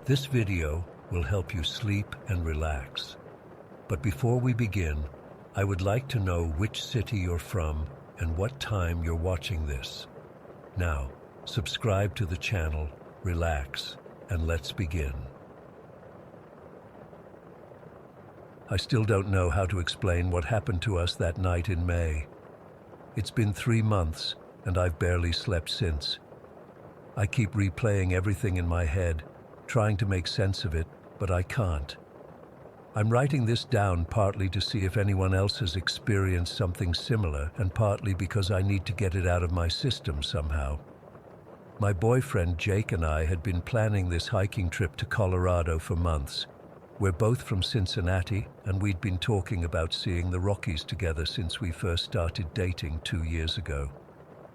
This video will help you sleep and relax. But before we begin, I would like to know which city you're from and what time you're watching this. Now, subscribe to the channel, relax, and let's begin. I still don't know how to explain what happened to us that night in May. It's been 3 months, and I've barely slept since. I keep replaying everything in my head, trying to make sense of it, but I can't. I'm writing this down partly to see if anyone else has experienced something similar, and partly because I need to get it out of my system somehow. My boyfriend Jake and I had been planning this hiking trip to Colorado for months. We're both from Cincinnati, and we'd been talking about seeing the Rockies together since we first started dating 2 years ago.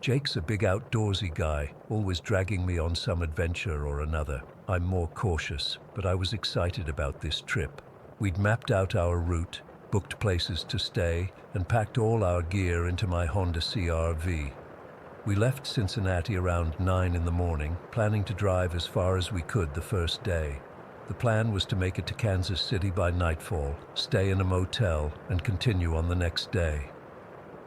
Jake's a big outdoorsy guy, always dragging me on some adventure or another. I'm more cautious, but I was excited about this trip. We'd mapped out our route, booked places to stay, and packed all our gear into my Honda CR-V. We left Cincinnati around 9 in the morning, planning to drive as far as we could the first day. The plan was to make it to Kansas City by nightfall, stay in a motel, and continue on the next day.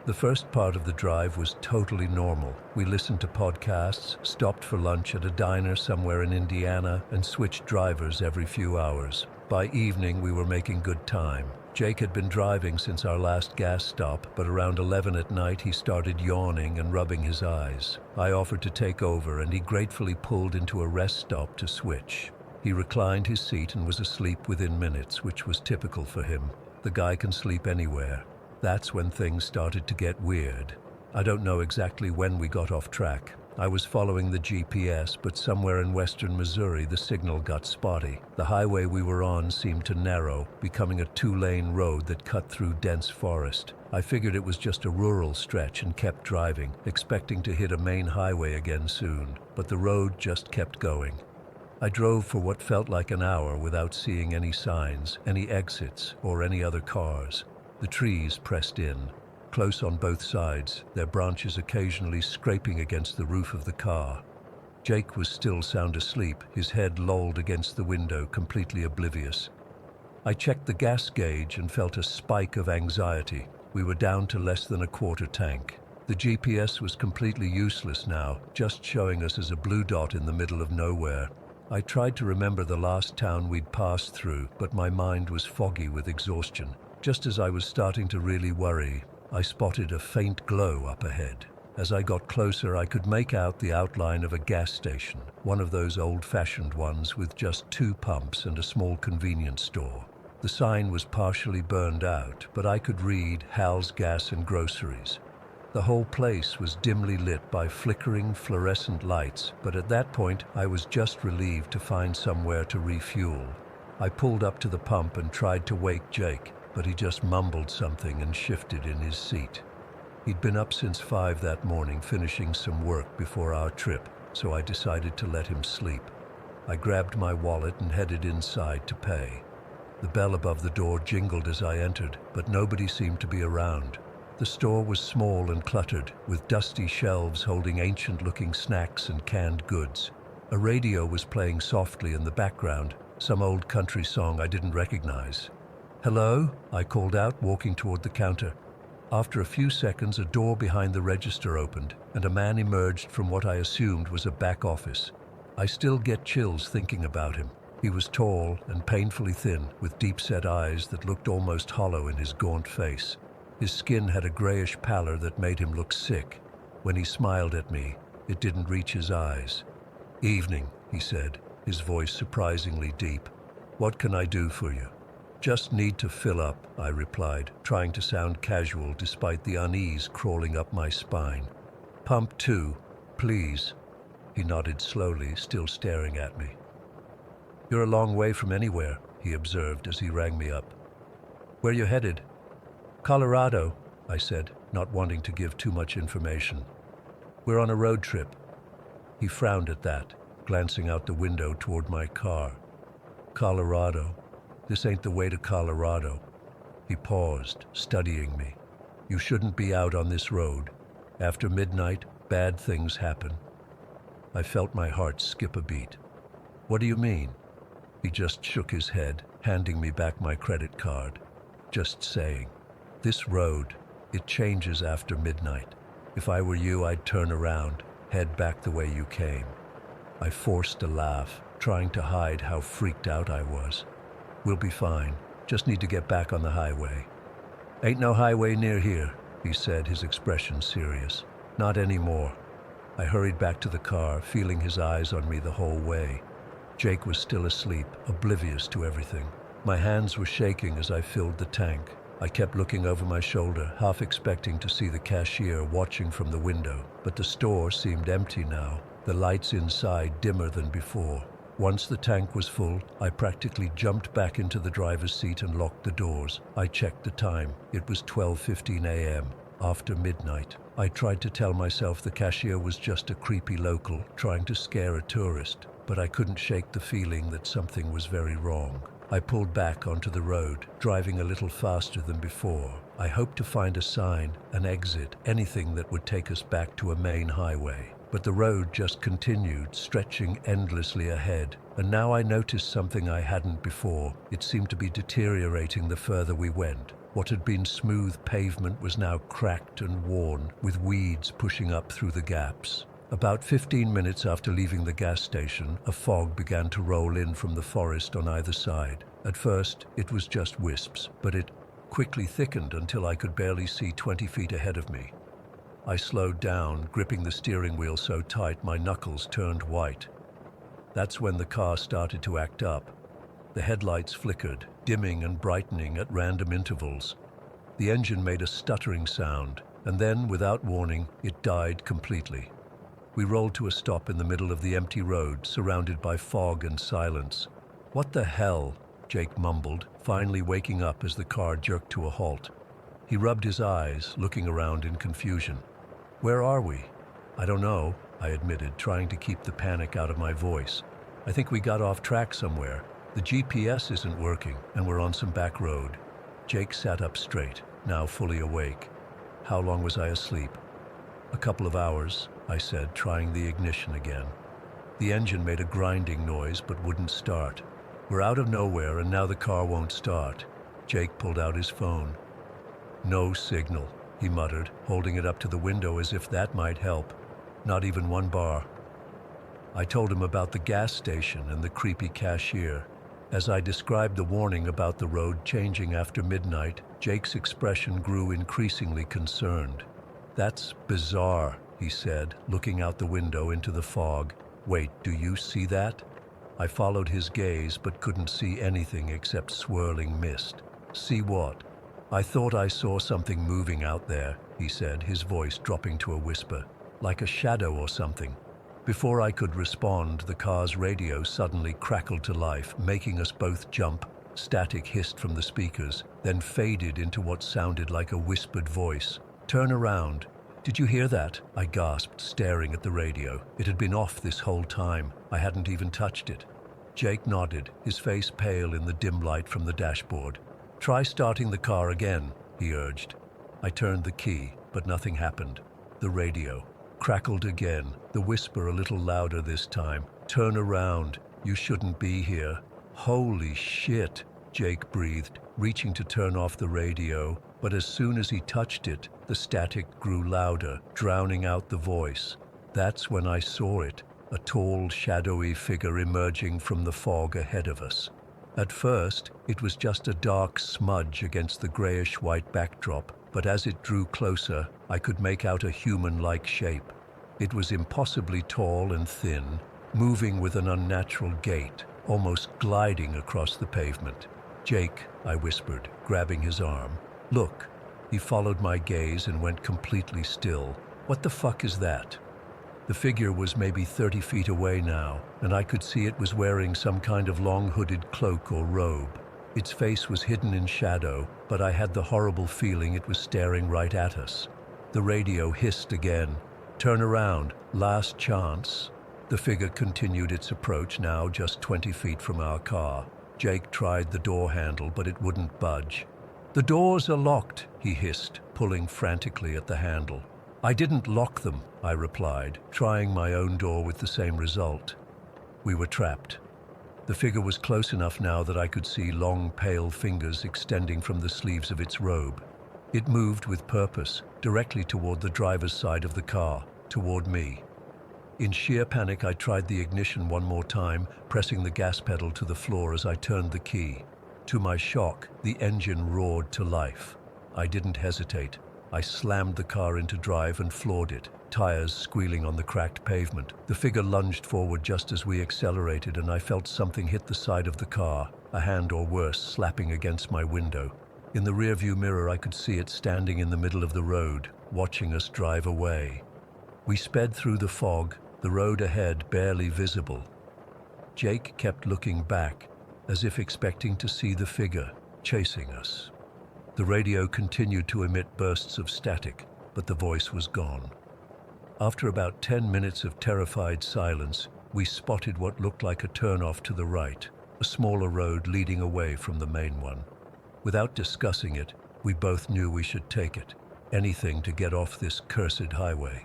The first part of the drive was totally normal. We listened to podcasts, stopped for lunch at a diner somewhere in Indiana, and switched drivers every few hours. By evening, we were making good time. Jake had been driving since our last gas stop, but around 11 at night he started yawning and rubbing his eyes. I offered to take over, and he gratefully pulled into a rest stop to switch. He reclined his seat and was asleep within minutes, which was typical for him. The guy can sleep anywhere. That's when things started to get weird. I don't know exactly when we got off track. I was following the GPS, but somewhere in western Missouri the signal got spotty. The highway we were on seemed to narrow, becoming a 2-lane road that cut through dense forest. I figured it was just a rural stretch and kept driving, expecting to hit a main highway again soon. But the road just kept going. I drove for what felt like an hour without seeing any signs, any exits, or any other cars. The trees pressed in, close on both sides, their branches occasionally scraping against the roof of the car. Jake was still sound asleep, his head lolled against the window, completely oblivious. I checked the gas gauge and felt a spike of anxiety. We were down to less than a quarter tank. The GPS was completely useless now, just showing us as a blue dot in the middle of nowhere. I tried to remember the last town we'd passed through, but my mind was foggy with exhaustion. Just as I was starting to really worry, I spotted a faint glow up ahead. As I got closer, I could make out the outline of a gas station, one of those old-fashioned ones with just 2 pumps and a small convenience store. The sign was partially burned out, but I could read Hal's Gas and Groceries. The whole place was dimly lit by flickering fluorescent lights, but at that point, I was just relieved to find somewhere to refuel. I pulled up to the pump and tried to wake Jake, but he just mumbled something and shifted in his seat. He'd been up since 5 that morning, finishing some work before our trip, so I decided to let him sleep. I grabbed my wallet and headed inside to pay. The bell above the door jingled as I entered, but nobody seemed to be around. The store was small and cluttered, with dusty shelves holding ancient-looking snacks and canned goods. A radio was playing softly in the background, some old country song I didn't recognize. "Hello?" I called out, walking toward the counter. After a few seconds, a door behind the register opened, and a man emerged from what I assumed was a back office. I still get chills thinking about him. He was tall and painfully thin, with deep-set eyes that looked almost hollow in his gaunt face. His skin had a grayish pallor that made him look sick. When he smiled at me, it didn't reach his eyes. "Evening," he said, his voice surprisingly deep. "What can I do for you?" "Just need to fill up," I replied, trying to sound casual despite the unease crawling up my spine. "Pump 2, please." He nodded slowly, still staring at me. "You're a long way from anywhere," he observed as he rang me up. "Where you headed?" "Colorado," I said, not wanting to give too much information. "We're on a road trip." He frowned at that, glancing out the window toward my car. "Colorado? This ain't the way to Colorado." He paused, studying me. "You shouldn't be out on this road. After midnight, bad things happen." I felt my heart skip a beat. "What do you mean?" He just shook his head, handing me back my credit card. Just saying, this road, it changes after midnight. If I were you, I'd turn around, head back the way you came. I forced a laugh, trying to hide how freaked out I was. We'll be fine. Just need to get back on the highway. Ain't no highway near here, he said, his expression serious. Not anymore. I hurried back to the car, feeling his eyes on me the whole way. Jake was still asleep, oblivious to everything. My hands were shaking as I filled the tank. I kept looking over my shoulder, half expecting to see the cashier watching from the window, but the store seemed empty now, the lights inside dimmer than before. Once the tank was full, I practically jumped back into the driver's seat and locked the doors. I checked the time. It was 12:15 a.m., after midnight. I tried to tell myself the cashier was just a creepy local trying to scare a tourist, but I couldn't shake the feeling that something was very wrong. I pulled back onto the road, driving a little faster than before. I hoped to find a sign, an exit, anything that would take us back to a main highway. But the road just continued, stretching endlessly ahead. And now I noticed something I hadn't before. It seemed to be deteriorating the further we went. What had been smooth pavement was now cracked and worn, with weeds pushing up through the gaps. About 15 minutes after leaving the gas station, a fog began to roll in from the forest on either side. At first, it was just wisps, but it quickly thickened until I could barely see 20 feet ahead of me. I slowed down, gripping the steering wheel so tight my knuckles turned white. That's when the car started to act up. The headlights flickered, dimming and brightening at random intervals. The engine made a stuttering sound, and then, without warning, it died completely. We rolled to a stop in the middle of the empty road, surrounded by fog and silence. "What the hell?" Jake mumbled, finally waking up as the car jerked to a halt. He rubbed his eyes, looking around in confusion. "Where are we?" "I don't know," I admitted, trying to keep the panic out of my voice. "I think we got off track somewhere. The GPS isn't working, and we're on some back road." Jake sat up straight, now fully awake. "How long was I asleep?" "A couple of hours," I said, trying the ignition again. The engine made a grinding noise but wouldn't start. "We're out of nowhere and now the car won't start." Jake pulled out his phone. "No signal," he muttered, holding it up to the window as if that might help. "Not even one bar." I told him about the gas station and the creepy cashier. As I described the warning about the road changing after midnight, Jake's expression grew increasingly concerned. "That's bizarre," he said, looking out the window into the fog. "Wait, do you see that?" I followed his gaze but couldn't see anything except swirling mist. "See what?" "I thought I saw something moving out there," he said, his voice dropping to a whisper. "Like a shadow or something." Before I could respond, the car's radio suddenly crackled to life, making us both jump. Static hissed from the speakers, then faded into what sounded like a whispered voice. "Turn around." "Did you hear that?" I gasped, staring at the radio. It had been off this whole time. I hadn't even touched it. Jake nodded, his face pale in the dim light from the dashboard. "Try starting the car again," he urged. I turned the key, but nothing happened. The radio crackled again, the whisper a little louder this time. "Turn around. You shouldn't be here." "Holy shit," Jake breathed, reaching to turn off the radio, but as soon as he touched it, the static grew louder, drowning out the voice. That's when I saw it, a tall, shadowy figure emerging from the fog ahead of us. At first, it was just a dark smudge against the grayish-white backdrop, but as it drew closer, I could make out a human-like shape. It was impossibly tall and thin, moving with an unnatural gait, almost gliding across the pavement. "Jake," I whispered, grabbing his arm. "Look." He followed my gaze and went completely still. "What the fuck is that?" The figure was maybe 30 feet away now, and I could see it was wearing some kind of long hooded cloak or robe. Its face was hidden in shadow, but I had the horrible feeling it was staring right at us. The radio hissed again. "Turn around. Last chance." The figure continued its approach, now just 20 feet from our car. Jake tried the door handle, but it wouldn't budge. "The doors are locked," he hissed, pulling frantically at the handle. "I didn't lock them," I replied, trying my own door with the same result. We were trapped. The figure was close enough now that I could see long, pale fingers extending from the sleeves of its robe. It moved with purpose, directly toward the driver's side of the car, toward me. In sheer panic, I tried the ignition one more time, pressing the gas pedal to the floor as I turned the key. To my shock, the engine roared to life. I didn't hesitate. I slammed the car into drive and floored it, tires squealing on the cracked pavement. The figure lunged forward just as we accelerated, and I felt something hit the side of the car, a hand or worse slapping against my window. In the rearview mirror, I could see it standing in the middle of the road, watching us drive away. We sped through the fog, the road ahead barely visible. Jake kept looking back, as if expecting to see the figure chasing us. The radio continued to emit bursts of static, but the voice was gone. After about 10 minutes of terrified silence, we spotted what looked like a turnoff to the right, a smaller road leading away from the main one. Without discussing it, we both knew we should take it, anything to get off this cursed highway.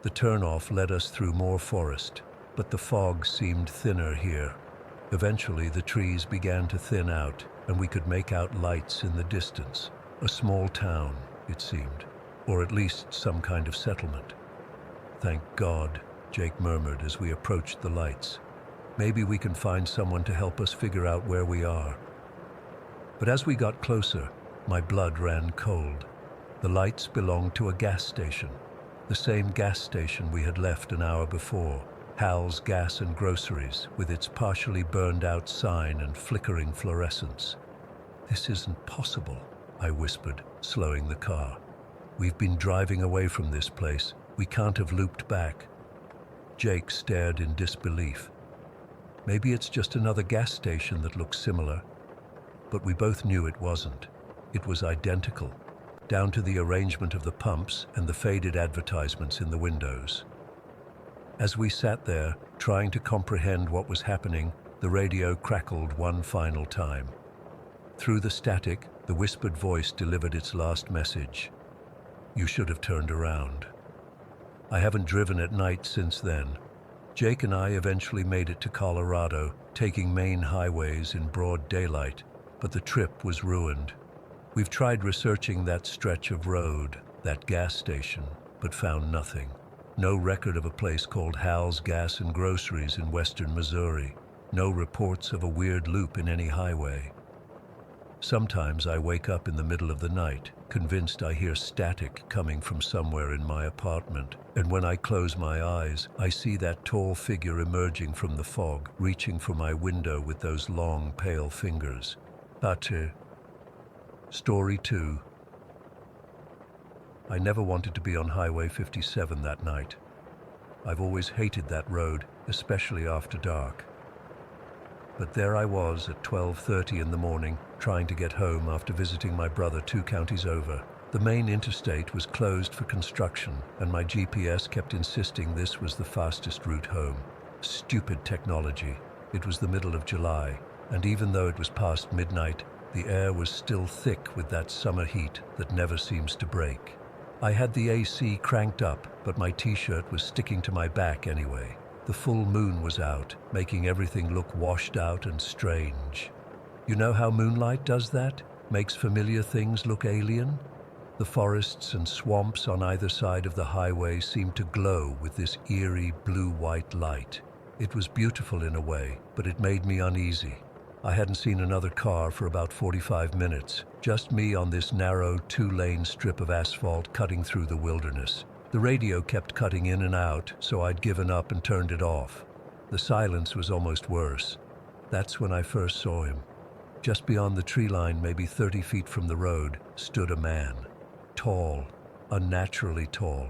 The turnoff led us through more forest, but the fog seemed thinner here. Eventually, the trees began to thin out, and we could make out lights in the distance. A small town, it seemed, or at least some kind of settlement. "Thank God," Jake murmured as we approached the lights. "Maybe we can find someone to help us figure out where we are." But as we got closer, my blood ran cold. The lights belonged to a gas station, the same gas station we had left an hour before, Hal's Gas and Groceries, with its partially burned-out sign and flickering fluorescence. "This isn't possible," I whispered, slowing the car. "We've been driving away from this place. We can't have looped back." Jake stared in disbelief. "Maybe it's just another gas station that looks similar." But we both knew it wasn't. It was identical, down to the arrangement of the pumps and the faded advertisements in the windows. As we sat there, trying to comprehend what was happening, the radio crackled one final time. Through the static, the whispered voice delivered its last message. "You should have turned around." I haven't driven at night since then. Jake and I eventually made it to Colorado, taking main highways in broad daylight, but the trip was ruined. We've tried researching that stretch of road, that gas station, but found nothing. No record of a place called Hal's Gas and Groceries in western Missouri. No reports of a weird loop in any highway. Sometimes I wake up in the middle of the night, convinced I hear static coming from somewhere in my apartment, and when I close my eyes, I see that tall figure emerging from the fog, reaching for my window with those long, pale fingers. Ate. Story 2. I never wanted to be on Highway 57 that night. I've always hated that road, especially after dark. But there I was at 12:30 in the morning, trying to get home after visiting my brother 2 counties over. The main interstate was closed for construction, and my GPS kept insisting this was the fastest route home. Stupid technology. It was the middle of July, and even though it was past midnight, the air was still thick with that summer heat that never seems to break. I had the AC cranked up, but my t-shirt was sticking to my back anyway. The full moon was out, making everything look washed out and strange. You know how moonlight does that? Makes familiar things look alien? The forests and swamps on either side of the highway seemed to glow with this eerie blue-white light. It was beautiful in a way, but it made me uneasy. I hadn't seen another car for about 45 minutes, just me on this narrow 2-lane strip of asphalt cutting through the wilderness. The radio kept cutting in and out, so I'd given up and turned it off. The silence was almost worse. That's when I first saw him. Just beyond the tree line, maybe 30 feet from the road, stood a man. Tall, unnaturally tall.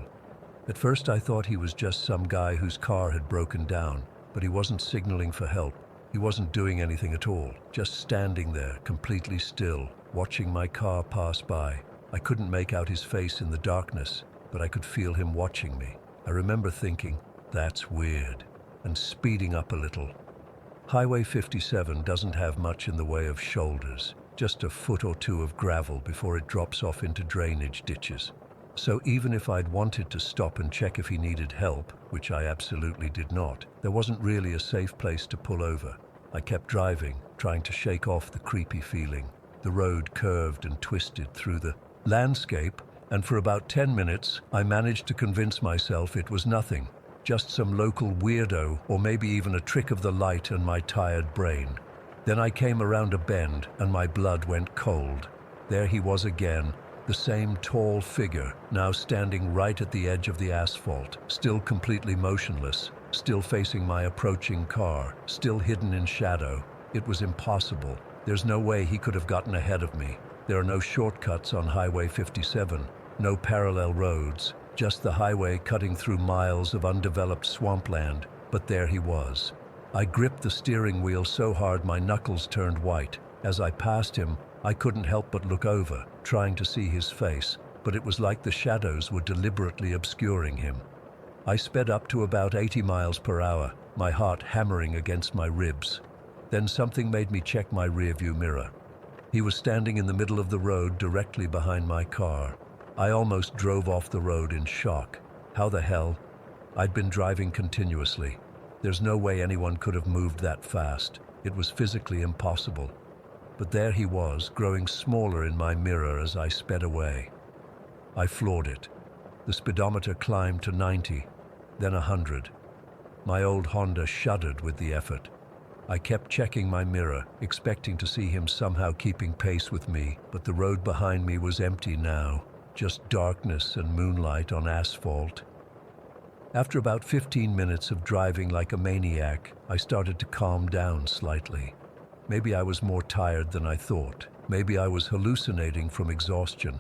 At first I thought he was just some guy whose car had broken down, but he wasn't signaling for help. He wasn't doing anything at all, just standing there, completely still, watching my car pass by. I couldn't make out his face in the darkness, but I could feel him watching me. I remember thinking, that's weird, and speeding up a little. Highway 57 doesn't have much in the way of shoulders, just a foot or two of gravel before it drops off into drainage ditches. So even if I'd wanted to stop and check if he needed help, which I absolutely did not, there wasn't really a safe place to pull over. I kept driving, trying to shake off the creepy feeling. The road curved and twisted through the landscape, and for about 10 minutes, I managed to convince myself it was nothing, just some local weirdo, or maybe even a trick of the light and my tired brain. Then I came around a bend, and my blood went cold. There he was again, the same tall figure, now standing right at the edge of the asphalt, still completely motionless, still facing my approaching car, still hidden in shadow. It was impossible. There's no way he could have gotten ahead of me. There are no shortcuts on Highway 57, no parallel roads, just the highway cutting through miles of undeveloped swampland. But there he was. I gripped the steering wheel so hard my knuckles turned white. As I passed him, I couldn't help but look over, trying to see his face, but it was like the shadows were deliberately obscuring him. I sped up to about 80 miles per hour, my heart hammering against my ribs. Then something made me check my rearview mirror. He was standing in the middle of the road directly behind my car. I almost drove off the road in shock. How the hell? I'd been driving continuously. There's no way anyone could have moved that fast. It was physically impossible. But there he was, growing smaller in my mirror as I sped away. I floored it. The speedometer climbed to 90, then 100. My old Honda shuddered with the effort. I kept checking my mirror, expecting to see him somehow keeping pace with me, but the road behind me was empty now, just darkness and moonlight on asphalt. After about 15 minutes of driving like a maniac, I started to calm down slightly. Maybe I was more tired than I thought. Maybe I was hallucinating from exhaustion.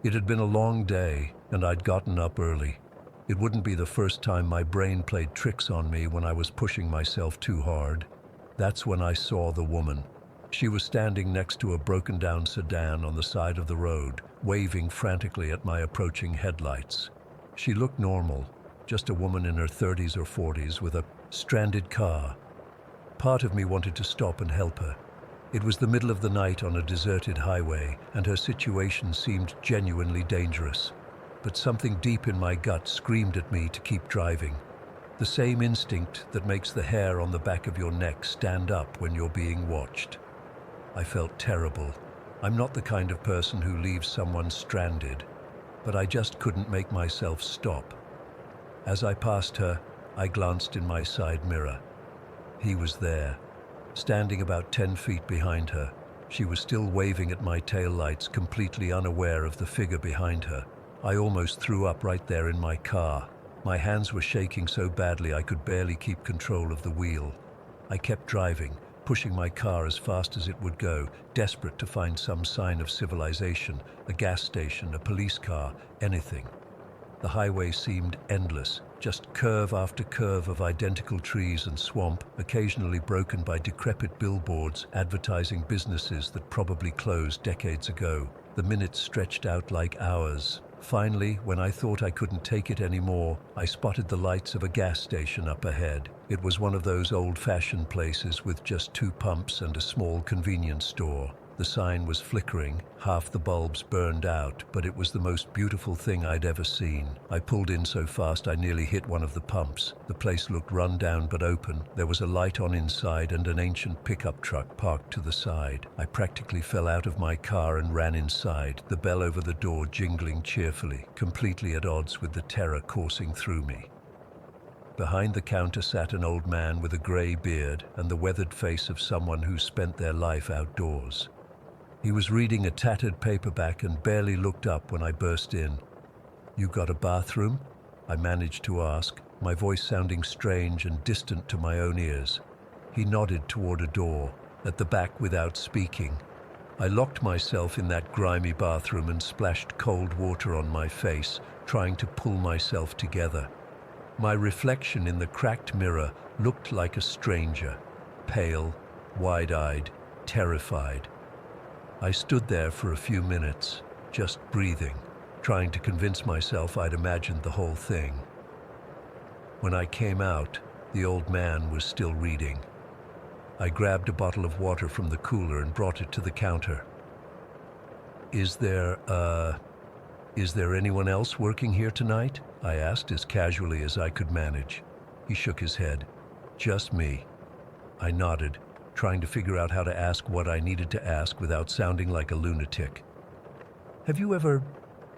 It had been a long day, and I'd gotten up early. It wouldn't be the first time my brain played tricks on me when I was pushing myself too hard. That's when I saw the woman. She was standing next to a broken-down sedan on the side of the road, waving frantically at my approaching headlights. She looked normal, just a woman in her 30s or 40s with a stranded car. Part of me wanted to stop and help her. It was the middle of the night on a deserted highway, and her situation seemed genuinely dangerous. But something deep in my gut screamed at me to keep driving. The same instinct that makes the hair on the back of your neck stand up when you're being watched. I felt terrible. I'm not the kind of person who leaves someone stranded, but I just couldn't make myself stop. As I passed her, I glanced in my side mirror. He was there, standing about 10 feet behind her. She was still waving at my taillights, completely unaware of the figure behind her. I almost threw up right there in my car. My hands were shaking so badly I could barely keep control of the wheel. I kept driving, pushing my car as fast as it would go, desperate to find some sign of civilization, a gas station, a police car, anything. The highway seemed endless, just curve after curve of identical trees and swamp, occasionally broken by decrepit billboards advertising businesses that probably closed decades ago. The minutes stretched out like hours. Finally, when I thought I couldn't take it anymore, I spotted the lights of a gas station up ahead. It was one of those old-fashioned places with just 2 pumps and a small convenience store. The sign was flickering, half the bulbs burned out, but it was the most beautiful thing I'd ever seen. I pulled in so fast I nearly hit one of the pumps. The place looked run down but open. There was a light on inside and an ancient pickup truck parked to the side. I practically fell out of my car and ran inside, the bell over the door jingling cheerfully, completely at odds with the terror coursing through me. Behind the counter sat an old man with a gray beard and the weathered face of someone who spent their life outdoors. He was reading a tattered paperback and barely looked up when I burst in. "You got a bathroom?" I managed to ask, my voice sounding strange and distant to my own ears. He nodded toward a door, at the back without speaking. I locked myself in that grimy bathroom and splashed cold water on my face, trying to pull myself together. My reflection in the cracked mirror looked like a stranger, pale, wide-eyed, terrified. I stood there for a few minutes, just breathing, trying to convince myself I'd imagined the whole thing. When I came out, the old man was still reading. I grabbed a bottle of water from the cooler and brought it to the counter. Is there anyone else working here tonight?" I asked as casually as I could manage. He shook his head. "Just me." I nodded. trying to figure out how to ask what I needed to ask without sounding like a lunatic. Have you ever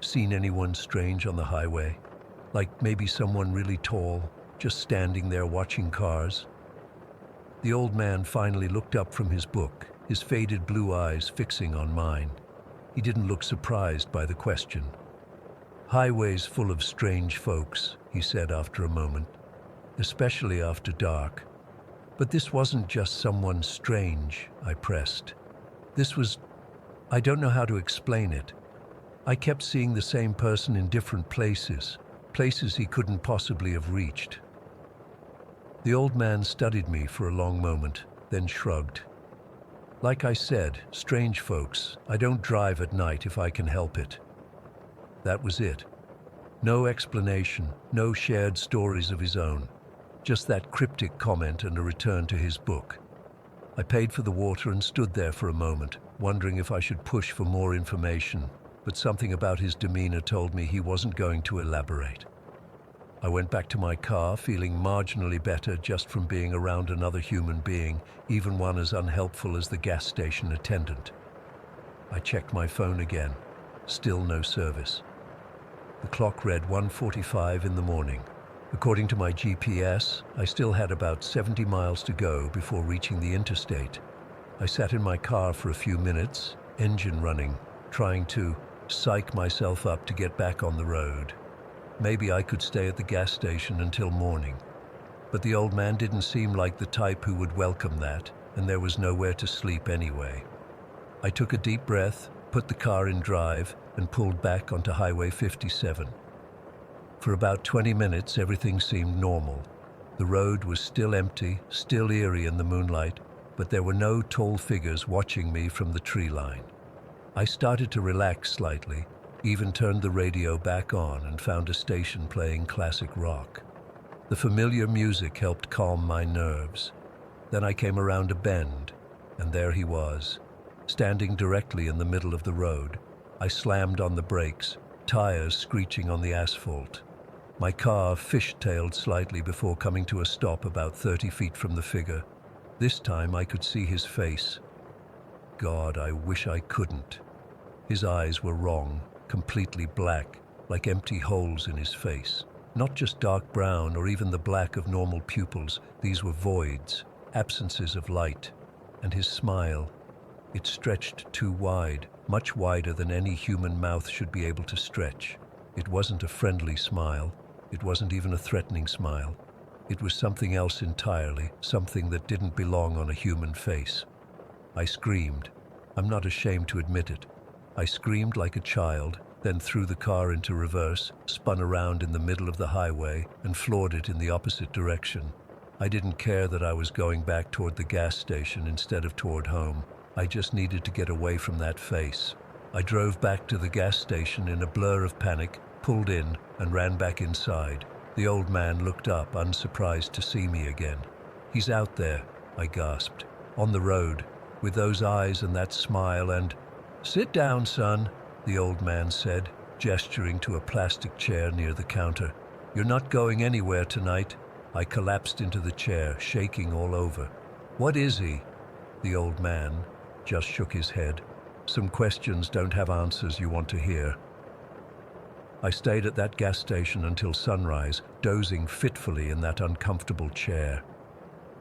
seen anyone strange on the highway? Like maybe someone really tall, just standing there watching cars? The old man finally looked up from his book, his faded blue eyes fixing on mine. He didn't look surprised by the question. "Highways full of strange folks," he said after a moment, "especially after dark." "But this wasn't just someone strange," I pressed. I don't know how to explain it. I kept seeing the same person in different places he couldn't possibly have reached. The old man studied me for a long moment, then shrugged. "Like I said, strange folks. I don't drive at night if I can help it." That was it. No explanation, no shared stories of his own. Just that cryptic comment and a return to his book. I paid for the water and stood there for a moment, wondering if I should push for more information, but something about his demeanor told me he wasn't going to elaborate. I went back to my car, feeling marginally better just from being around another human being, even one as unhelpful as the gas station attendant. I checked my phone again. Still no service. The clock read 1:45 in the morning. According to my GPS, I still had about 70 miles to go before reaching the interstate. I sat in my car for a few minutes, engine running, trying to psych myself up to get back on the road. Maybe I could stay at the gas station until morning. But the old man didn't seem like the type who would welcome that, and there was nowhere to sleep anyway. I took a deep breath, put the car in drive, and pulled back onto Highway 57. For about 20 minutes, everything seemed normal. The road was still empty, still eerie in the moonlight, but there were no tall figures watching me from the tree line. I started to relax slightly, even turned the radio back on and found a station playing classic rock. The familiar music helped calm my nerves. Then I came around a bend, and there he was, standing directly in the middle of the road. I slammed on the brakes, tires screeching on the asphalt. My car fishtailed slightly before coming to a stop about 30 feet from the figure. This time I could see his face. God, I wish I couldn't. His eyes were wrong, completely black, like empty holes in his face. Not just dark brown or even the black of normal pupils, these were voids, absences of light. And his smile, it stretched too wide, much wider than any human mouth should be able to stretch. It wasn't a friendly smile. It wasn't even a threatening smile. It was something else entirely, something that didn't belong on a human face. I screamed. I'm not ashamed to admit it. I screamed like a child, then threw the car into reverse, spun around in the middle of the highway, and floored it in the opposite direction. I didn't care that I was going back toward the gas station instead of toward home. I just needed to get away from that face. I drove back to the gas station in a blur of panic, pulled in, and ran back inside. The old man looked up, unsurprised to see me again. "He's out there," I gasped, "on the road, with those eyes and that smile and—" "Sit down, son," the old man said, gesturing to a plastic chair near the counter. "You're not going anywhere tonight." I collapsed into the chair, shaking all over. "What is he?" The old man just shook his head. "Some questions don't have answers you want to hear." I stayed at that gas station until sunrise, dozing fitfully in that uncomfortable chair.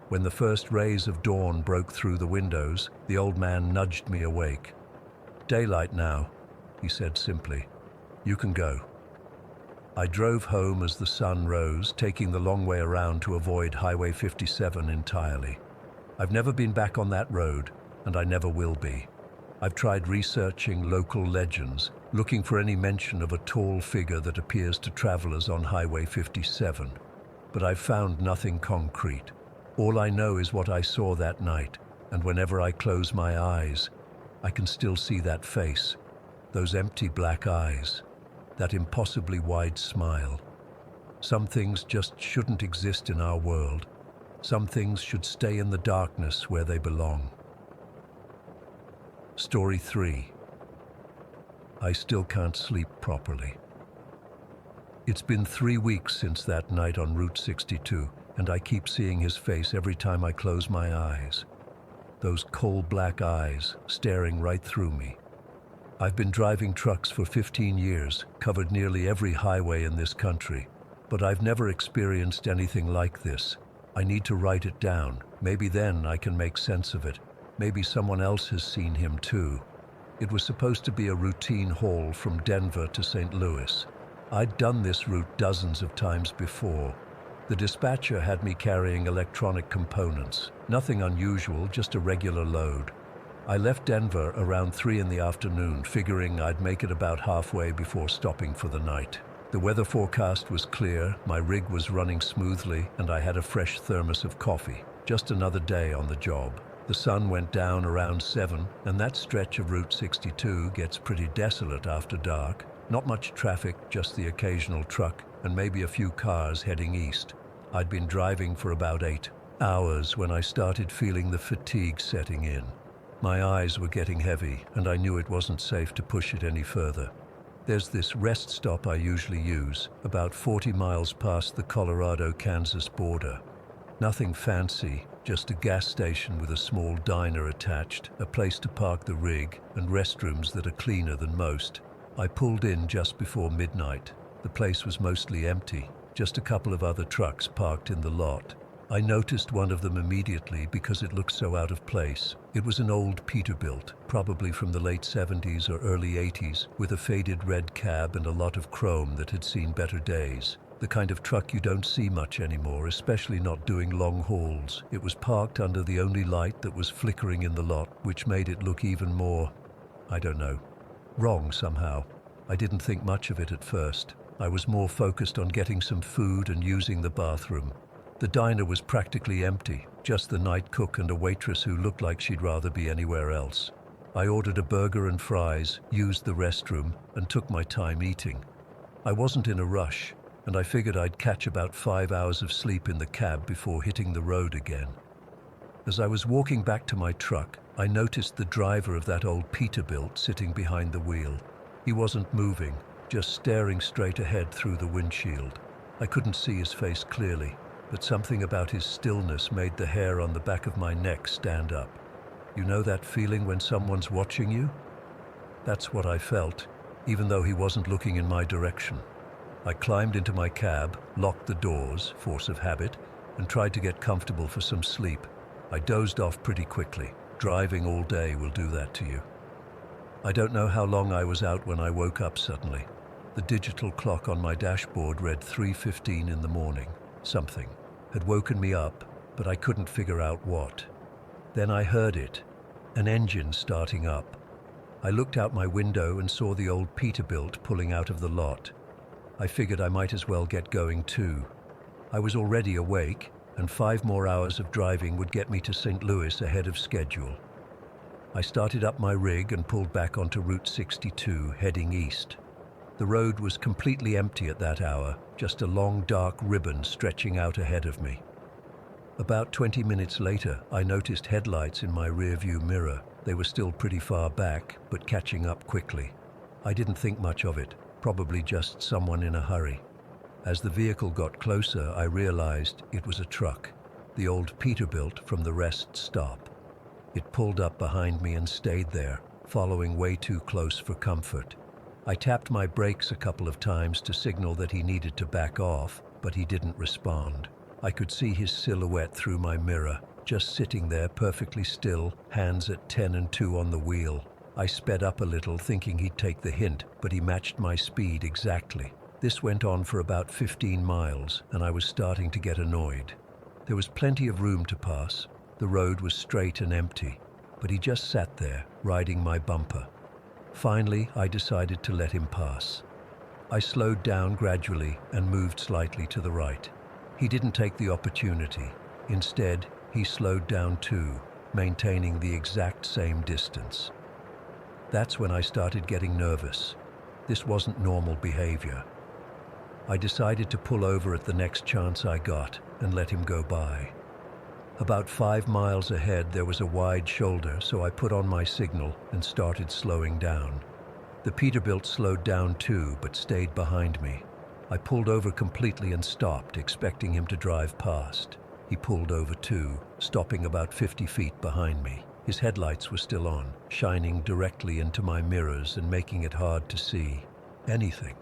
When the first rays of dawn broke through the windows, the old man nudged me awake. "Daylight now," he said simply. "You can go." I drove home as the sun rose, taking the long way around to avoid Highway 57 entirely. I've never been back on that road, and I never will be. I've tried researching local legends, looking for any mention of a tall figure that appears to travelers on Highway 57, but I've found nothing concrete. All I know is what I saw that night, and whenever I close my eyes, I can still see that face, those empty black eyes, that impossibly wide smile. Some things just shouldn't exist in our world. Some things should stay in the darkness where they belong. Story 3. I still can't sleep properly. It's been 3 weeks since that night on Route 62, and I keep seeing his face every time I close my eyes. those coal-black eyes staring right through me. I've been driving trucks for 15 years, covered nearly every highway in this country, but I've never experienced anything like this. I need to write it down. Maybe then I can make sense of it. Maybe someone else has seen him too. It was supposed to be a routine haul from Denver to St. Louis. I'd done this route dozens of times before. The dispatcher had me carrying electronic components. Nothing unusual, just a regular load. I left Denver around 3 in the afternoon, figuring I'd make it about halfway before stopping for the night. The weather forecast was clear, my rig was running smoothly, and I had a fresh thermos of coffee. Just another day on the job. The sun went down around 7, and that stretch of Route 62 gets pretty desolate after dark. Not much traffic, just the occasional truck, and maybe a few cars heading east. I'd been driving for about 8 hours when I started feeling the fatigue setting in. My eyes were getting heavy, and I knew it wasn't safe to push it any further. There's this rest stop I usually use, about 40 miles past the Colorado-Kansas border. Nothing fancy, just a gas station with a small diner attached, a place to park the rig, and restrooms that are cleaner than most. I pulled in just before midnight. The place was mostly empty, just a couple of other trucks parked in the lot. I noticed one of them immediately because it looked so out of place. It was an old Peterbilt, probably from the late 70s or early 80s, with a faded red cab and a lot of chrome that had seen better days. The kind of truck you don't see much anymore, especially not doing long hauls. It was parked under the only light that was flickering in the lot, which made it look even more, I don't know, wrong somehow. I didn't think much of it at first. I was more focused on getting some food and using the bathroom. The diner was practically empty, just the night cook and a waitress who looked like she'd rather be anywhere else. I ordered a burger and fries, used the restroom, and took my time eating. I wasn't in a rush, and I figured I'd catch about 5 hours of sleep in the cab before hitting the road again. As I was walking back to my truck, I noticed the driver of that old Peterbilt sitting behind the wheel. He wasn't moving, just staring straight ahead through the windshield. I couldn't see his face clearly, but something about his stillness made the hair on the back of my neck stand up. You know that feeling when someone's watching you? That's what I felt, even though he wasn't looking in my direction. I climbed into my cab, locked the doors, force of habit, and tried to get comfortable for some sleep. I dozed off pretty quickly. Driving all day will do that to you. I don't know how long I was out when I woke up suddenly. The digital clock on my dashboard read 3:15 in the morning. Something had woken me up, but I couldn't figure out what. Then I heard it, an engine starting up. I looked out my window and saw the old Peterbilt pulling out of the lot. I figured I might as well get going too. I was already awake, and 5 more hours of driving would get me to St. Louis ahead of schedule. I started up my rig and pulled back onto Route 62, heading east. The road was completely empty at that hour, just a long dark ribbon stretching out ahead of me. About 20 minutes later, I noticed headlights in my rearview mirror. They were still pretty far back, but catching up quickly. I didn't think much of it, probably just someone in a hurry. As the vehicle got closer, I realized it was a truck, the old Peterbilt from the rest stop. It pulled up behind me and stayed there, following way too close for comfort. I tapped my brakes a couple of times to signal that he needed to back off, but he didn't respond. I could see his silhouette through my mirror, just sitting there perfectly still, hands at 10 and 2 on the wheel. I sped up a little, thinking he'd take the hint, but he matched my speed exactly. This went on for about 15 miles, and I was starting to get annoyed. There was plenty of room to pass. The road was straight and empty, but he just sat there, riding my bumper. Finally, I decided to let him pass. I slowed down gradually and moved slightly to the right. He didn't take the opportunity. Instead, he slowed down too, maintaining the exact same distance. That's when I started getting nervous. This wasn't normal behavior. I decided to pull over at the next chance I got and let him go by. About 5 miles ahead, there was a wide shoulder, so I put on my signal and started slowing down. The Peterbilt slowed down too, but stayed behind me. I pulled over completely and stopped, expecting him to drive past. He pulled over too, stopping about 50 feet behind me. His headlights were still on, shining directly into my mirrors and making it hard to see anything.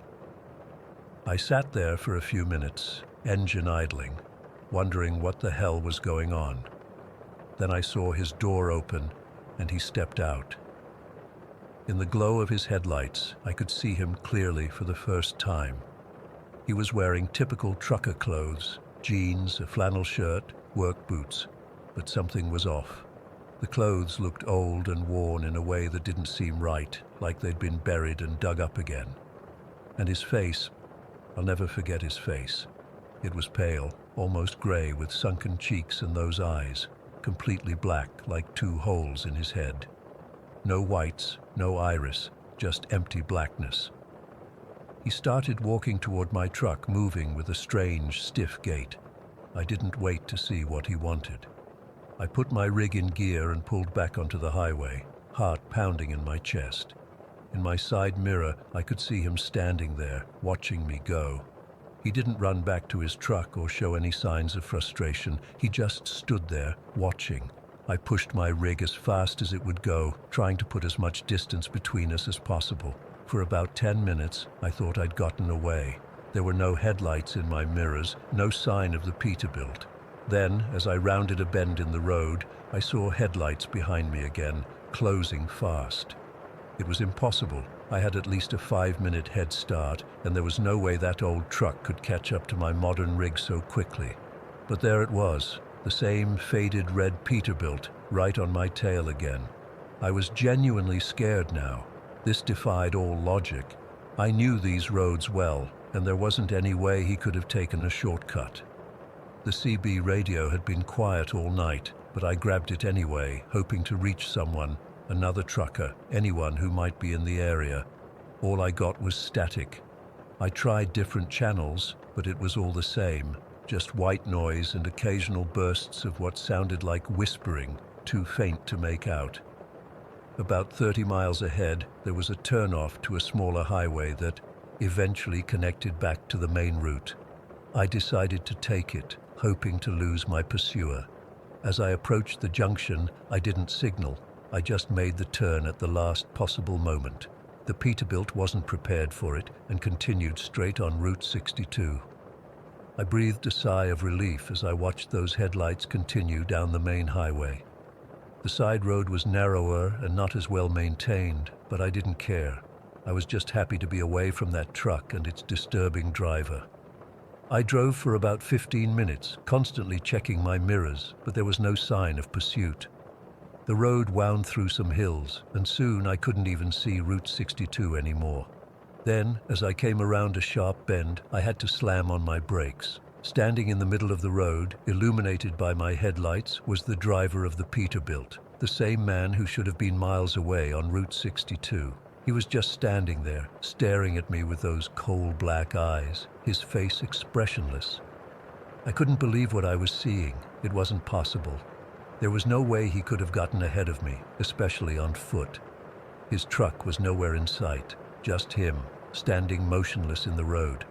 I sat there for a few minutes, engine idling, wondering what the hell was going on. Then I saw his door open and he stepped out. In the glow of his headlights, I could see him clearly for the first time. He was wearing typical trucker clothes, jeans, a flannel shirt, work boots, but something was off. The clothes looked old and worn in a way that didn't seem right, like they'd been buried and dug up again. And his face, I'll never forget his face. It was pale, almost gray, with sunken cheeks and those eyes, completely black like two holes in his head. No whites, no iris, just empty blackness. He started walking toward my truck, moving with a strange, stiff gait. I didn't wait to see what he wanted. I put my rig in gear and pulled back onto the highway, heart pounding in my chest. In my side mirror, I could see him standing there, watching me go. He didn't run back to his truck or show any signs of frustration. He just stood there, watching. I pushed my rig as fast as it would go, trying to put as much distance between us as possible. For about 10 minutes, I thought I'd gotten away. There were no headlights in my mirrors, no sign of the Peterbilt. Then, as I rounded a bend in the road, I saw headlights behind me again, closing fast. It was impossible. I had at least a 5-minute head start, and there was no way that old truck could catch up to my modern rig so quickly. But there it was, the same faded red Peterbilt, right on my tail again. I was genuinely scared now. This defied all logic. I knew these roads well, and there wasn't any way he could have taken a shortcut. The CB radio had been quiet all night, but I grabbed it anyway, hoping to reach someone, another trucker, anyone who might be in the area. All I got was static. I tried different channels, but it was all the same, just white noise and occasional bursts of what sounded like whispering, too faint to make out. About 30 miles ahead, there was a turnoff to a smaller highway that eventually connected back to the main route. I decided to take it, hoping to lose my pursuer. As I approached the junction, I didn't signal. I just made the turn at the last possible moment. The Peterbilt wasn't prepared for it and continued straight on Route 62. I breathed a sigh of relief as I watched those headlights continue down the main highway. The side road was narrower and not as well maintained, but I didn't care. I was just happy to be away from that truck and its disturbing driver. I drove for about 15 minutes, constantly checking my mirrors, but there was no sign of pursuit. The road wound through some hills, and soon I couldn't even see Route 62 anymore. Then, as I came around a sharp bend, I had to slam on my brakes. Standing in the middle of the road, illuminated by my headlights, was the driver of the Peterbilt, the same man who should have been miles away on Route 62. He was just standing there, staring at me with those coal black eyes, his face expressionless. I couldn't believe what I was seeing. It wasn't possible. There was no way he could have gotten ahead of me, especially on foot. His truck was nowhere in sight, just him, standing motionless in the road.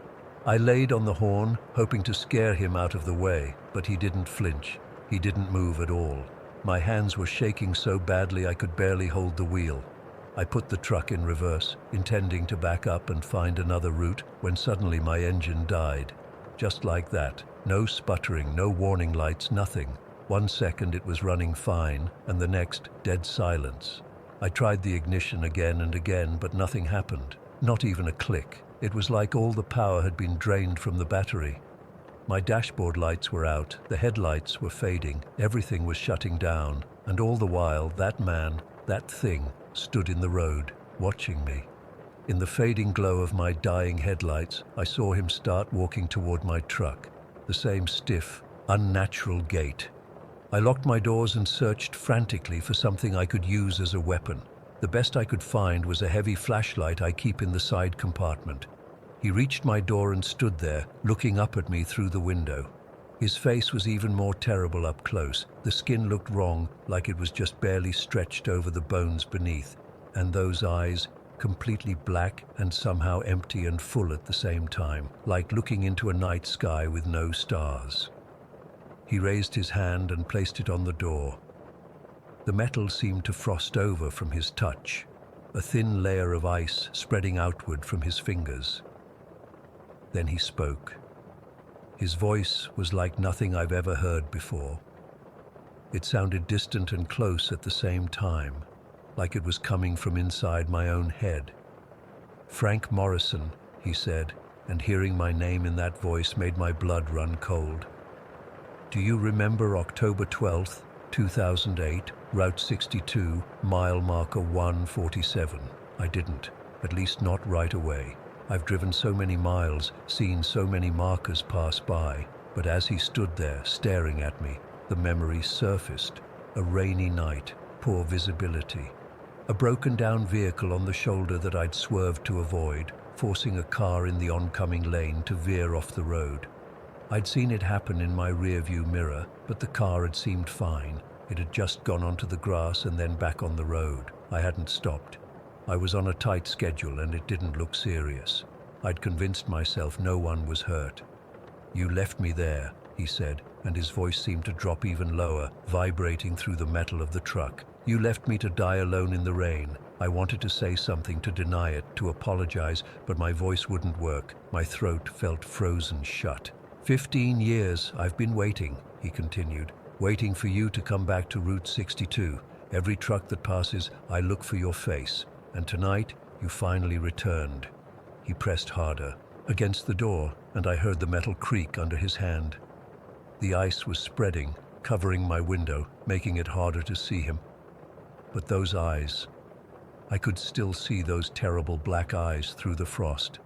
I laid on the horn, hoping to scare him out of the way, but he didn't flinch. He didn't move at all. My hands were shaking so badly I could barely hold the wheel. I put the truck in reverse, intending to back up and find another route, when suddenly my engine died. Just like that. No sputtering, no warning lights, nothing. 1 second it was running fine, and the next, dead silence. I tried the ignition again and again, but nothing happened. Not even a click. It was like all the power had been drained from the battery. My dashboard lights were out, the headlights were fading, everything was shutting down, and all the while that man, that thing, stood in the road, watching me. In the fading glow of my dying headlights, I saw him start walking toward my truck, the same stiff, unnatural gait. I locked my doors and searched frantically for something I could use as a weapon. The best I could find was a heavy flashlight I keep in the side compartment. He reached my door and stood there, looking up at me through the window. His face was even more terrible up close. The skin looked wrong, like it was just barely stretched over the bones beneath. And those eyes, completely black and somehow empty and full at the same time, like looking into a night sky with no stars. He raised his hand and placed it on the door. The metal seemed to frost over from his touch, a thin layer of ice spreading outward from his fingers. Then he spoke. His voice was like nothing I've ever heard before. It sounded distant and close at the same time, like it was coming from inside my own head. "Frank Morrison," he said, and hearing my name in that voice made my blood run cold. "Do you remember October 12th, 2008, Route 62, mile marker 147? I didn't, at least not right away. I've driven so many miles, seen so many markers pass by, but as he stood there staring at me, the memory surfaced. A rainy night, poor visibility. A broken down vehicle on the shoulder that I'd swerved to avoid, forcing a car in the oncoming lane to veer off the road. I'd seen it happen in my rearview mirror, but the car had seemed fine. It had just gone onto the grass and then back on the road. I hadn't stopped. I was on a tight schedule and it didn't look serious. I'd convinced myself no one was hurt. "You left me there," he said, and his voice seemed to drop even lower, vibrating through the metal of the truck. "You left me to die alone in the rain." I wanted to say something to deny it, to apologize, but my voice wouldn't work. My throat felt frozen shut. 15 years I've been waiting," he continued, "waiting for you to come back to Route 62. Every truck that passes, I look for your face. And tonight, you finally returned." He pressed harder against the door, and I heard the metal creak under his hand. The ice was spreading, covering my window, making it harder to see him. But those eyes, I could still see those terrible black eyes through the frost.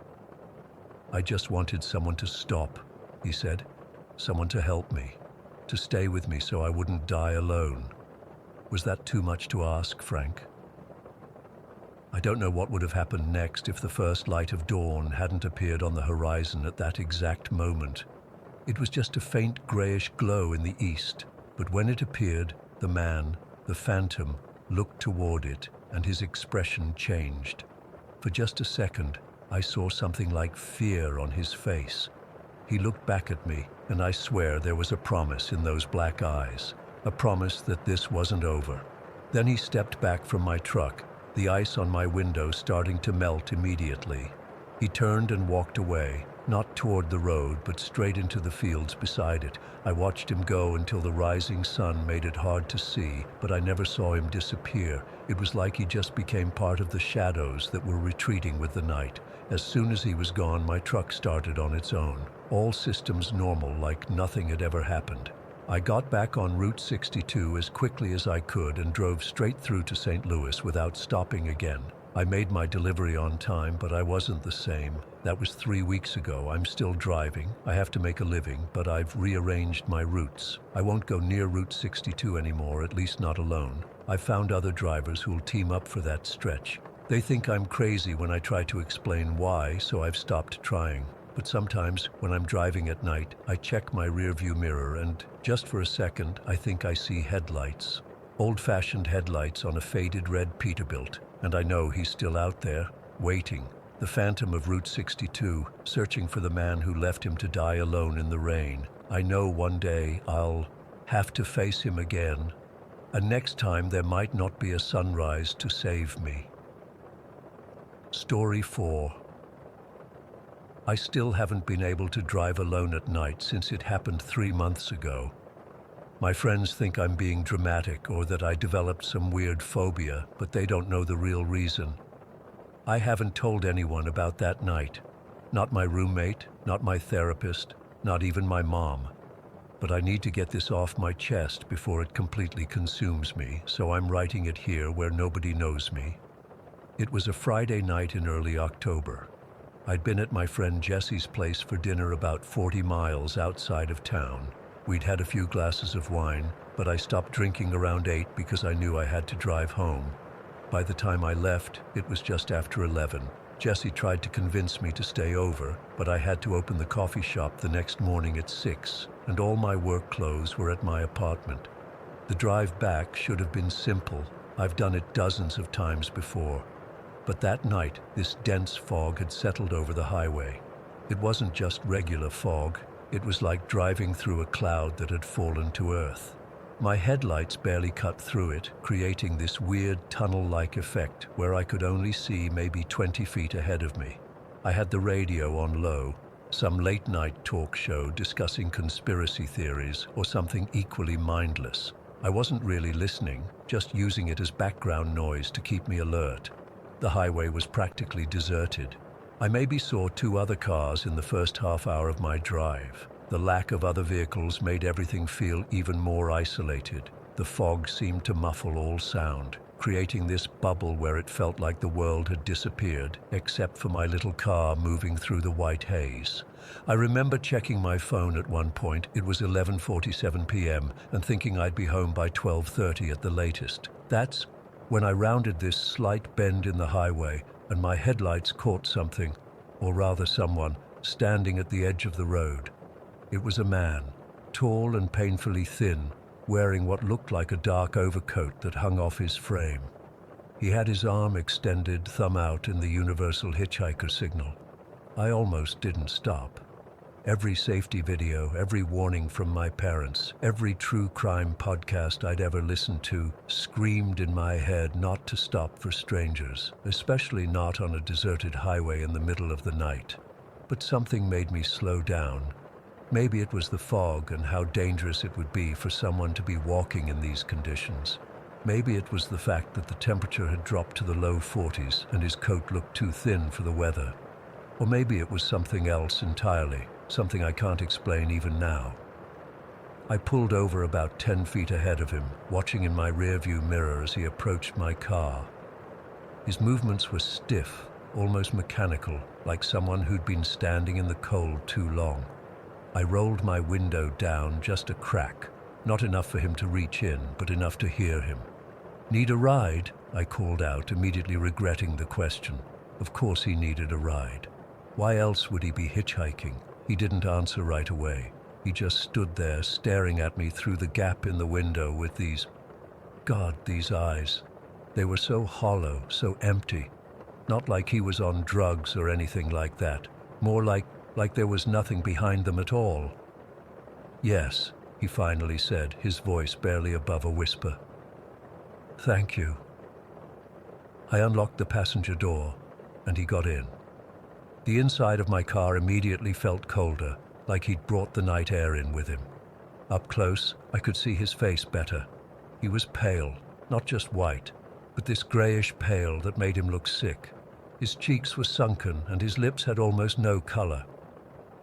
"I just wanted someone to stop," he said. "Someone to help me, to stay with me so I wouldn't die alone." Was that too much to ask, Frank? I don't know what would have happened next if the first light of dawn hadn't appeared on the horizon at that exact moment. It was just a faint grayish glow in the east, but when it appeared, the man, the phantom, looked toward it, and his expression changed. For just a second, I saw something like fear on his face. He looked back at me, and I swear there was a promise in those black eyes, a promise that this wasn't over. Then he stepped back from my truck, the ice on my window starting to melt immediately. He turned and walked away, not toward the road, but straight into the fields beside it. I watched him go until the rising sun made it hard to see, but I never saw him disappear. It was like he just became part of the shadows that were retreating with the night. As soon as he was gone, my truck started on its own, all systems normal, like nothing had ever happened. I got back on Route 62 as quickly as I could and drove straight through to St. Louis without stopping again. I made my delivery on time, but I wasn't the same. That was 3 weeks ago. I'm still driving. I have to make a living, but I've rearranged my routes. I won't go near Route 62 anymore, at least not alone. I've found other drivers who'll team up for that stretch. They think I'm crazy when I try to explain why, so I've stopped trying. But sometimes, when I'm driving at night, I check my rearview mirror and, just for a second, I think I see headlights. Old-fashioned headlights on a faded red Peterbilt. And I know he's still out there, waiting. The phantom of Route 62, searching for the man who left him to die alone in the rain. I know one day I'll have to face him again. And next time there might not be a sunrise to save me. Story 4. I still haven't been able to drive alone at night since it happened 3 months ago. My friends think I'm being dramatic or that I developed some weird phobia, but they don't know the real reason. I haven't told anyone about that night. Not my roommate, not my therapist, not even my mom. But I need to get this off my chest before it completely consumes me, so I'm writing it here where nobody knows me. It was a Friday night in early October. I'd been at my friend Jesse's place for dinner about 40 miles outside of town. We'd had a few glasses of wine, but I stopped drinking around 8 because I knew I had to drive home. By the time I left, it was just after 11. Jesse tried to convince me to stay over, but I had to open the coffee shop the next morning at 6, and all my work clothes were at my apartment. The drive back should have been simple. I've done it dozens of times before. But that night, this dense fog had settled over the highway. It wasn't just regular fog. It was like driving through a cloud that had fallen to earth. My headlights barely cut through it, creating this weird tunnel-like effect where I could only see maybe 20 feet ahead of me. I had the radio on low, some late-night talk show discussing conspiracy theories or something equally mindless. I wasn't really listening, just using it as background noise to keep me alert. The highway was practically deserted. I maybe saw 2 other cars in the first half hour of my drive. The lack of other vehicles made everything feel even more isolated. The fog seemed to muffle all sound, creating this bubble where it felt like the world had disappeared, except for my little car moving through the white haze. I remember checking my phone at one point. It was 11:47 p.m. and thinking I'd be home by 12:30 at the latest. That's when I rounded this slight bend in the highway and my headlights caught something, or rather someone, standing at the edge of the road. It was a man, tall and painfully thin, wearing what looked like a dark overcoat that hung off his frame. He had his arm extended, thumb out in the universal hitchhiker signal. I almost didn't stop. Every safety video, every warning from my parents, every true crime podcast I'd ever listened to screamed in my head not to stop for strangers, especially not on a deserted highway in the middle of the night. But something made me slow down. Maybe it was the fog and how dangerous it would be for someone to be walking in these conditions. Maybe it was the fact that the temperature had dropped to the low 40s and his coat looked too thin for the weather. Or maybe it was something else entirely, something I can't explain even now. I pulled over about 10 feet ahead of him, watching in my rearview mirror as he approached my car. His movements were stiff, almost mechanical, like someone who'd been standing in the cold too long. I rolled my window down just a crack, not enough for him to reach in, but enough to hear him. "Need a ride?" I called out, immediately regretting the question. Of course he needed a ride. Why else would he be hitchhiking? He didn't answer right away. He just stood there, staring at me through the gap in the window with these eyes. They were so hollow, so empty. Not like he was on drugs or anything like that. More like there was nothing behind them at all. "Yes," he finally said, his voice barely above a whisper. "Thank you." I unlocked the passenger door, and he got in. The inside of my car immediately felt colder, like he'd brought the night air in with him. Up close, I could see his face better. He was pale, not just white, but this grayish pale that made him look sick. His cheeks were sunken, and his lips had almost no color.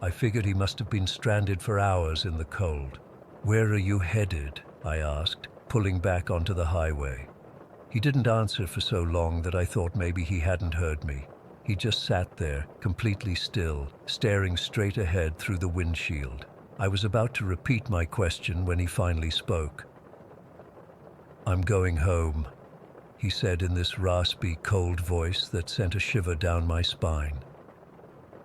I figured he must have been stranded for hours in the cold. "Where are you headed?" I asked, pulling back onto the highway. He didn't answer for so long that I thought maybe he hadn't heard me. He just sat there, completely still, staring straight ahead through the windshield. I was about to repeat my question when he finally spoke. "I'm going home," he said in this raspy, cold voice that sent a shiver down my spine.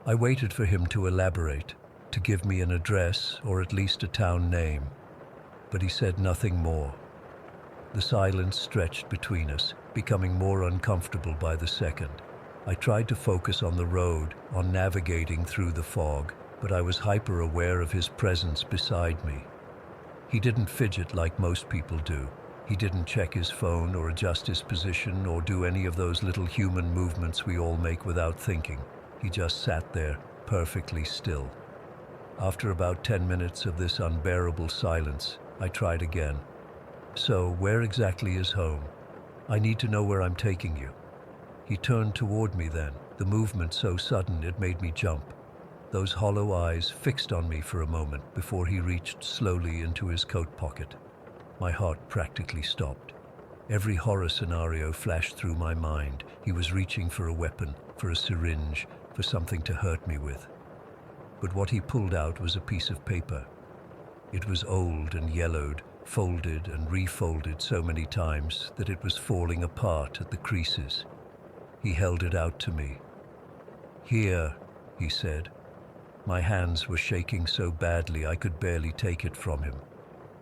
I waited for him to elaborate, to give me an address or at least a town name, but he said nothing more. The silence stretched between us, becoming more uncomfortable by the second. I tried to focus on the road, on navigating through the fog, but I was hyper-aware of his presence beside me. He didn't fidget like most people do. He didn't check his phone or adjust his position or do any of those little human movements we all make without thinking. He just sat there, perfectly still. After about 10 minutes of this unbearable silence, I tried again. "So, where exactly is home? I need to know where I'm taking you." He turned toward me then, the movement so sudden it made me jump. Those hollow eyes fixed on me for a moment before he reached slowly into his coat pocket. My heart practically stopped. Every horror scenario flashed through my mind. He was reaching for a weapon, for a syringe, for something to hurt me with. But what he pulled out was a piece of paper. It was old and yellowed, folded and refolded so many times that it was falling apart at the creases. He held it out to me. "Here," he said. My hands were shaking so badly I could barely take it from him.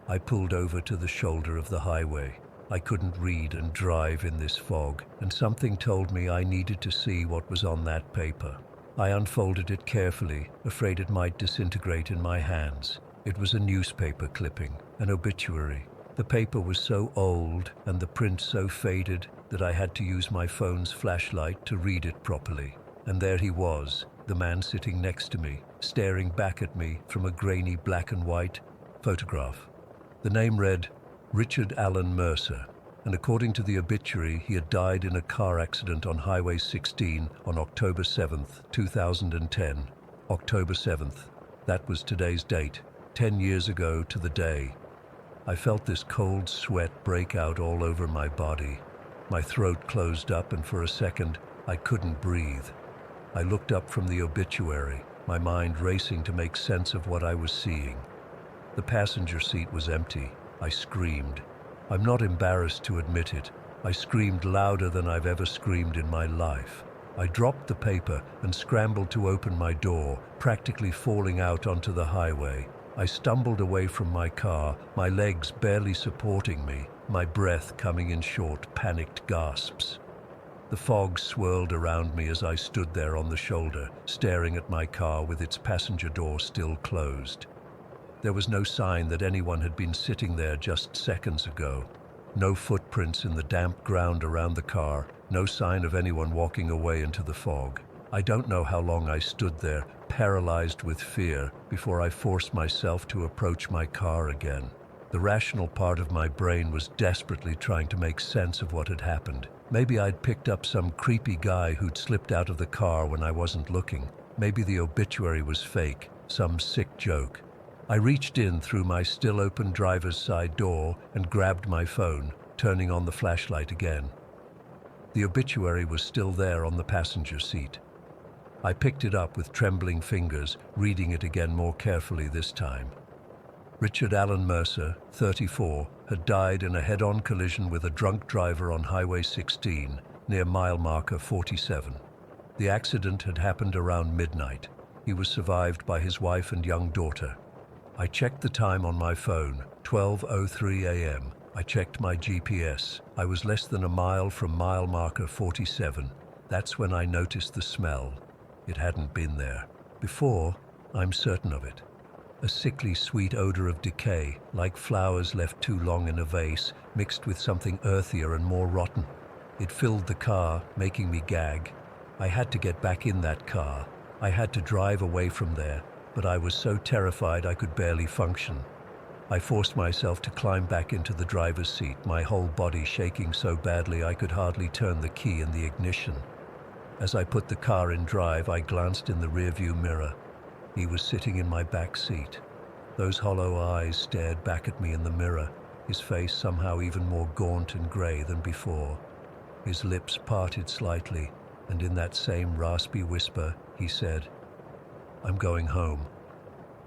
I pulled over to the shoulder of the highway. I couldn't read and drive in this fog, and something told me I needed to see what was on that paper. I unfolded it carefully, afraid it might disintegrate in my hands. It was a newspaper clipping, an obituary. The paper was so old and the print so faded that I had to use my phone's flashlight to read it properly. And there he was, the man sitting next to me, staring back at me from a grainy black and white photograph. The name read Richard Allen Mercer, and according to the obituary, he had died in a car accident on Highway 16 on October 7th, 2010. October 7th. That was today's date, 10 years ago to the day. I felt this cold sweat break out all over my body. My throat closed up, and for a second, I couldn't breathe. I looked up from the obituary, my mind racing to make sense of what I was seeing. The passenger seat was empty. I screamed. I'm not embarrassed to admit it. I screamed louder than I've ever screamed in my life. I dropped the paper and scrambled to open my door, practically falling out onto the highway. I stumbled away from my car, my legs barely supporting me, my breath coming in short, panicked gasps. The fog swirled around me as I stood there on the shoulder, staring at my car with its passenger door still closed. There was no sign that anyone had been sitting there just seconds ago. No footprints in the damp ground around the car, no sign of anyone walking away into the fog. I don't know how long I stood there, paralyzed with fear, before I forced myself to approach my car again. The rational part of my brain was desperately trying to make sense of what had happened. Maybe I'd picked up some creepy guy who'd slipped out of the car when I wasn't looking. Maybe the obituary was fake, some sick joke. I reached in through my still open driver's side door and grabbed my phone, turning on the flashlight again. The obituary was still there on the passenger seat. I picked it up with trembling fingers, reading it again more carefully this time. Richard Allen Mercer, 34, had died in a head-on collision with a drunk driver on Highway 16, near mile marker 47. The accident had happened around midnight. He was survived by his wife and young daughter. I checked the time on my phone, 12:03 a.m. I checked my GPS. I was less than a mile from mile marker 47. That's when I noticed the smell. It hadn't been there before, I'm certain of it. A sickly sweet odor of decay, like flowers left too long in a vase, mixed with something earthier and more rotten. It filled the car, making me gag. I had to get back in that car. I had to drive away from there, but I was so terrified I could barely function. I forced myself to climb back into the driver's seat, my whole body shaking so badly I could hardly turn the key in the ignition. As I put the car in drive, I glanced in the rearview mirror. He was sitting in my back seat. Those hollow eyes stared back at me in the mirror, his face somehow even more gaunt and grey than before. His lips parted slightly, and in that same raspy whisper, he said, "I'm going home."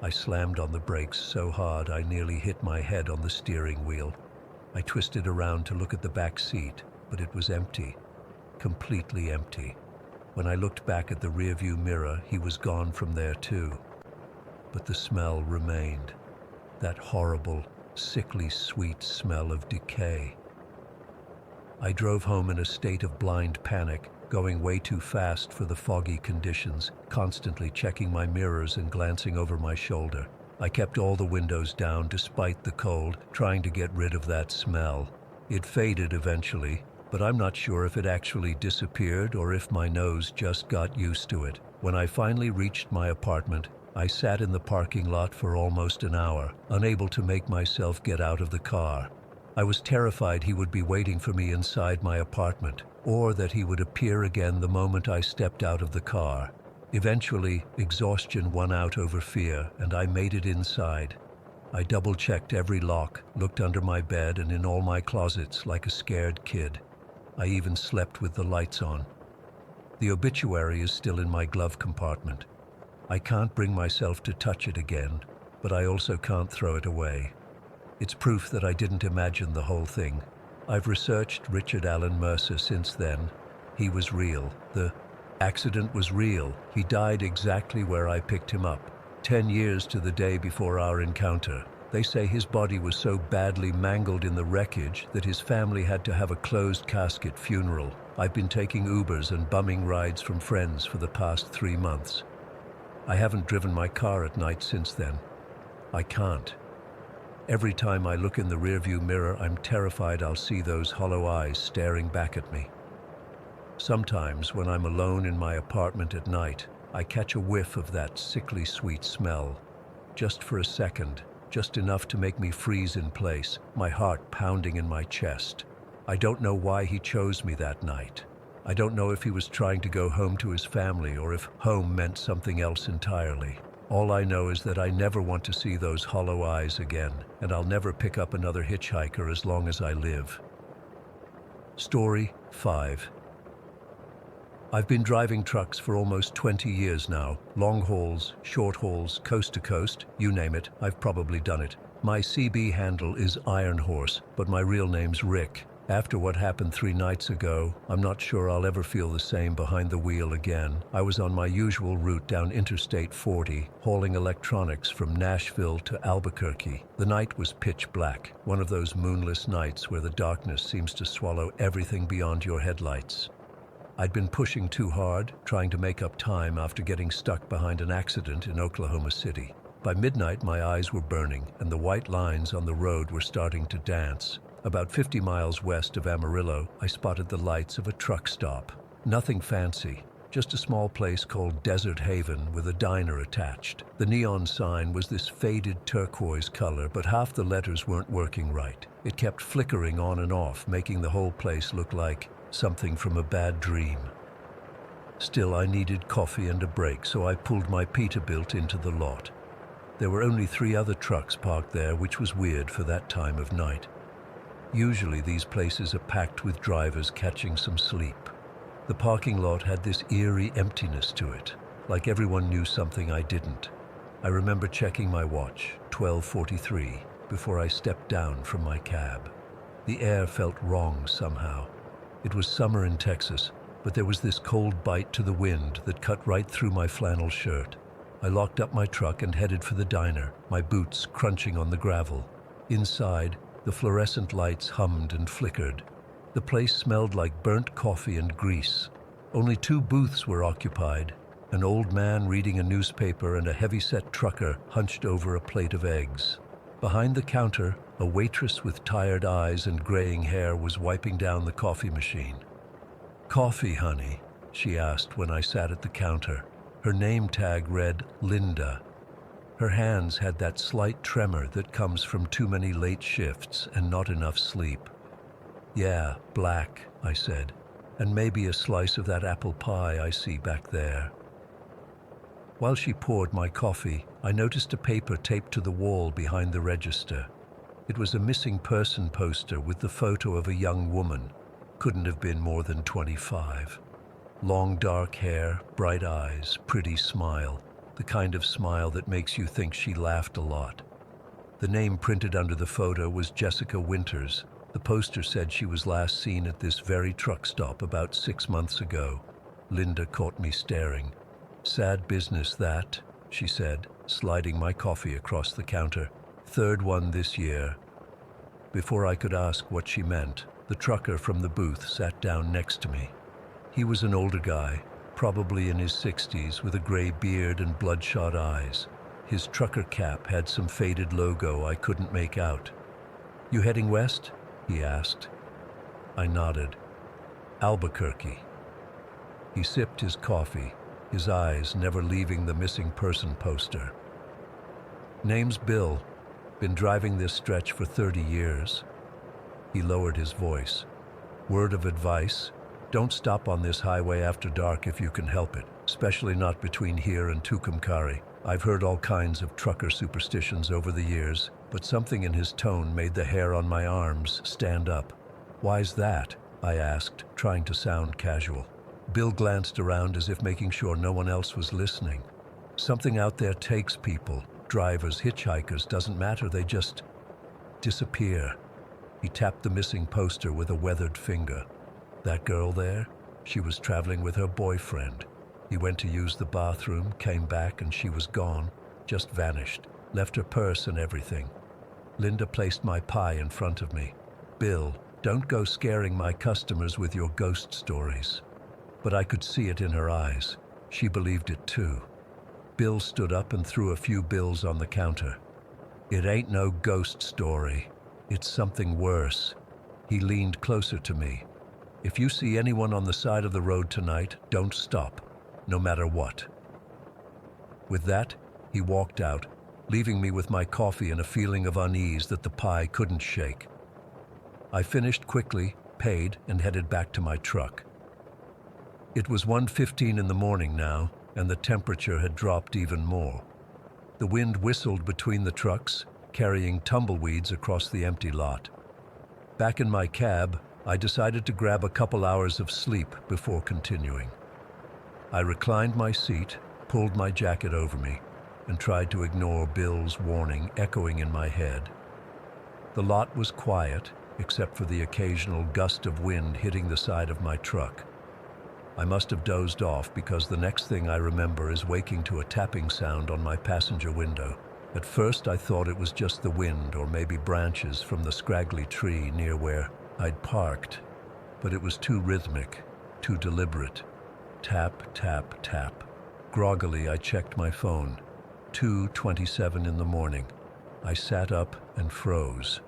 I slammed on the brakes so hard I nearly hit my head on the steering wheel. I twisted around to look at the back seat, but it was empty, completely empty. When I looked back at the rearview mirror, he was gone from there too. But the smell remained, that horrible, sickly sweet smell of decay. I drove home in a state of blind panic, going way too fast for the foggy conditions, constantly checking my mirrors and glancing over my shoulder. I kept all the windows down despite the cold, trying to get rid of that smell. It faded eventually, but I'm not sure if it actually disappeared or if my nose just got used to it. When I finally reached my apartment, I sat in the parking lot for almost an hour, unable to make myself get out of the car. I was terrified he would be waiting for me inside my apartment, or that he would appear again the moment I stepped out of the car. Eventually, exhaustion won out over fear, and I made it inside. I double-checked every lock, looked under my bed and in all my closets like a scared kid. I even slept with the lights on. The obituary is still in my glove compartment. I can't bring myself to touch it again, but I also can't throw it away. It's proof that I didn't imagine the whole thing. I've researched Richard Allen Mercer since then. He was real. The accident was real. He died exactly where I picked him up, 10 years to the day before our encounter. They say his body was so badly mangled in the wreckage that his family had to have a closed casket funeral. I've been taking Ubers and bumming rides from friends for the past 3 months. I haven't driven my car at night since then. I can't. Every time I look in the rearview mirror, I'm terrified I'll see those hollow eyes staring back at me. Sometimes, when I'm alone in my apartment at night, I catch a whiff of that sickly sweet smell. Just for a second, just enough to make me freeze in place, my heart pounding in my chest. I don't know why he chose me that night. I don't know if he was trying to go home to his family or if home meant something else entirely. All I know is that I never want to see those hollow eyes again, and I'll never pick up another hitchhiker as long as I live. Story 5. I've been driving trucks for almost 20 years now. Long hauls, short hauls, coast to coast, you name it, I've probably done it. My CB handle is Iron Horse, but my real name's Rick. After what happened 3 nights ago, I'm not sure I'll ever feel the same behind the wheel again. I was on my usual route down Interstate 40, hauling electronics from Nashville to Albuquerque. The night was pitch black, one of those moonless nights where the darkness seems to swallow everything beyond your headlights. I'd been pushing too hard, trying to make up time after getting stuck behind an accident in Oklahoma City. By midnight, my eyes were burning, and the white lines on the road were starting to dance. About 50 miles west of Amarillo, I spotted the lights of a truck stop. Nothing fancy, just a small place called Desert Haven with a diner attached. The neon sign was this faded turquoise color, but half the letters weren't working right. It kept flickering on and off, making the whole place look like something from a bad dream. Still, I needed coffee and a break, so I pulled my Peterbilt into the lot. There were only 3 other trucks parked there, which was weird for that time of night. Usually these places are packed with drivers catching some sleep. The parking lot had this eerie emptiness to it, like everyone knew something I didn't. I remember checking my watch, 12:43, before I stepped down from my cab. The air felt wrong somehow. It was summer in Texas, but there was this cold bite to the wind that cut right through my flannel shirt. I locked up my truck and headed for the diner, my boots crunching on the gravel. Inside, the fluorescent lights hummed and flickered. The place smelled like burnt coffee and grease. Only 2 booths were occupied, an old man reading a newspaper and a heavy-set trucker hunched over a plate of eggs. Behind the counter, a waitress with tired eyes and graying hair was wiping down the coffee machine. "Coffee, honey?" she asked when I sat at the counter. Her name tag read Linda. Her hands had that slight tremor that comes from too many late shifts and not enough sleep. "Yeah, black," I said, "and maybe a slice of that apple pie I see back there." While she poured my coffee, I noticed a paper taped to the wall behind the register. It was a missing person poster with the photo of a young woman. Couldn't have been more than 25. Long dark hair, bright eyes, pretty smile, the kind of smile that makes you think she laughed a lot. The name printed under the photo was Jessica Winters. The poster said she was last seen at this very truck stop about 6 months ago. Linda caught me staring. "Sad business that," she said, sliding my coffee across the counter. "3rd one this year." Before I could ask what she meant, the trucker from the booth sat down next to me. He was an older guy, probably in his 60s, with a gray beard and bloodshot eyes. His trucker cap had some faded logo I couldn't make out. "You heading west?" he asked. I nodded. "Albuquerque." He sipped his coffee, his eyes never leaving the missing person poster. "Name's Bill. Been driving this stretch for 30 years. He lowered his voice. "Word of advice, don't stop on this highway after dark if you can help it, especially not between here and Tucumcari. I've heard all kinds of trucker superstitions over the years, but something in his tone made the hair on my arms stand up. "Why's that?" I asked, trying to sound casual. Bill glanced around as if making sure no one else was listening. "Something out there takes people. Drivers, hitchhikers, doesn't matter, they just disappear." He tapped the missing poster with a weathered finger. "That girl there? She was traveling with her boyfriend. He went to use the bathroom, came back, and she was gone. Just vanished. Left her purse and everything." Linda placed my pie in front of me. "Bill, don't go scaring my customers with your ghost stories." But I could see it in her eyes. She believed it too. Bill stood up and threw a few bills on the counter. It ain't no ghost story. It's something worse. He leaned closer to me. If you see anyone on the side of the road tonight, don't stop, no matter what. With that, he walked out, leaving me with my coffee and a feeling of unease that the pie couldn't shake. I finished quickly, paid, and headed back to my truck. It was 1:15 in the morning now, and the temperature had dropped even more. The wind whistled between the trucks, carrying tumbleweeds across the empty lot. Back in my cab, I decided to grab a couple hours of sleep before continuing. I reclined my seat, pulled my jacket over me, and tried to ignore Bill's warning echoing in my head. The lot was quiet, except for the occasional gust of wind hitting the side of my truck. I must have dozed off because the next thing I remember is waking to a tapping sound on my passenger window. At first I thought it was just the wind or maybe branches from the scraggly tree near where I'd parked, but it was too rhythmic, too deliberate. Tap, tap, tap. Groggily I checked my phone. 2:27 in the morning. I sat up and froze.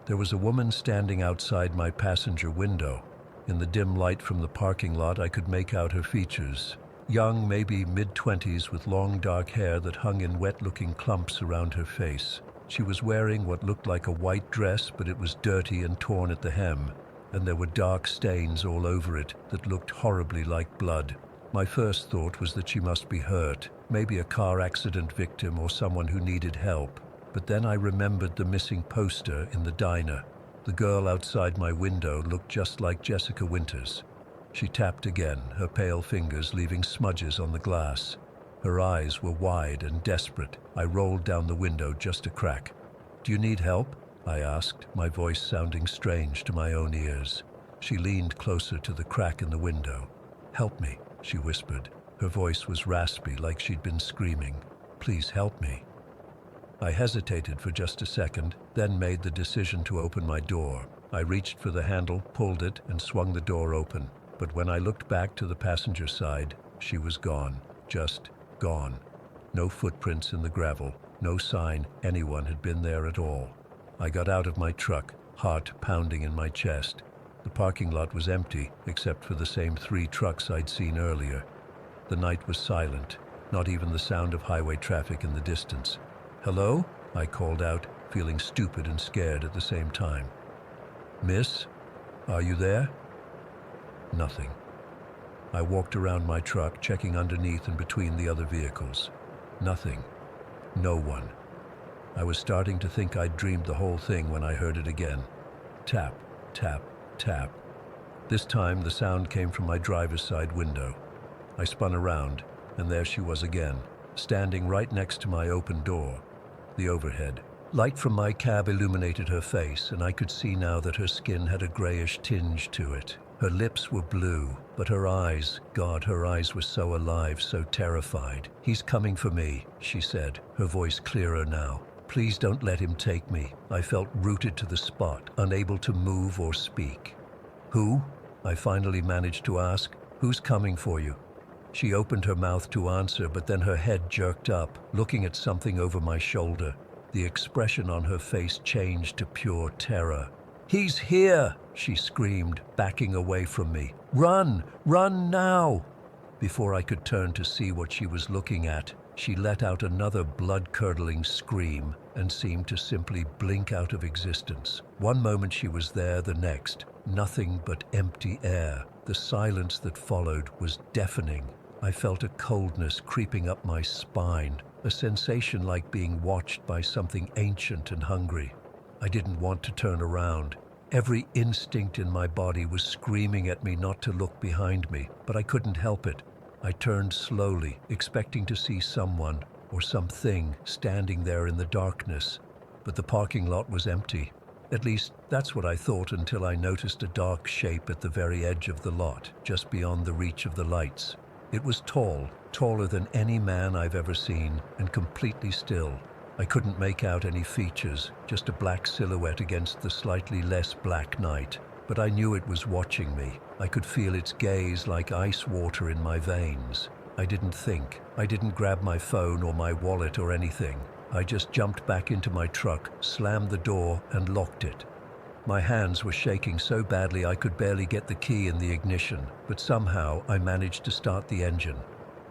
There was a woman standing outside my passenger window. In the dim light from the parking lot, I could make out her features. Young, maybe mid-20s, with long dark hair that hung in wet-looking clumps around her face. She was wearing what looked like a white dress, but it was dirty and torn at the hem, and there were dark stains all over it that looked horribly like blood. My first thought was that she must be hurt, maybe a car accident victim or someone who needed help. But then I remembered the missing poster in the diner. The girl outside my window looked just like Jessica Winters. She tapped again, her pale fingers leaving smudges on the glass. Her eyes were wide and desperate. I rolled down the window just a crack. "Do you need help?" I asked, my voice sounding strange to my own ears. She leaned closer to the crack in the window. "Help me," she whispered. Her voice was raspy, like she'd been screaming. "Please help me." I hesitated for just a second, then made the decision to open my door. I reached for the handle, pulled it, and swung the door open. But when I looked back to the passenger side, she was gone. Just gone. No footprints in the gravel, no sign anyone had been there at all. I got out of my truck, heart pounding in my chest. The parking lot was empty, except for the same 3 trucks I'd seen earlier. The night was silent, not even the sound of highway traffic in the distance. "Hello?" I called out, feeling stupid and scared at the same time. "Miss, are you there?" Nothing. I walked around my truck, checking underneath and between the other vehicles. Nothing. No one. I was starting to think I'd dreamed the whole thing when I heard it again. Tap, tap, tap. This time the sound came from my driver's side window. I spun around, and there she was again, standing right next to my open door. The overhead. Light from my cab illuminated her face, and I could see now that her skin had a grayish tinge to it. Her lips were blue, but her eyes, God, her eyes were so alive, so terrified. "He's coming for me," she said, her voice clearer now. "Please don't let him take me." I felt rooted to the spot, unable to move or speak. "Who?" I finally managed to ask. "Who's coming for you?" She opened her mouth to answer, but then her head jerked up, looking at something over my shoulder. The expression on her face changed to pure terror. "He's here!" she screamed, backing away from me. "Run! Run now!" Before I could turn to see what she was looking at, she let out another blood-curdling scream and seemed to simply blink out of existence. One moment she was there, the next, nothing but empty air. The silence that followed was deafening. I felt a coldness creeping up my spine, a sensation like being watched by something ancient and hungry. I didn't want to turn around. Every instinct in my body was screaming at me not to look behind me, but I couldn't help it. I turned slowly, expecting to see someone or something standing there in the darkness, but the parking lot was empty. At least, that's what I thought until I noticed a dark shape at the very edge of the lot, just beyond the reach of the lights. It was tall, taller than any man I've ever seen, and completely still. I couldn't make out any features, just a black silhouette against the slightly less black night. But I knew it was watching me. I could feel its gaze like ice water in my veins. I didn't think. I didn't grab my phone or my wallet or anything. I just jumped back into my truck, slammed the door, and locked it. My hands were shaking so badly I could barely get the key in the ignition, but somehow I managed to start the engine.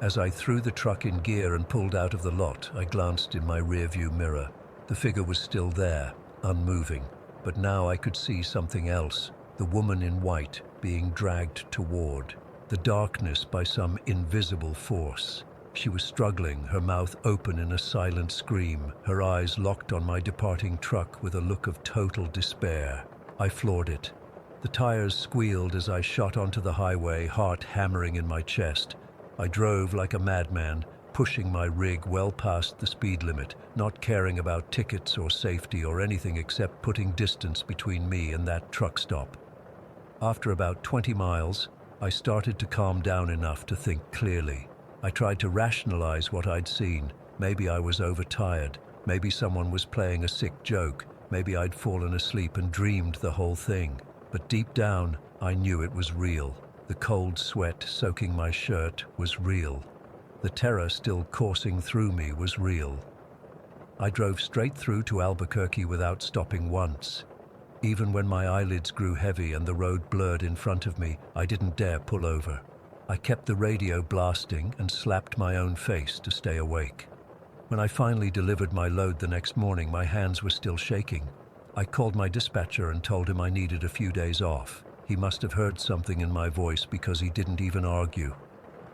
As I threw the truck in gear and pulled out of the lot, I glanced in my rearview mirror. The figure was still there, unmoving, but now I could see something else, the woman in white being dragged toward the darkness by some invisible force. She was struggling, her mouth open in a silent scream, her eyes locked on my departing truck with a look of total despair. I floored it. The tires squealed as I shot onto the highway, heart hammering in my chest. I drove like a madman, pushing my rig well past the speed limit, not caring about tickets or safety or anything except putting distance between me and that truck stop. After about 20 miles, I started to calm down enough to think clearly. I tried to rationalize what I'd seen. Maybe I was overtired. Maybe someone was playing a sick joke. Maybe I'd fallen asleep and dreamed the whole thing. But deep down, I knew it was real. The cold sweat soaking my shirt was real. The terror still coursing through me was real. I drove straight through to Albuquerque without stopping once. Even when my eyelids grew heavy and the road blurred in front of me, I didn't dare pull over. I kept the radio blasting and slapped my own face to stay awake. When I finally delivered my load the next morning, my hands were still shaking. I called my dispatcher and told him I needed a few days off. He must have heard something in my voice because he didn't even argue.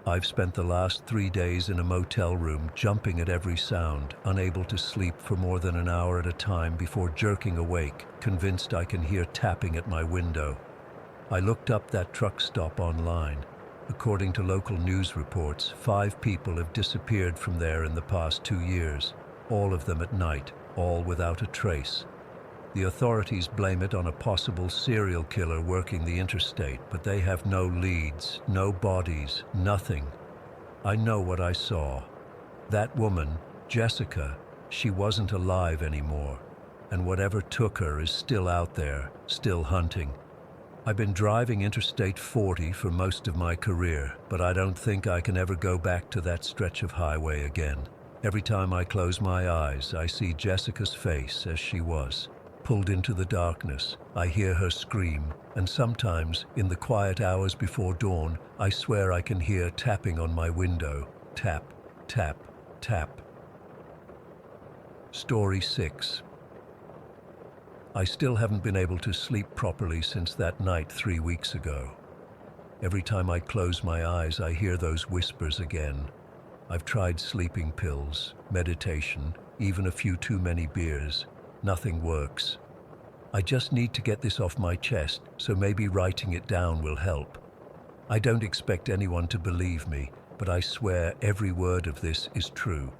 I've spent the last 3 days in a motel room, jumping at every sound, unable to sleep for more than an hour at a time before jerking awake, convinced I can hear tapping at my window. I looked up that truck stop online. According to local news reports, 5 people have disappeared from there in the past 2 years, all of them at night, all without a trace. The authorities blame it on a possible serial killer working the interstate, but they have no leads, no bodies, nothing. I know what I saw. That woman, Jessica, she wasn't alive anymore, and whatever took her is still out there, still hunting. I've been driving Interstate 40 for most of my career, but I don't think I can ever go back to that stretch of highway again. Every time I close my eyes, I see Jessica's face as she was. Pulled into the darkness, I hear her scream, and sometimes, in the quiet hours before dawn, I swear I can hear tapping on my window. Tap, tap, tap. Story 6. I still haven't been able to sleep properly since that night 3 weeks ago. Every time I close my eyes, I hear those whispers again. I've tried sleeping pills, meditation, even a few too many beers. Nothing works. I just need to get this off my chest, so maybe writing it down will help. I don't expect anyone to believe me, but I swear every word of this is true.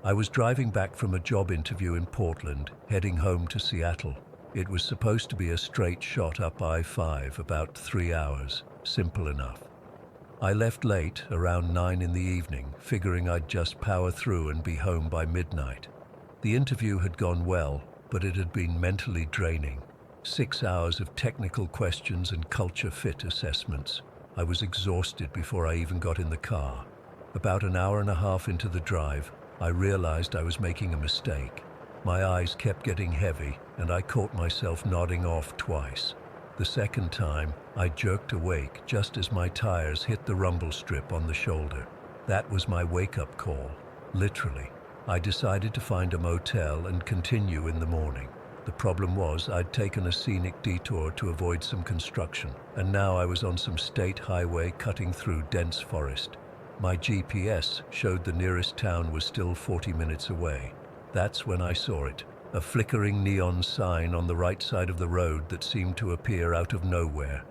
I was driving back from a job interview in Portland, heading home to Seattle. It was supposed to be a straight shot up I-5, about 3 hours. Simple enough. I left late, around 9 in the evening, figuring I'd just power through and be home by midnight. The interview had gone well, but it had been mentally draining. 6 hours of technical questions and culture fit assessments. I was exhausted before I even got in the car. About an hour and a half into the drive, I realized I was making a mistake. My eyes kept getting heavy, and I caught myself nodding off twice. The second time, I jerked awake just as my tires hit the rumble strip on the shoulder. That was my wake-up call, literally. I decided to find a motel and continue in the morning. The problem was I'd taken a scenic detour to avoid some construction, and now I was on some state highway cutting through dense forest. My GPS showed the nearest town was still 40 minutes away. That's when I saw it, a flickering neon sign on the right side of the road that seemed to appear out of nowhere.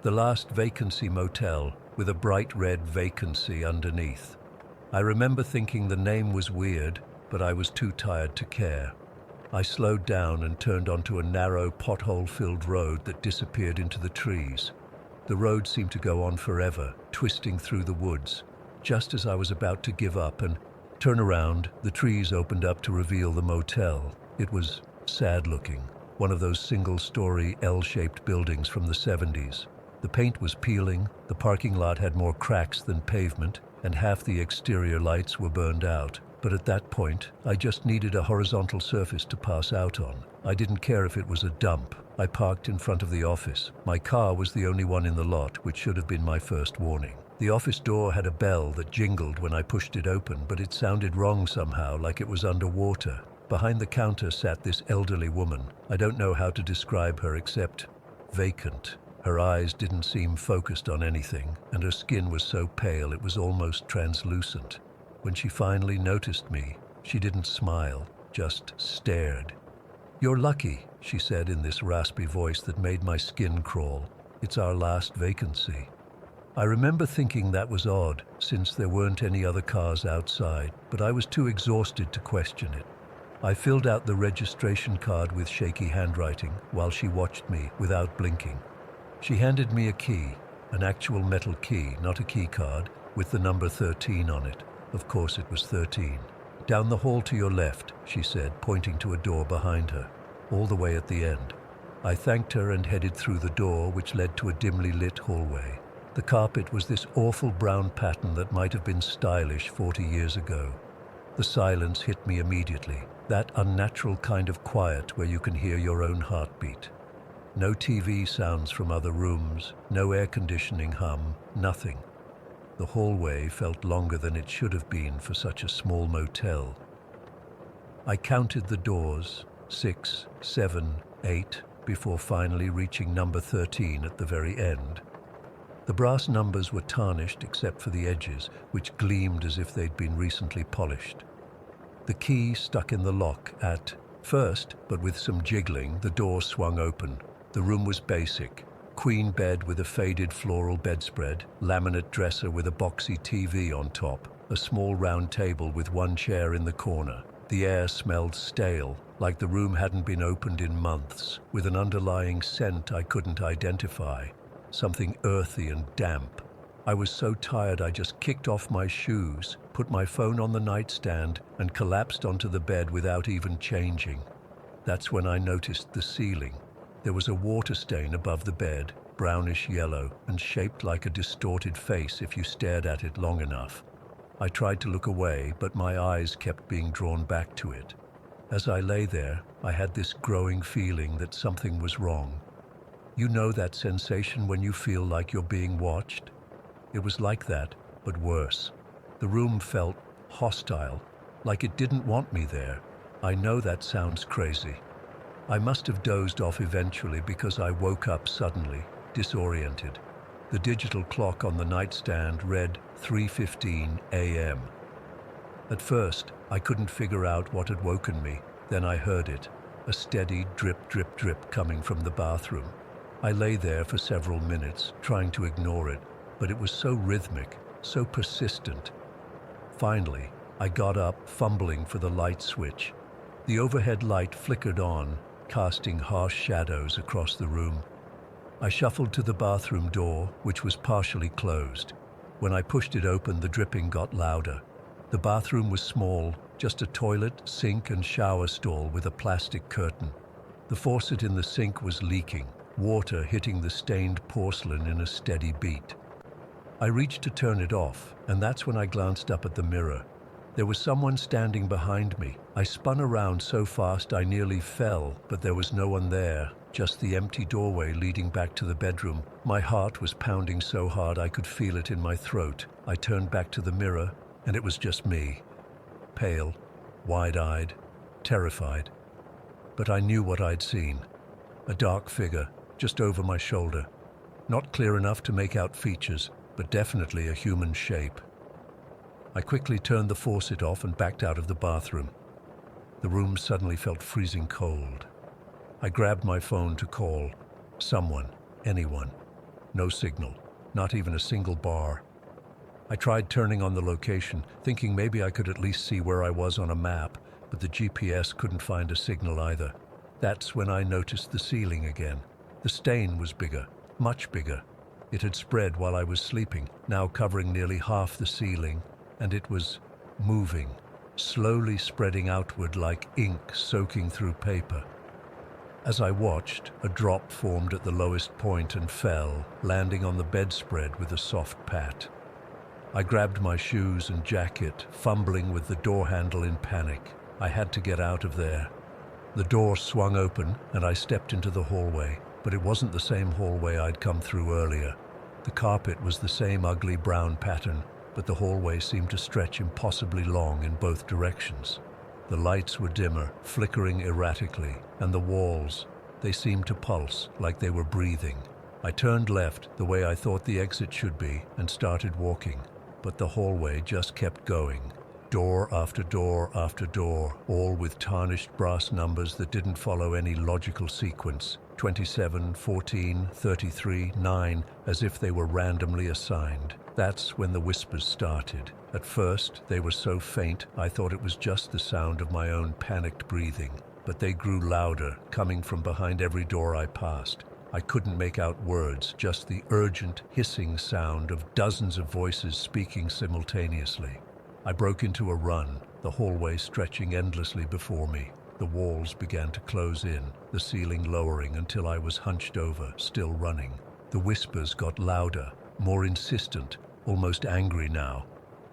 The Last Vacancy Motel, with a bright red vacancy underneath. I remember thinking the name was weird, but I was too tired to care. I slowed down and turned onto a narrow, pothole-filled road that disappeared into the trees. The road seemed to go on forever, twisting through the woods. Just as I was about to give up and turn around, the trees opened up to reveal the motel. It was sad-looking, one of those single-story, L-shaped buildings from the 70s. The paint was peeling, the parking lot had more cracks than pavement, and half the exterior lights were burned out. But at that point, I just needed a horizontal surface to pass out on. I didn't care if it was a dump. I parked in front of the office. My car was the only one in the lot, which should have been my first warning. The office door had a bell that jingled when I pushed it open, but it sounded wrong somehow, like it was underwater. Behind the counter sat this elderly woman. I don't know how to describe her except vacant. Her eyes didn't seem focused on anything, and her skin was so pale it was almost translucent. When she finally noticed me, she didn't smile, just stared. "You're lucky," she said in this raspy voice that made my skin crawl. "It's our last vacancy." I remember thinking that was odd, since there weren't any other cars outside, but I was too exhausted to question it. I filled out the registration card with shaky handwriting while she watched me without blinking. She handed me a key, an actual metal key, not a key card, with the number 13 on it. Of course it was 13. "Down the hall to your left," she said, pointing to a door behind her, all the way at the end. I thanked her and headed through the door, which led to a dimly lit hallway. The carpet was this awful brown pattern that might have been stylish 40 years ago. The silence hit me immediately, that unnatural kind of quiet where you can hear your own heartbeat. No TV sounds from other rooms, no air conditioning hum, nothing. The hallway felt longer than it should have been for such a small motel. I counted the doors, 6, 7, 8, before finally reaching number 13 at the very end. The brass numbers were tarnished except for the edges, which gleamed as if they'd been recently polished. The key stuck in the lock at first, but with some jiggling, the door swung open. The room was basic. Queen bed with a faded floral bedspread, laminate dresser with a boxy TV on top, a small round table with one chair in the corner. The air smelled stale, like the room hadn't been opened in months, with an underlying scent I couldn't identify, something earthy and damp. I was so tired I just kicked off my shoes, put my phone on the nightstand, and collapsed onto the bed without even changing. That's when I noticed the ceiling. There was a water stain above the bed, brownish yellow, and shaped like a distorted face if you stared at it long enough. I tried to look away, but my eyes kept being drawn back to it. As I lay there, I had this growing feeling that something was wrong. You know that sensation when you feel like you're being watched? It was like that, but worse. The room felt hostile, like it didn't want me there. I know that sounds crazy. I must have dozed off eventually because I woke up suddenly, disoriented. The digital clock on the nightstand read 3:15 a.m. At first, I couldn't figure out what had woken me. Then I heard it, a steady drip, drip, drip coming from the bathroom. I lay there for several minutes, trying to ignore it, but it was so rhythmic, so persistent. Finally, I got up, fumbling for the light switch. The overhead light flickered on, casting harsh shadows across the room. I shuffled to the bathroom door, which was partially closed. When I pushed it open, the dripping got louder. The bathroom was small, just a toilet, sink, and shower stall with a plastic curtain. The faucet in the sink was leaking, water hitting the stained porcelain in a steady beat. I reached to turn it off, and that's when I glanced up at the mirror. There was someone standing behind me. I spun around so fast I nearly fell, but there was no one there, just the empty doorway leading back to the bedroom. My heart was pounding so hard I could feel it in my throat. I turned back to the mirror, and it was just me. Pale, wide-eyed, terrified. But I knew what I'd seen. A dark figure, just over my shoulder. Not clear enough to make out features, but definitely a human shape. I quickly turned the faucet off and backed out of the bathroom. The room suddenly felt freezing cold. I grabbed my phone to call. Someone, anyone. No signal, not even a single bar. I tried turning on the location, thinking maybe I could at least see where I was on a map, but the GPS couldn't find a signal either. That's when I noticed the ceiling again. The stain was bigger, much bigger. It had spread while I was sleeping, now covering nearly half the ceiling, and it was moving, slowly spreading outward like ink soaking through paper. As I watched, a drop formed at the lowest point and fell, landing on the bedspread with a soft pat. I grabbed my shoes and jacket, fumbling with the door handle in panic. I had to get out of there. The door swung open and I stepped into the hallway, but it wasn't the same hallway I'd come through earlier. The carpet was the same ugly brown pattern, but the hallway seemed to stretch impossibly long in both directions. The lights were dimmer, flickering erratically, and the walls, they seemed to pulse like they were breathing. I turned left, the way I thought the exit should be, and started walking. But the hallway just kept going. Door after door after door, all with tarnished brass numbers that didn't follow any logical sequence. 27, 14, 33, 9, as if they were randomly assigned. That's when the whispers started. At first, they were so faint, I thought it was just the sound of my own panicked breathing. But they grew louder, coming from behind every door I passed. I couldn't make out words, just the urgent, hissing sound of dozens of voices speaking simultaneously. I broke into a run, the hallway stretching endlessly before me. The walls began to close in, the ceiling lowering until I was hunched over, still running. The whispers got louder, more insistent, almost angry now.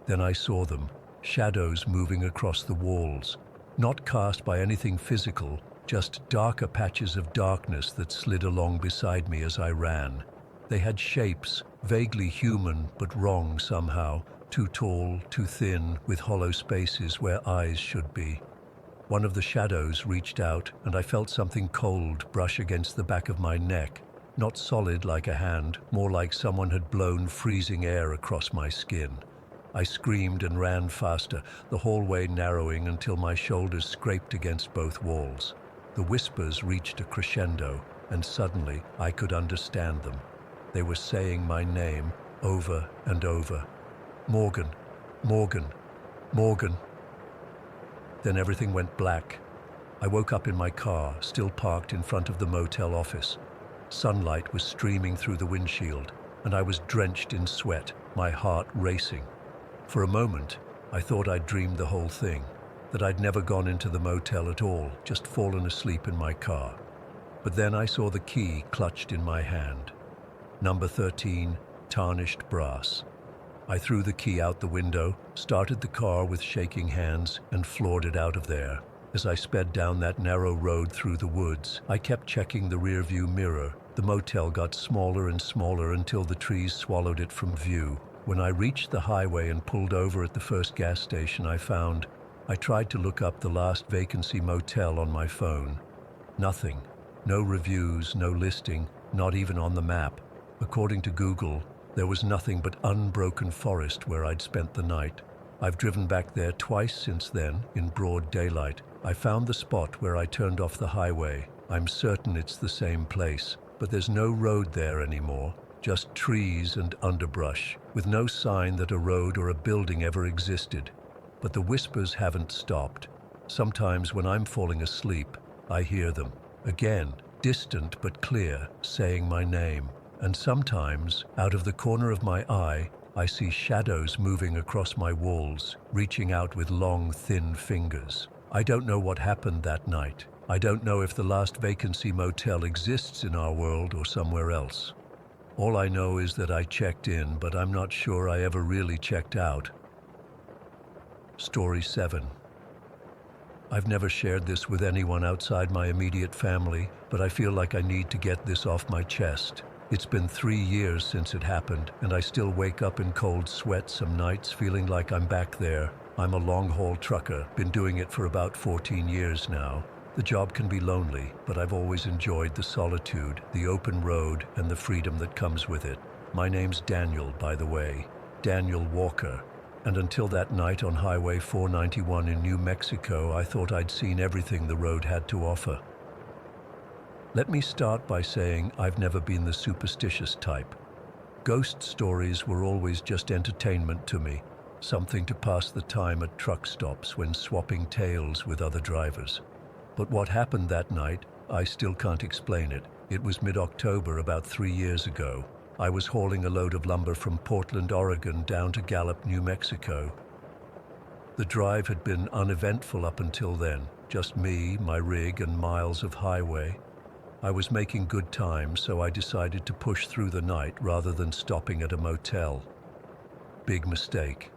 Then I saw them, shadows moving across the walls, not cast by anything physical, just darker patches of darkness that slid along beside me as I ran. They had shapes, vaguely human but wrong somehow, too tall, too thin, with hollow spaces where eyes should be. One of the shadows reached out, and I felt something cold brush against the back of my neck, not solid like a hand, more like someone had blown freezing air across my skin. I screamed and ran faster, the hallway narrowing until my shoulders scraped against both walls. The whispers reached a crescendo, and suddenly I could understand them. They were saying my name over and over. Morgan, Morgan, Morgan. Then everything went black. I woke up in my car, still parked in front of the motel office. Sunlight was streaming through the windshield, and I was drenched in sweat, my heart racing. For a moment, I thought I'd dreamed the whole thing, that I'd never gone into the motel at all, just fallen asleep in my car. But then I saw the key clutched in my hand. Number 13, tarnished brass. I threw the key out the window, started the car with shaking hands, and floored it out of there. As I sped down that narrow road through the woods, I kept checking the rearview mirror. The motel got smaller and smaller until the trees swallowed it from view. When I reached the highway and pulled over at the first gas station I found, I tried to look up the last vacancy motel on my phone. Nothing. No reviews, no listing, not even on the map. According to Google, there was nothing but unbroken forest where I'd spent the night. I've driven back there twice since then, in broad daylight. I found the spot where I turned off the highway. I'm certain it's the same place, but there's no road there anymore. Just trees and underbrush, with no sign that a road or a building ever existed. But the whispers haven't stopped. Sometimes when I'm falling asleep, I hear them. Again, distant but clear, saying my name. And sometimes, out of the corner of my eye, I see shadows moving across my walls, reaching out with long, thin fingers. I don't know what happened that night. I don't know if the last vacancy motel exists in our world or somewhere else. All I know is that I checked in, but I'm not sure I ever really checked out. Story 7. I've never shared this with anyone outside my immediate family, but I feel like I need to get this off my chest. It's been 3 years since it happened, and I still wake up in cold sweat some nights feeling like I'm back there. I'm a long-haul trucker, been doing it for about 14 years now. The job can be lonely, but I've always enjoyed the solitude, the open road, and the freedom that comes with it. My name's Daniel, by the way, Daniel Walker. And until that night on Highway 491 in New Mexico, I thought I'd seen everything the road had to offer. Let me start by saying I've never been the superstitious type. Ghost stories were always just entertainment to me, something to pass the time at truck stops when swapping tales with other drivers. But what happened that night, I still can't explain it. It was mid-October about 3 years ago. I was hauling a load of lumber from Portland, Oregon down to Gallup, New Mexico. The drive had been uneventful up until then, just me, my rig, and miles of highway. I was making good time, so I decided to push through the night rather than stopping at a motel. Big mistake.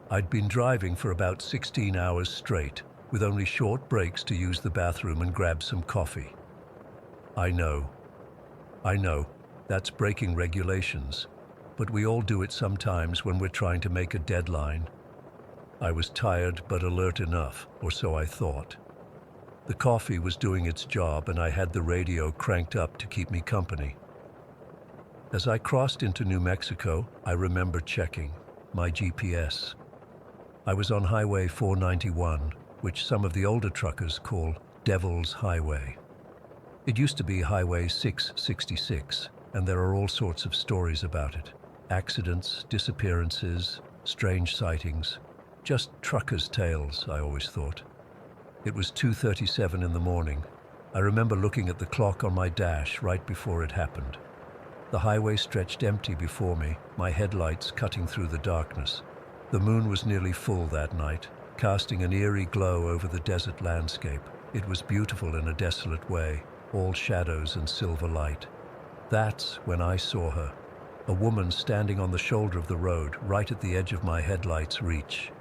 I'd been driving for about 16 hours straight, with only short breaks to use the bathroom and grab some coffee. I know, that's breaking regulations, but we all do it sometimes when we're trying to make a deadline. I was tired but alert enough, or so I thought. The coffee was doing its job and I had the radio cranked up to keep me company. As I crossed into New Mexico, I remember checking my GPS. I was on Highway 491, which some of the older truckers call Devil's Highway. It used to be Highway 666, and there are all sorts of stories about it. Accidents, disappearances, strange sightings. Just truckers' tales, I always thought. It was 2:37 in the morning. I remember looking at the clock on my dash right before it happened. The highway stretched empty before me, my headlights cutting through the darkness. The moon was nearly full that night, casting an eerie glow over the desert landscape. It was beautiful in a desolate way, all shadows and silver light. That's when I saw her, a woman standing on the shoulder of the road, right at the edge of my headlights' reach.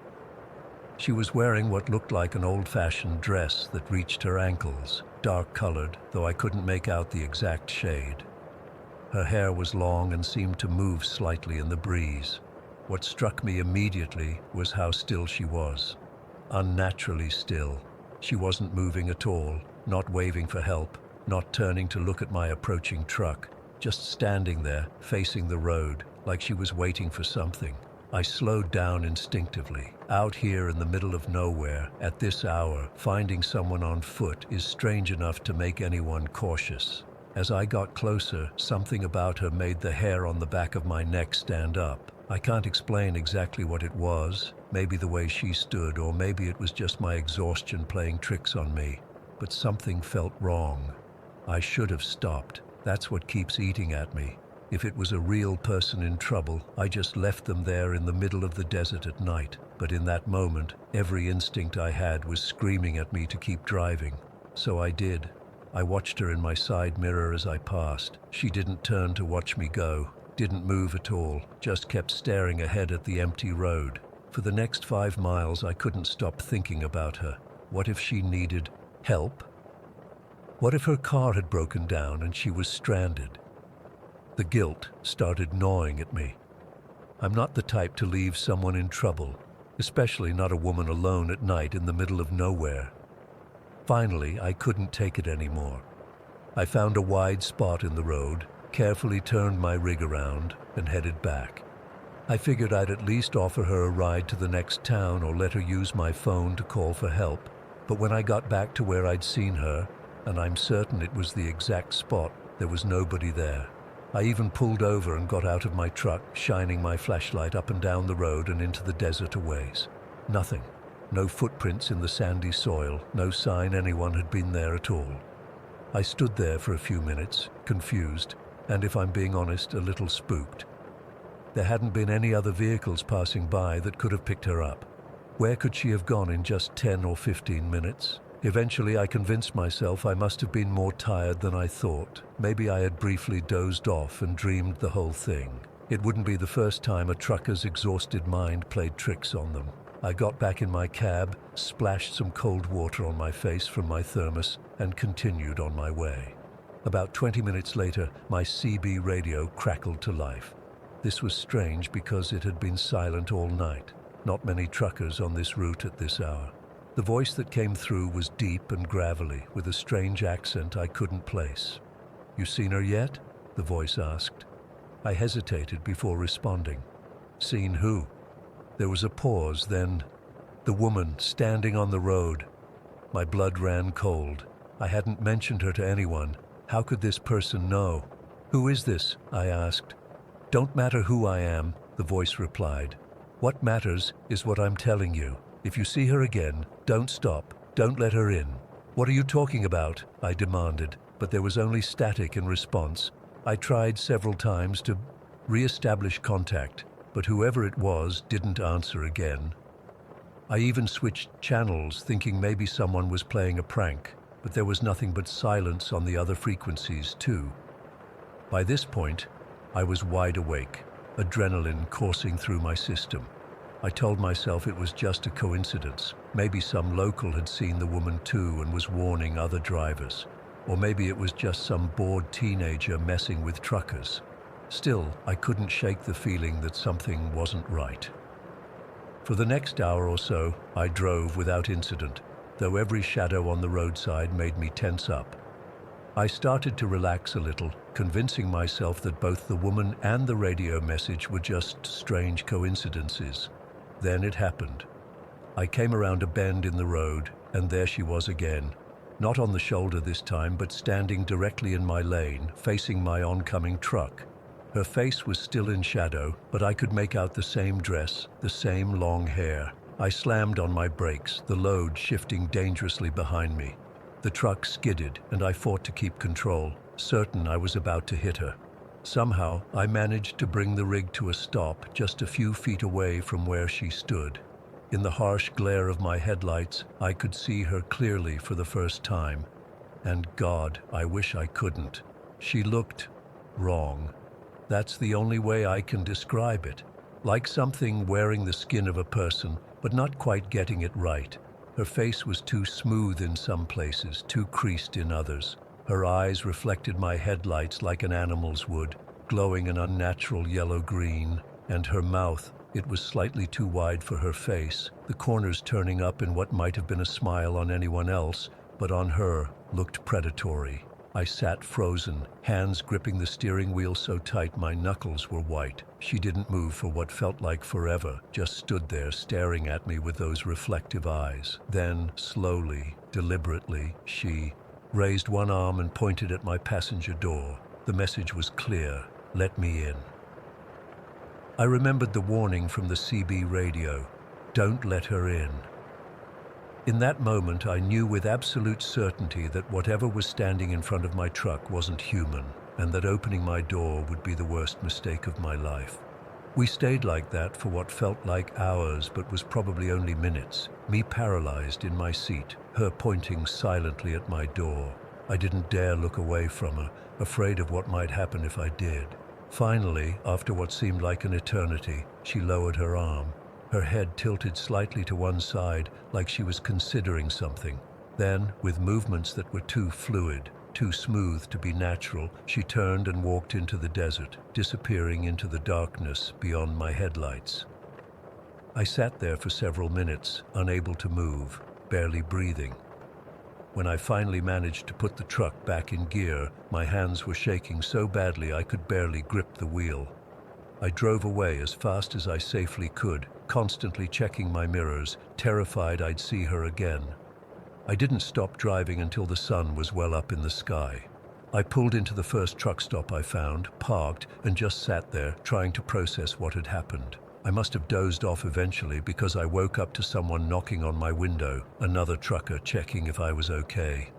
She was wearing what looked like an old-fashioned dress that reached her ankles, dark-colored, though I couldn't make out the exact shade. Her hair was long and seemed to move slightly in the breeze. What struck me immediately was how still she was. Unnaturally still. She wasn't moving at all, not waving for help, not turning to look at my approaching truck, just standing there, facing the road, like she was waiting for something. I slowed down instinctively. Out here in the middle of nowhere, at this hour, finding someone on foot is strange enough to make anyone cautious. As I got closer, something about her made the hair on the back of my neck stand up. I can't explain exactly what it was, maybe the way she stood, or maybe it was just my exhaustion playing tricks on me, but something felt wrong. I should have stopped. That's what keeps eating at me. If it was a real person in trouble, I just left them there in the middle of the desert at night. But in that moment, every instinct I had was screaming at me to keep driving. So I did. I watched her in my side mirror as I passed. She didn't turn to watch me go, didn't move at all, just kept staring ahead at the empty road. For the next 5 miles, I couldn't stop thinking about her. What if she needed help? What if her car had broken down and she was stranded? The guilt started gnawing at me. I'm not the type to leave someone in trouble, especially not a woman alone at night in the middle of nowhere. Finally, I couldn't take it anymore. I found a wide spot in the road, carefully turned my rig around, and headed back. I figured I'd at least offer her a ride to the next town or let her use my phone to call for help. But when I got back to where I'd seen her, and I'm certain it was the exact spot, there was nobody there. I even pulled over and got out of my truck, shining my flashlight up and down the road and into the desert a ways. Nothing. No footprints in the sandy soil, no sign anyone had been there at all. I stood there for a few minutes, confused, and if I'm being honest, a little spooked. There hadn't been any other vehicles passing by that could have picked her up. Where could she have gone in just 10 or 15 minutes? Eventually, I convinced myself I must have been more tired than I thought. Maybe I had briefly dozed off and dreamed the whole thing. It wouldn't be the first time a trucker's exhausted mind played tricks on them. I got back in my cab, splashed some cold water on my face from my thermos, and continued on my way. About 20 minutes later, my CB radio crackled to life. This was strange because it had been silent all night. Not many truckers on this route at this hour. The voice that came through was deep and gravelly, with a strange accent I couldn't place. "You seen her yet?" the voice asked. I hesitated before responding. "Seen who?" There was a pause, then, "The woman standing on the road." My blood ran cold. I hadn't mentioned her to anyone. How could this person know? "Who is this?" I asked. "Don't matter who I am," the voice replied. "What matters is what I'm telling you. If you see her again, don't stop. Don't let her in." "What are you talking about?" I demanded, but there was only static in response. I tried several times to re-establish contact, but whoever it was didn't answer again. I even switched channels, thinking maybe someone was playing a prank, but there was nothing but silence on the other frequencies too. By this point, I was wide awake. adrenaline coursing through my system. I told myself it was just a coincidence. Maybe some local had seen the woman too and was warning other drivers. Or maybe it was just some bored teenager messing with truckers. Still, I couldn't shake the feeling that something wasn't right. For the next hour or so, I drove without incident, though every shadow on the roadside made me tense up. I started to relax a little, convincing myself that both the woman and the radio message were just strange coincidences. Then it happened. I came around a bend in the road, and there she was again. Not on the shoulder this time, but standing directly in my lane, facing my oncoming truck. Her face was still in shadow, but I could make out the same dress, the same long hair. I slammed on my brakes, the load shifting dangerously behind me. The truck skidded, and I fought to keep control, certain I was about to hit her. Somehow, I managed to bring the rig to a stop just a few feet away from where she stood. In the harsh glare of my headlights, I could see her clearly for the first time. And God, I wish I couldn't. She looked wrong. That's the only way I can describe it. Like something wearing the skin of a person, but not quite getting it right. Her face was too smooth in some places, too creased in others. Her eyes reflected my headlights like an animal's would, glowing an unnatural yellow-green. And her mouth, it was slightly too wide for her face, the corners turning up in what might have been a smile on anyone else, but on her looked predatory. I sat frozen, hands gripping the steering wheel so tight my knuckles were white. She didn't move for what felt like forever, just stood there staring at me with those reflective eyes. Then, slowly, deliberately, she raised one arm and pointed at my passenger door. The message was clear: let me in. I remembered the warning from the CB radio: don't let her in. In that moment, I knew with absolute certainty that whatever was standing in front of my truck wasn't human, and that opening my door would be the worst mistake of my life. We stayed like that for what felt like hours, but was probably only minutes, me paralyzed in my seat, her pointing silently at my door. I didn't dare look away from her, afraid of what might happen if I did. Finally, after what seemed like an eternity, she lowered her arm. Her head tilted slightly to one side, like she was considering something. Then, with movements that were too fluid, too smooth to be natural, she turned and walked into the desert, disappearing into the darkness beyond my headlights. I sat there for several minutes, unable to move, barely breathing. When I finally managed to put the truck back in gear, my hands were shaking so badly I could barely grip the wheel. I drove away as fast as I safely could, constantly checking my mirrors, terrified I'd see her again. I didn't stop driving until the sun was well up in the sky. I pulled into the first truck stop I found, parked, and just sat there, trying to process what had happened. I must have dozed off eventually because I woke up to someone knocking on my window, another trucker checking if I was okay.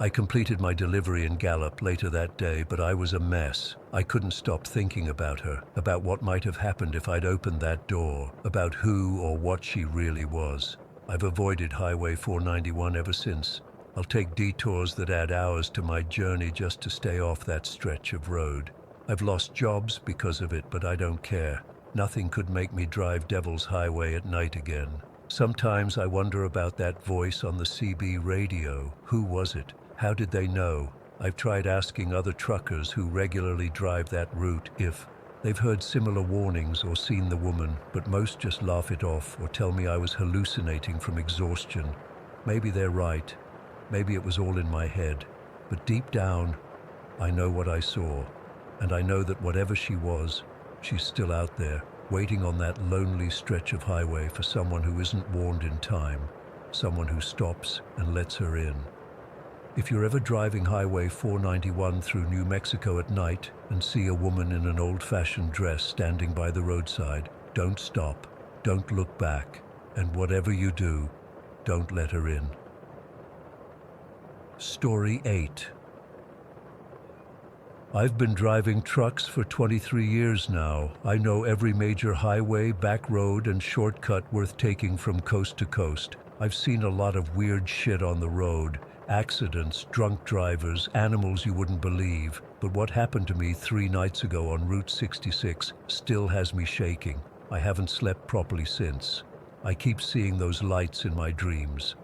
I completed my delivery in Gallup later that day, but I was a mess. I couldn't stop thinking about her, about what might have happened if I'd opened that door, about who or what she really was. I've avoided Highway 491 ever since. I'll take detours that add hours to my journey just to stay off that stretch of road. I've lost jobs because of it, but I don't care. Nothing could make me drive Devil's Highway at night again. Sometimes I wonder about that voice on the CB radio. Who was it? How did they know? I've tried asking other truckers who regularly drive that route if they've heard similar warnings or seen the woman, but most just laugh it off or tell me I was hallucinating from exhaustion. Maybe they're right. Maybe it was all in my head. But deep down, I know what I saw. And I know that whatever she was, she's still out there, waiting on that lonely stretch of highway for someone who isn't warned in time, someone who stops and lets her in. If you're ever driving Highway 491 through New Mexico at night and see a woman in an old-fashioned dress standing by the roadside, don't stop, don't look back, and whatever you do, don't let her in. Story 8. I've been driving trucks for 23 years now. I know every major highway, back road, and shortcut worth taking from coast to coast. I've seen a lot of weird shit on the road. Accidents, drunk drivers, animals you wouldn't believe. But what happened to me 3 nights ago on Route 66 still has me shaking. I haven't slept properly since. I keep seeing those lights in my dreams.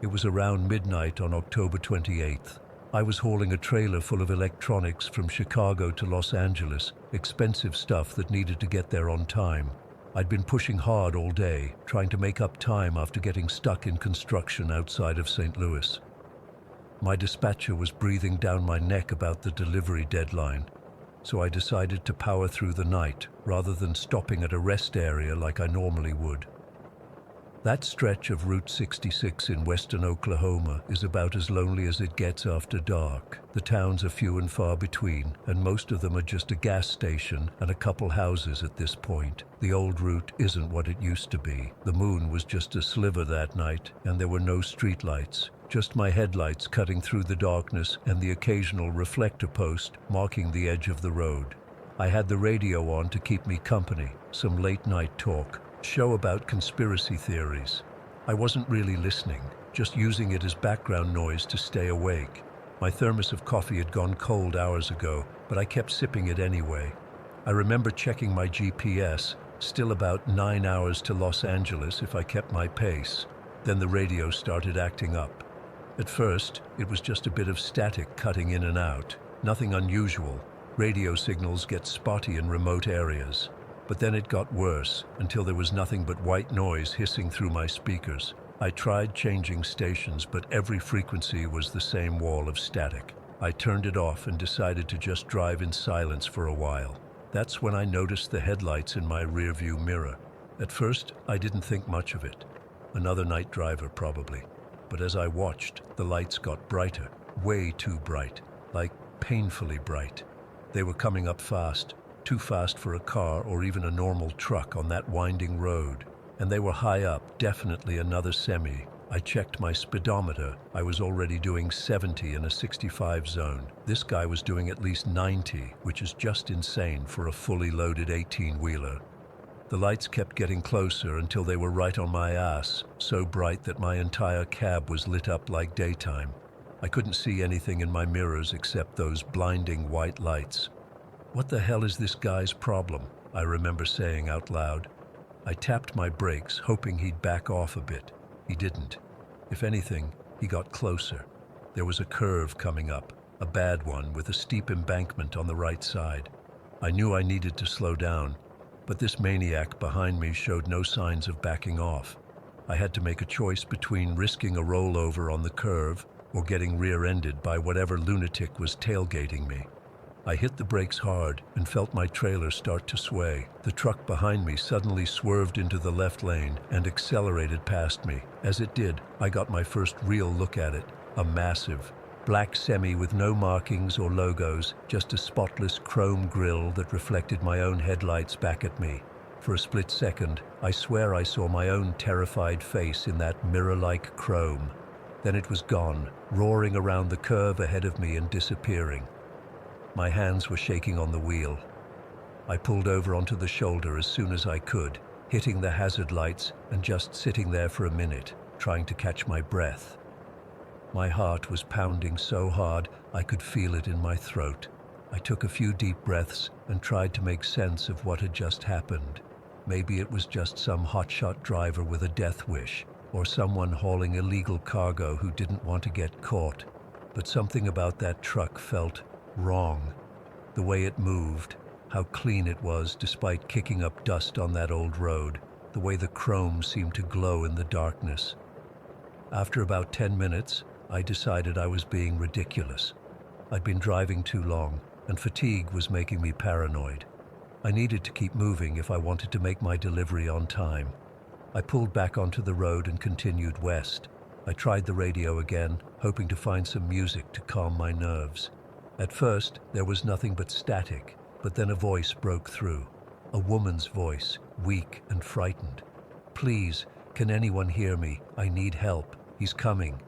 It was around midnight on October 28th. I was hauling a trailer full of electronics from Chicago to Los Angeles, expensive stuff that needed to get there on time. I'd been pushing hard all day, trying to make up time after getting stuck in construction outside of St. Louis. My dispatcher was breathing down my neck about the delivery deadline, so I decided to power through the night rather than stopping at a rest area like I normally would. That stretch of Route 66 in western Oklahoma is about as lonely as it gets after dark. The towns are few and far between, and most of them are just a gas station and a couple houses at this point. The old route isn't what it used to be. The moon was just a sliver that night, and there were no streetlights. Just my headlights cutting through the darkness and the occasional reflector post marking the edge of the road. I had the radio on to keep me company, some late-night talk. Show about conspiracy theories. I wasn't really listening, just using it as background noise to stay awake. My thermos of coffee had gone cold hours ago, but I kept sipping it anyway. I remember checking my GPS, still about 9 hours to Los Angeles if I kept my pace. Then the radio started acting up. At first, it was just a bit of static cutting in and out. Nothing unusual. Radio signals get spotty in remote areas. But then it got worse, until there was nothing but white noise hissing through my speakers. I tried changing stations, but every frequency was the same wall of static. I turned it off and decided to just drive in silence for a while. That's when I noticed the headlights in my rearview mirror. At first, I didn't think much of it. Another night driver, probably. But as I watched, the lights got brighter, way too bright, like painfully bright. They were coming up fast. Too fast for a car or even a normal truck on that winding road. And they were high up, definitely another semi. I checked my speedometer. I was already doing 70 in a 65 zone. This guy was doing at least 90, which is just insane for a fully loaded 18-wheeler. The lights kept getting closer until they were right on my ass, so bright that my entire cab was lit up like daytime. I couldn't see anything in my mirrors except those blinding white lights. "What the hell is this guy's problem?" I remember saying out loud. I tapped my brakes, hoping he'd back off a bit. He didn't. If anything, he got closer. There was a curve coming up, a bad one with a steep embankment on the right side. I knew I needed to slow down, but this maniac behind me showed no signs of backing off. I had to make a choice between risking a rollover on the curve or getting rear-ended by whatever lunatic was tailgating me. I hit the brakes hard and felt my trailer start to sway. The truck behind me suddenly swerved into the left lane and accelerated past me. As it did, I got my first real look at it. A massive, black semi with no markings or logos, just a spotless chrome grille that reflected my own headlights back at me. For a split second, I swear I saw my own terrified face in that mirror-like chrome. Then it was gone, roaring around the curve ahead of me and disappearing. My hands were shaking on the wheel. I pulled over onto the shoulder as soon as I could, hitting the hazard lights and just sitting there for a minute, trying to catch my breath. My heart was pounding so hard I could feel it in my throat. I took a few deep breaths and tried to make sense of what had just happened. Maybe it was just some hotshot driver with a death wish, or someone hauling illegal cargo who didn't want to get caught. But something about that truck felt wrong. The way it moved, how clean it was despite kicking up dust on that old road, the way the chrome seemed to glow in the darkness. After about 10 minutes, I decided I was being ridiculous. I'd been driving too long, and fatigue was making me paranoid. I needed to keep moving if I wanted to make my delivery on time. I pulled back onto the road and continued west. I tried the radio again, hoping to find some music to calm my nerves. At first, there was nothing but static, but then a voice broke through. A woman's voice, weak and frightened. "Please, can anyone hear me? I need help. He's coming."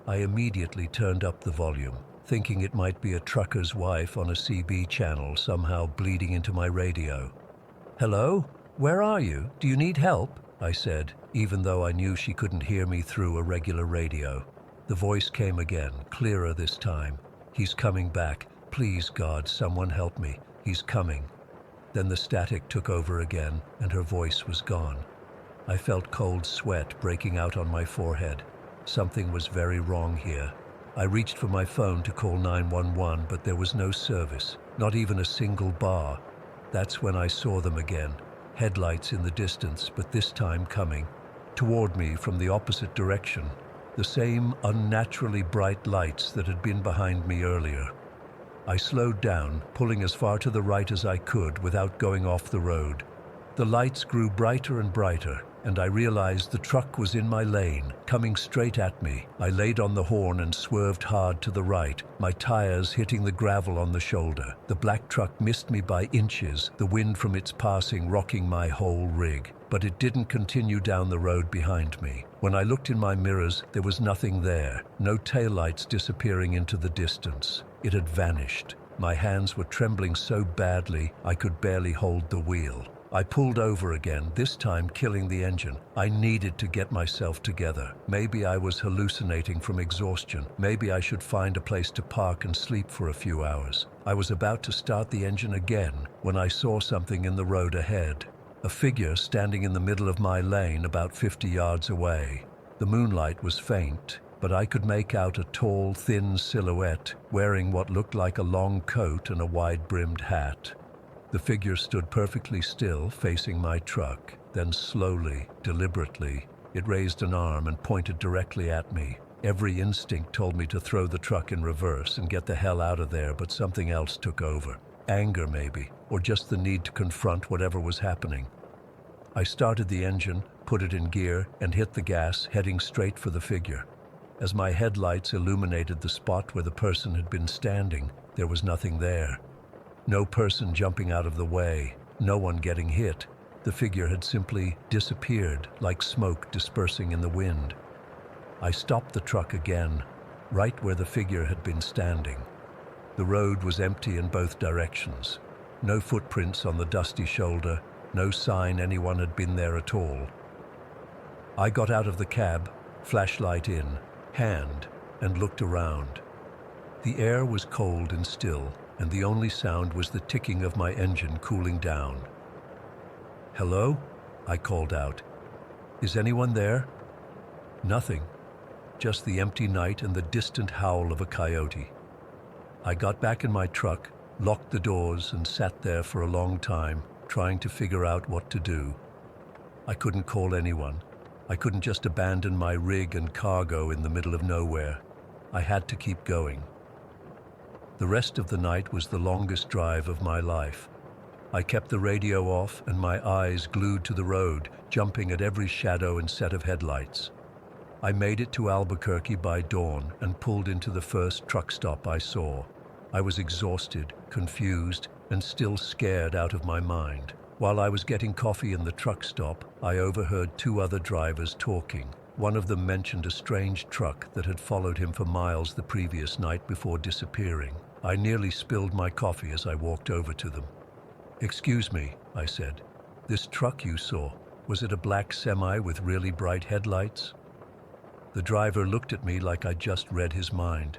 I immediately turned up the volume, thinking it might be a trucker's wife on a CB channel somehow bleeding into my radio. "Hello? Where are you? Do you need help?" I said, even though I knew she couldn't hear me through a regular radio. The voice came again, clearer this time. "He's coming back. Please, God, someone help me. He's coming." Then the static took over again, and her voice was gone. I felt cold sweat breaking out on my forehead. Something was very wrong here. I reached for my phone to call 911, but there was no service, not even a single bar. That's when I saw them again. Headlights in the distance, but this time coming toward me from the opposite direction. The same unnaturally bright lights that had been behind me earlier. I slowed down, pulling as far to the right as I could without going off the road. The lights grew brighter and brighter, and I realized the truck was in my lane, coming straight at me. I laid on the horn and swerved hard to the right, my tires hitting the gravel on the shoulder. The black truck missed me by inches, the wind from its passing rocking my whole rig. But it didn't continue down the road behind me. When I looked in my mirrors, there was nothing there, no taillights disappearing into the distance. It had vanished. My hands were trembling so badly I could barely hold the wheel. I pulled over again, this time killing the engine. I needed to get myself together. Maybe I was hallucinating from exhaustion. Maybe I should find a place to park and sleep for a few hours. I was about to start the engine again when I saw something in the road ahead. A figure standing in the middle of my lane about 50 yards away. The moonlight was faint, but I could make out a tall, thin silhouette wearing what looked like a long coat and a wide-brimmed hat. The figure stood perfectly still, facing my truck. Then slowly, deliberately, it raised an arm and pointed directly at me. Every instinct told me to throw the truck in reverse and get the hell out of there, but something else took over. Anger, maybe, or just the need to confront whatever was happening. I started the engine, put it in gear, and hit the gas, heading straight for the figure. As my headlights illuminated the spot where the person had been standing, there was nothing there. No person jumping out of the way, no one getting hit. The figure had simply disappeared, like smoke dispersing in the wind. I stopped the truck again, right where the figure had been standing. The road was empty in both directions. No footprints on the dusty shoulder, no sign anyone had been there at all. I got out of the cab, flashlight in hand, and looked around. The air was cold and still, and the only sound was the ticking of my engine cooling down. "Hello?" I called out. "Is anyone there?" Nothing, just the empty night and the distant howl of a coyote. I got back in my truck, locked the doors, and sat there for a long time, trying to figure out what to do. I couldn't call anyone. I couldn't just abandon my rig and cargo in the middle of nowhere. I had to keep going. The rest of the night was the longest drive of my life. I kept the radio off and my eyes glued to the road, jumping at every shadow and set of headlights. I made it to Albuquerque by dawn and pulled into the first truck stop I saw. I was exhausted, confused, and still scared out of my mind. While I was getting coffee in the truck stop, I overheard two other drivers talking. One of them mentioned a strange truck that had followed him for miles the previous night before disappearing. I nearly spilled my coffee as I walked over to them. "Excuse me," I said. "This truck you saw, was it a black semi with really bright headlights?" The driver looked at me like I'd just read his mind.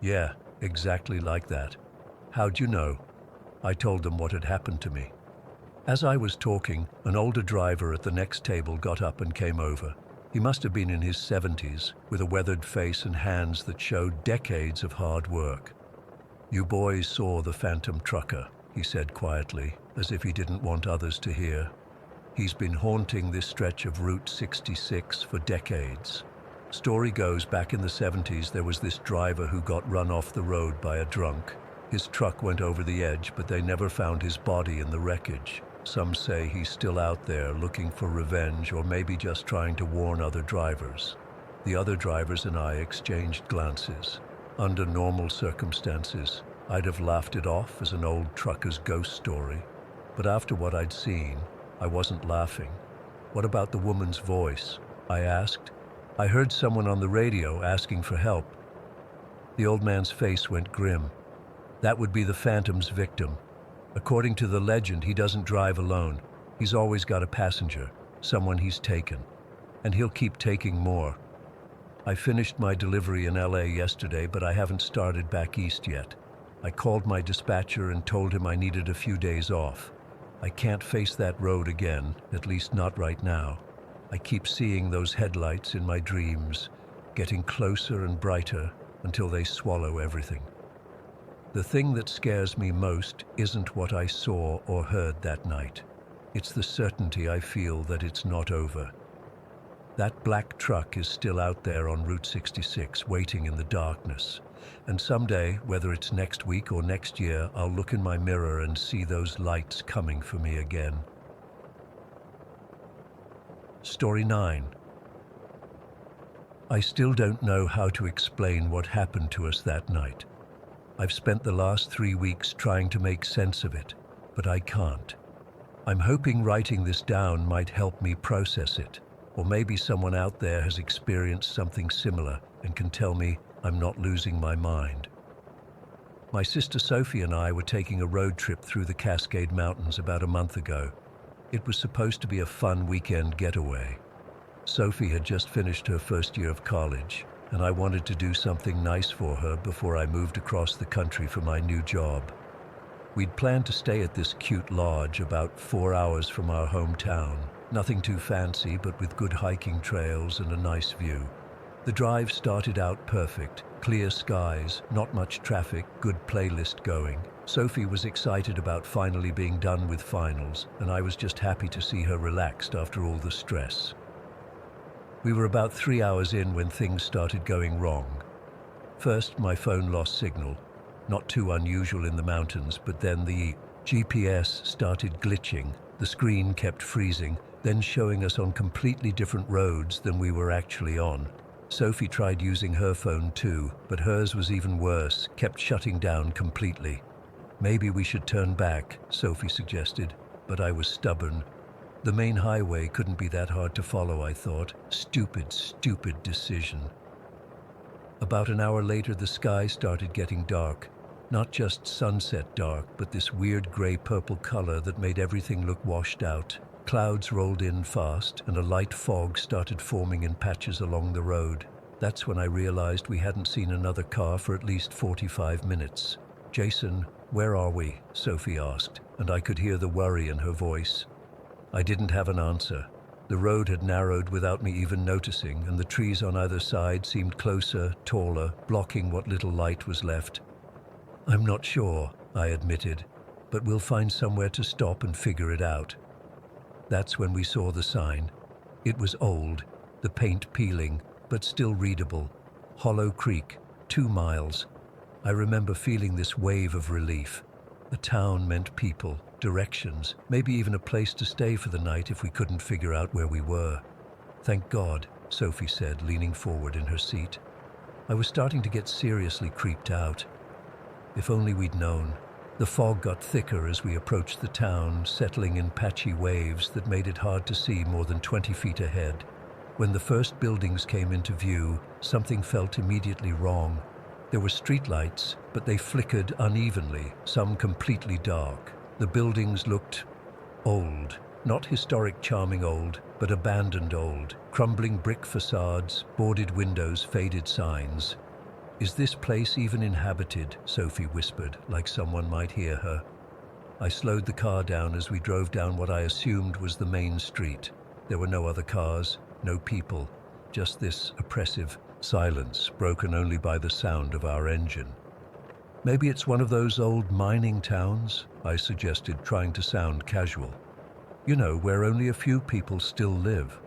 "Yeah, exactly like that." "How'd you know?" I told them what had happened to me. As I was talking, an older driver at the next table got up and came over. He must have been in his 70s, with a weathered face and hands that showed decades of hard work. "You boys saw the phantom trucker," he said quietly, as if he didn't want others to hear. "He's been haunting this stretch of Route 66 for decades. Story goes back in the 70s there was this driver who got run off the road by a drunk. His truck went over the edge, but they never found his body in the wreckage. Some say he's still out there looking for revenge, or maybe just trying to warn other drivers." The other drivers and I exchanged glances. Under normal circumstances, I'd have laughed it off as an old trucker's ghost story. But after what I'd seen, I wasn't laughing. "What about the woman's voice?" I asked. "I heard someone on the radio asking for help." The old man's face went grim. "That would be the phantom's victim. According to the legend, he doesn't drive alone. He's always got a passenger, someone he's taken. And he'll keep taking more." I finished my delivery in LA yesterday, but I haven't started back east yet. I called my dispatcher and told him I needed a few days off. I can't face that road again, at least not right now. I keep seeing those headlights in my dreams, getting closer and brighter until they swallow everything. The thing that scares me most isn't what I saw or heard that night. It's the certainty I feel that it's not over. That black truck is still out there on Route 66, waiting in the darkness. And someday, whether it's next week or next year, I'll look in my mirror and see those lights coming for me again. Story 9. I still don't know how to explain what happened to us that night. I've spent the last 3 weeks trying to make sense of it, but I can't. I'm hoping writing this down might help me process it, or maybe someone out there has experienced something similar and can tell me I'm not losing my mind. My sister Sophie and I were taking a road trip through the Cascade Mountains about a month ago. It was supposed to be a fun weekend getaway. Sophie had just finished her first year of college, and I wanted to do something nice for her before I moved across the country for my new job. We'd planned to stay at this cute lodge about 4 hours from our hometown. Nothing too fancy, but with good hiking trails and a nice view. The drive started out perfect. Clear skies, not much traffic, good playlist going. Sophie was excited about finally being done with finals, and I was just happy to see her relaxed after all the stress. We were about 3 hours in when things started going wrong. First, my phone lost signal. Not too unusual in the mountains, but then the GPS started glitching. The screen kept freezing, then showing us on completely different roads than we were actually on. Sophie tried using her phone too, but hers was even worse, kept shutting down completely. Maybe we should turn back, Sophie suggested, but I was stubborn. The main highway couldn't be that hard to follow, I thought. Stupid decision. About an hour later, the sky started getting dark. Not just sunset dark, but this weird gray-purple color that made everything look washed out. Clouds rolled in fast, and a light fog started forming in patches along the road. That's when I realized we hadn't seen another car for at least 45 minutes. "Jason, where are we?" Sophie asked, and I could hear the worry in her voice. I didn't have an answer. The road had narrowed without me even noticing, and the trees on either side seemed closer, taller, blocking what little light was left. "I'm not sure," I admitted, "but we'll find somewhere to stop and figure it out." That's when we saw the sign. It was old, the paint peeling, but still readable. Hollow Creek, 2 miles. I remember feeling this wave of relief. A town meant people, directions, maybe even a place to stay for the night if we couldn't figure out where we were. "Thank God," Sophie said, leaning forward in her seat. I was starting to get seriously creeped out. If only we'd known. The fog got thicker as we approached the town, settling in patchy waves that made it hard to see more than 20 feet ahead. When the first buildings came into view, something felt immediately wrong. There were streetlights, but they flickered unevenly, some completely dark. The buildings looked old. Not historic charming old, but abandoned old. Crumbling brick facades, boarded windows, faded signs. "Is this place even inhabited?" Sophie whispered, like someone might hear her. I slowed the car down as we drove down what I assumed was the main street. There were no other cars, no people, just this oppressive silence, broken only by the sound of our engine. "Maybe it's one of those old mining towns," I suggested, trying to sound casual. "You know, where only a few people still live."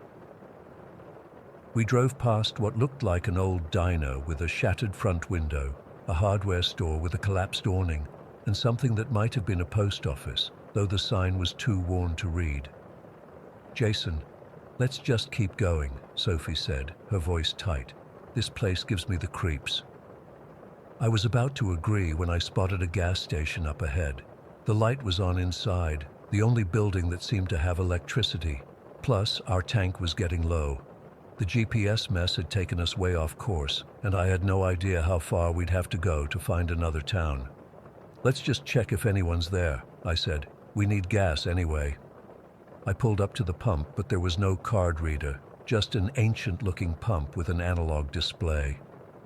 We drove past what looked like an old diner with a shattered front window, a hardware store with a collapsed awning, and something that might have been a post office, though the sign was too worn to read. "Jason, let's just keep going," Sophie said, her voice tight. "This place gives me the creeps." I was about to agree when I spotted a gas station up ahead. The light was on inside, the only building that seemed to have electricity. Plus, our tank was getting low. The GPS mess had taken us way off course, and I had no idea how far we'd have to go to find another town. "Let's just check if anyone's there," I said. "We need gas anyway." I pulled up to the pump, but there was no card reader, just an ancient-looking pump with an analog display.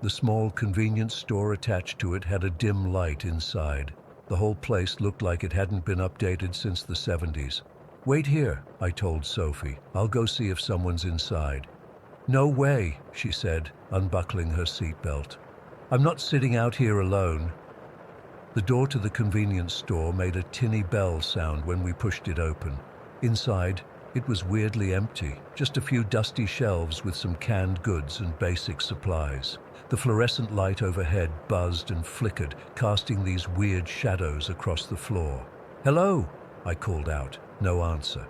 The small convenience store attached to it had a dim light inside. The whole place looked like it hadn't been updated since the 70s. "Wait here," I told Sophie. "I'll go see if someone's inside." "No way," she said, unbuckling her seatbelt. "I'm not sitting out here alone." The door to the convenience store made a tinny bell sound when we pushed it open. Inside, it was weirdly empty, just a few dusty shelves with some canned goods and basic supplies. The fluorescent light overhead buzzed and flickered, casting these weird shadows across the floor. "Hello," I called out. No answer.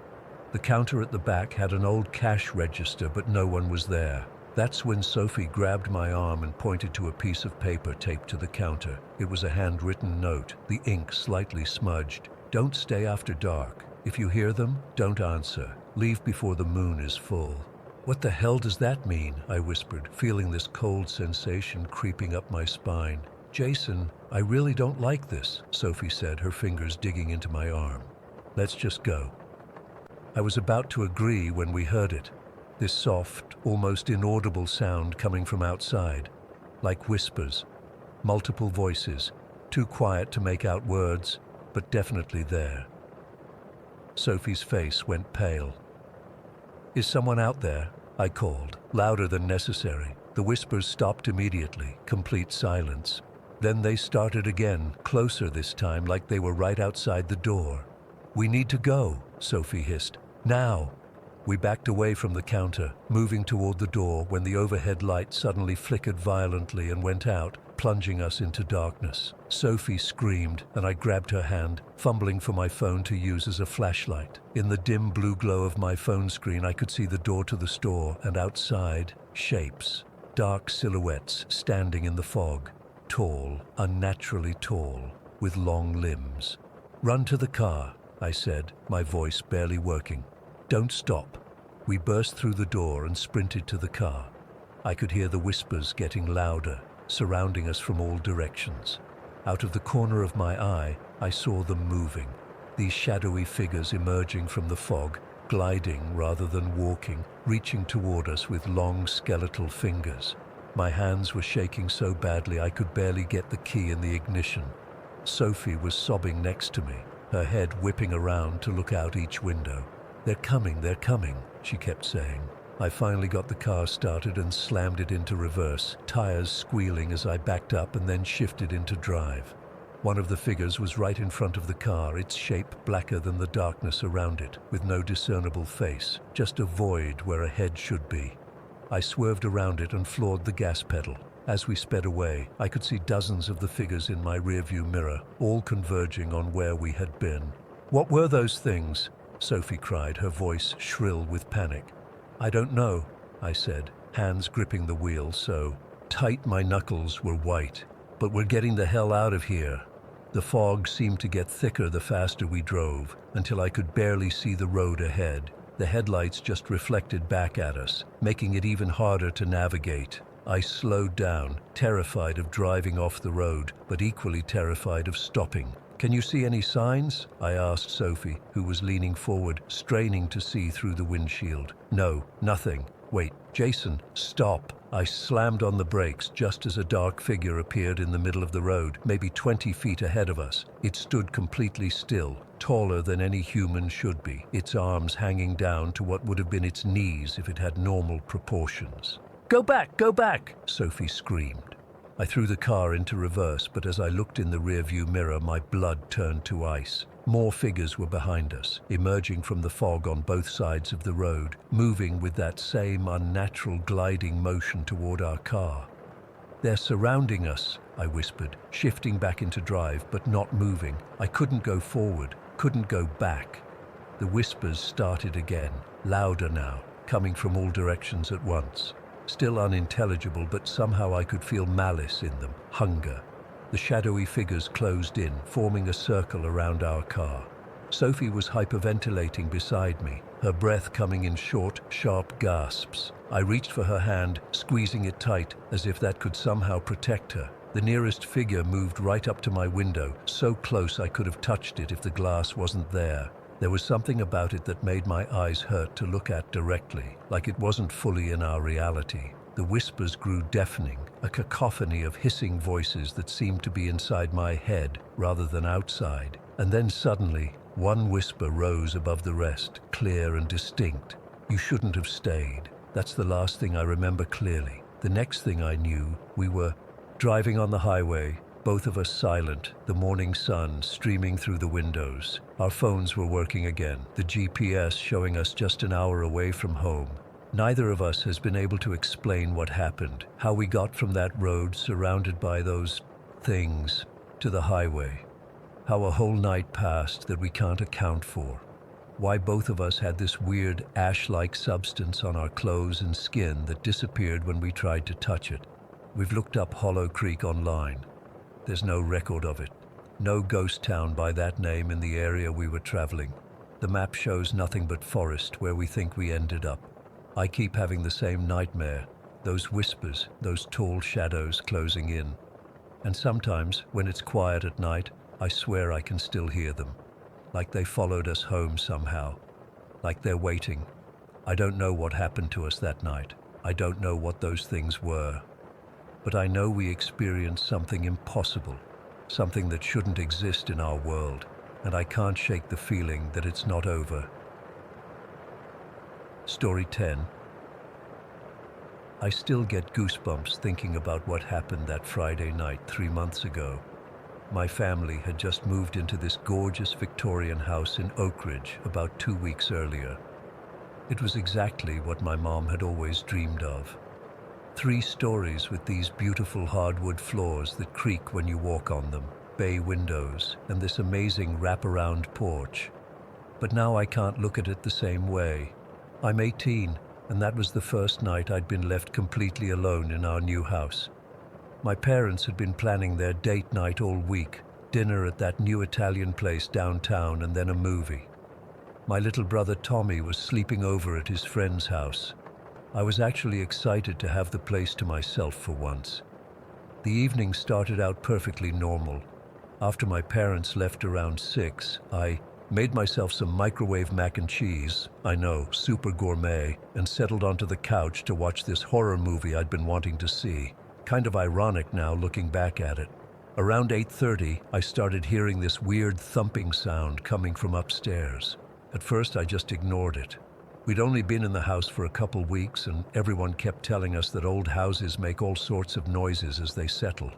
The counter at the back had an old cash register, but no one was there. That's when Sophie grabbed my arm and pointed to a piece of paper taped to the counter. It was a handwritten note, the ink slightly smudged. "Don't stay after dark. If you hear them, don't answer. Leave before the moon is full." "What the hell does that mean?" I whispered, feeling this cold sensation creeping up my spine. "Jason, I really don't like this," Sophie said, her fingers digging into my arm. "Let's just go." I was about to agree when we heard it. This soft, almost inaudible sound coming from outside, like whispers, multiple voices, too quiet to make out words, but definitely there. Sophie's face went pale. "Is someone out there?" I called, louder than necessary. The whispers stopped immediately, complete silence. Then they started again, closer this time, like they were right outside the door. "We need to go," Sophie hissed. "Now!" We backed away from the counter, moving toward the door when the overhead light suddenly flickered violently and went out, plunging us into darkness. Sophie screamed, and I grabbed her hand, fumbling for my phone to use as a flashlight. In the dim blue glow of my phone screen, I could see the door to the store, and outside, shapes, dark silhouettes standing in the fog, tall, unnaturally tall, with long limbs. "Run to the car," I said, my voice barely working. "Don't stop." We burst through the door and sprinted to the car. I could hear the whispers getting louder, surrounding us from all directions. Out of the corner of my eye, I saw them moving, these shadowy figures emerging from the fog, gliding rather than walking, reaching toward us with long skeletal fingers. My hands were shaking so badly I could barely get the key in the ignition. Sophie was sobbing next to me, her head whipping around to look out each window. They're coming," she kept saying. I finally got the car started and slammed it into reverse, tires squealing as I backed up and then shifted into drive. One of the figures was right in front of the car, its shape blacker than the darkness around it, with no discernible face, just a void where a head should be. I swerved around it and floored the gas pedal. As we sped away, I could see dozens of the figures in my rearview mirror, all converging on where we had been. "What were those things?" Sophie cried, her voice shrill with panic. "I don't know," I said, hands gripping the wheel so tight my knuckles were white. "But we're getting the hell out of here." The fog seemed to get thicker the faster we drove, until I could barely see the road ahead. The headlights just reflected back at us, making it even harder to navigate. I slowed down, terrified of driving off the road, but equally terrified of stopping. "Can you see any signs?" I asked Sophie, who was leaning forward, straining to see through the windshield. "No, nothing." "Wait, Jason, stop." I slammed on the brakes just as a dark figure appeared in the middle of the road, maybe 20 feet ahead of us. It stood completely still, taller than any human should be, its arms hanging down to what would have been its knees if it had normal proportions. Go back, Sophie screamed. I threw the car into reverse, but as I looked in the rearview mirror, my blood turned to ice. More figures were behind us, emerging from the fog on both sides of the road, moving with that same unnatural gliding motion toward our car. "They're surrounding us," I whispered, shifting back into drive, but not moving. I couldn't go forward, couldn't go back. The whispers started again, louder now, coming from all directions at once. Still unintelligible, but somehow I could feel malice in them, hunger. The shadowy figures closed in, forming a circle around our car. Sophie was hyperventilating beside me, her breath coming in short, sharp gasps. I reached for her hand, squeezing it tight, as if that could somehow protect her. The nearest figure moved right up to my window, so close I could have touched it if the glass wasn't there. There was something about it that made my eyes hurt to look at directly, like it wasn't fully in our reality. The whispers grew deafening, a cacophony of hissing voices that seemed to be inside my head rather than outside. And then suddenly, one whisper rose above the rest, clear and distinct. "You shouldn't have stayed." That's the last thing I remember clearly. The next thing I knew, we were driving on the highway, both of us silent, the morning sun streaming through the windows. Our phones were working again, the GPS showing us just an hour away from home. Neither of us has been able to explain what happened, how we got from that road surrounded by those things to the highway, how a whole night passed that we can't account for, why both of us had this weird ash-like substance on our clothes and skin that disappeared when we tried to touch it. We've looked up Hollow Creek online. There's no record of it. No ghost town by that name in the area we were traveling. The map shows nothing but forest where we think we ended up. I keep having the same nightmare, those whispers, those tall shadows closing in. And sometimes, when it's quiet at night, I swear I can still hear them. Like they followed us home somehow. Like they're waiting. I don't know what happened to us that night. I don't know what those things were. But I know we experienced something impossible, something that shouldn't exist in our world, and I can't shake the feeling that it's not over. Story 10. I still get goosebumps thinking about what happened that Friday night 3 months ago. My family had just moved into this gorgeous Victorian house in Oak Ridge about 2 weeks earlier. It was exactly what my mom had always dreamed of. 3 stories with these beautiful hardwood floors that creak when you walk on them, bay windows, and this amazing wraparound porch. But now I can't look at it the same way. I'm 18, and that was the first night I'd been left completely alone in our new house. My parents had been planning their date night all week, dinner at that new Italian place downtown and then a movie. My little brother Tommy was sleeping over at his friend's house. I was actually excited to have the place to myself for once. The evening started out perfectly normal. After my parents left around 6, I made myself some microwave mac and cheese, I know, super gourmet, and settled onto the couch to watch this horror movie I'd been wanting to see. Kind of ironic now looking back at it. Around 8:30, I started hearing this weird thumping sound coming from upstairs. At first, I just ignored it. We'd only been in the house for a couple weeks, and everyone kept telling us that old houses make all sorts of noises as they settle.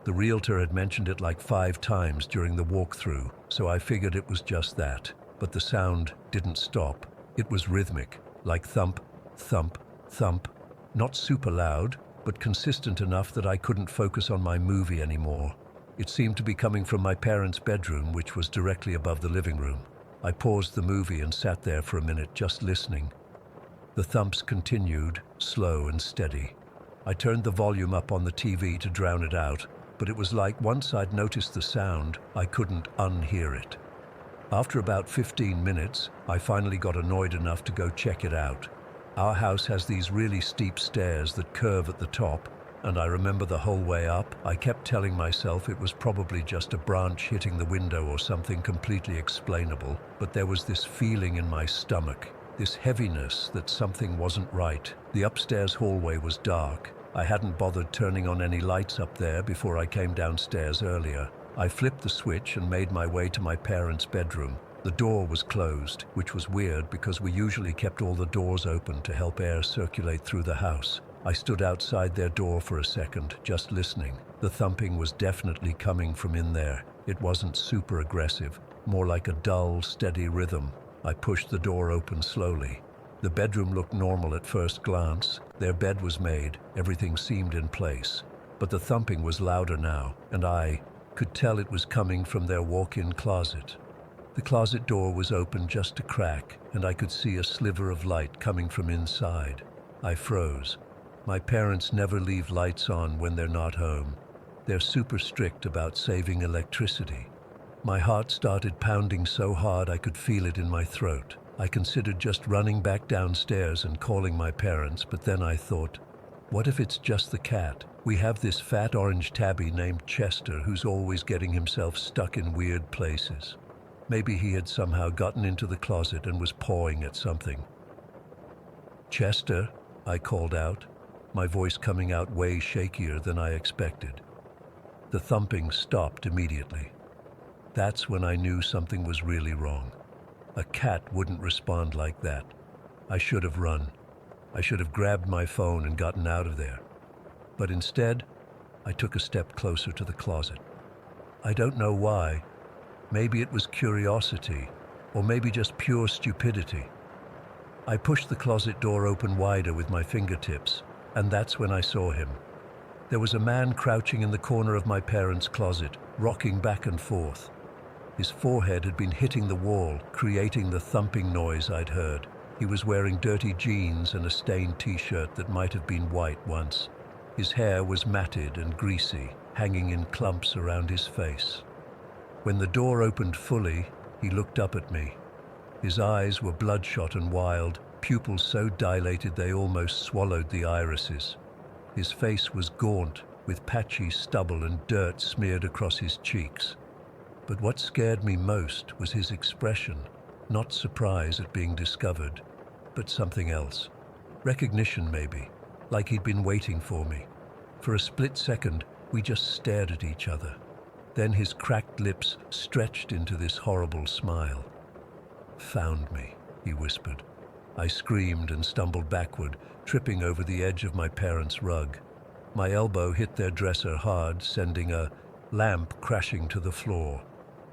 The realtor had mentioned it like 5 times during the walkthrough, so I figured it was just that. But the sound didn't stop. It was rhythmic, like thump, thump, thump. Not super loud, but consistent enough that I couldn't focus on my movie anymore. It seemed to be coming from my parents' bedroom, which was directly above the living room. I paused the movie and sat there for a minute, just listening. The thumps continued, slow and steady. I turned the volume up on the TV to drown it out, but it was like once I'd noticed the sound, I couldn't unhear it. After about 15 minutes, I finally got annoyed enough to go check it out. Our house has these really steep stairs that curve at the top, and I remember the whole way up, I kept telling myself it was probably just a branch hitting the window or something completely explainable, but there was this feeling in my stomach, this heaviness that something wasn't right. The upstairs hallway was dark. I hadn't bothered turning on any lights up there before I came downstairs earlier. I flipped the switch and made my way to my parents' bedroom. The door was closed, which was weird because we usually kept all the doors open to help air circulate through the house. I stood outside their door for a second, just listening. The thumping was definitely coming from in there. It wasn't super aggressive, more like a dull, steady rhythm. I pushed the door open slowly. The bedroom looked normal at first glance. Their bed was made, everything seemed in place. But the thumping was louder now, and I could tell it was coming from their walk-in closet. The closet door was open just a crack, and I could see a sliver of light coming from inside. I froze. My parents never leave lights on when they're not home. They're super strict about saving electricity. My heart started pounding so hard I could feel it in my throat. I considered just running back downstairs and calling my parents, but then I thought, what if it's just the cat? We have this fat orange tabby named Chester who's always getting himself stuck in weird places. Maybe he had somehow gotten into the closet and was pawing at something. "Chester," I called out, my voice coming out way shakier than I expected. The thumping stopped immediately. That's when I knew something was really wrong. A cat wouldn't respond like that. I should have run. I should have grabbed my phone and gotten out of there. But instead, I took a step closer to the closet. I don't know why. Maybe it was curiosity, or maybe just pure stupidity. I pushed the closet door open wider with my fingertips, and that's when I saw him. There was a man crouching in the corner of my parents' closet, rocking back and forth. His forehead had been hitting the wall, creating the thumping noise I'd heard. He was wearing dirty jeans and a stained t-shirt that might have been white once. His hair was matted and greasy, hanging in clumps around his face. When the door opened fully, he looked up at me. His eyes were bloodshot and wild, pupils so dilated they almost swallowed the irises. His face was gaunt, with patchy stubble and dirt smeared across his cheeks. But what scared me most was his expression, not surprise at being discovered, but something else. Recognition, maybe, like he'd been waiting for me. For a split second, we just stared at each other. Then his cracked lips stretched into this horrible smile. "Found me," he whispered. I screamed and stumbled backward, tripping over the edge of my parents' rug. My elbow hit their dresser hard, sending a lamp crashing to the floor.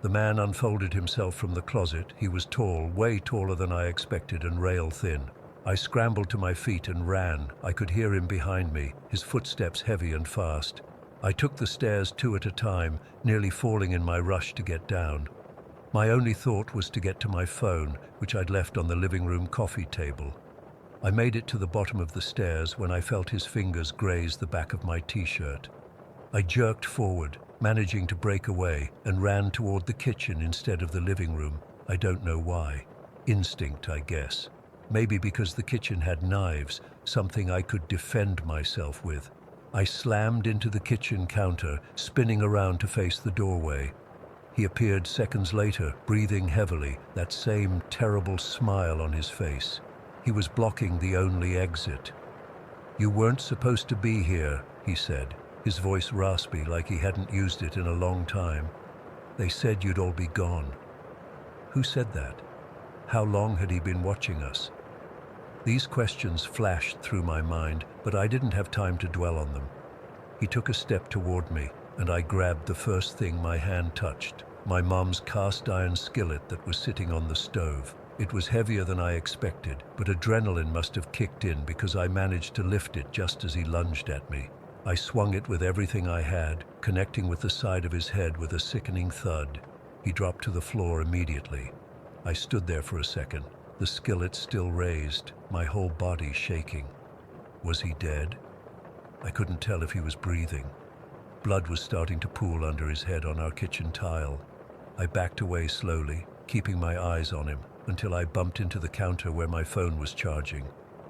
The man unfolded himself from the closet. He was tall, way taller than I expected, and rail-thin. I scrambled to my feet and ran. I could hear him behind me, his footsteps heavy and fast. I took the stairs 2 at a time, nearly falling in my rush to get down. My only thought was to get to my phone, which I'd left on the living room coffee table. I made it to the bottom of the stairs when I felt his fingers graze the back of my t-shirt. I jerked forward, managing to break away, and ran toward the kitchen instead of the living room. I don't know why. Instinct, I guess. Maybe because the kitchen had knives, something I could defend myself with. I slammed into the kitchen counter, spinning around to face the doorway. He appeared seconds later, breathing heavily, that same terrible smile on his face. He was blocking the only exit. "You weren't supposed to be here," he said, his voice raspy like he hadn't used it in a long time. "They said you'd all be gone." Who said that? How long had he been watching us? These questions flashed through my mind, but I didn't have time to dwell on them. He took a step toward me, and I grabbed the first thing my hand touched, my mom's cast iron skillet that was sitting on the stove. It was heavier than I expected, but adrenaline must have kicked in because I managed to lift it just as he lunged at me. I swung it with everything I had, connecting with the side of his head with a sickening thud. He dropped to the floor immediately. I stood there for a second, the skillet still raised, my whole body shaking. Was he dead? I couldn't tell if he was breathing. Blood was starting to pool under his head on our kitchen tile. I backed away slowly, keeping my eyes on him, until I bumped into the counter where my phone was charging.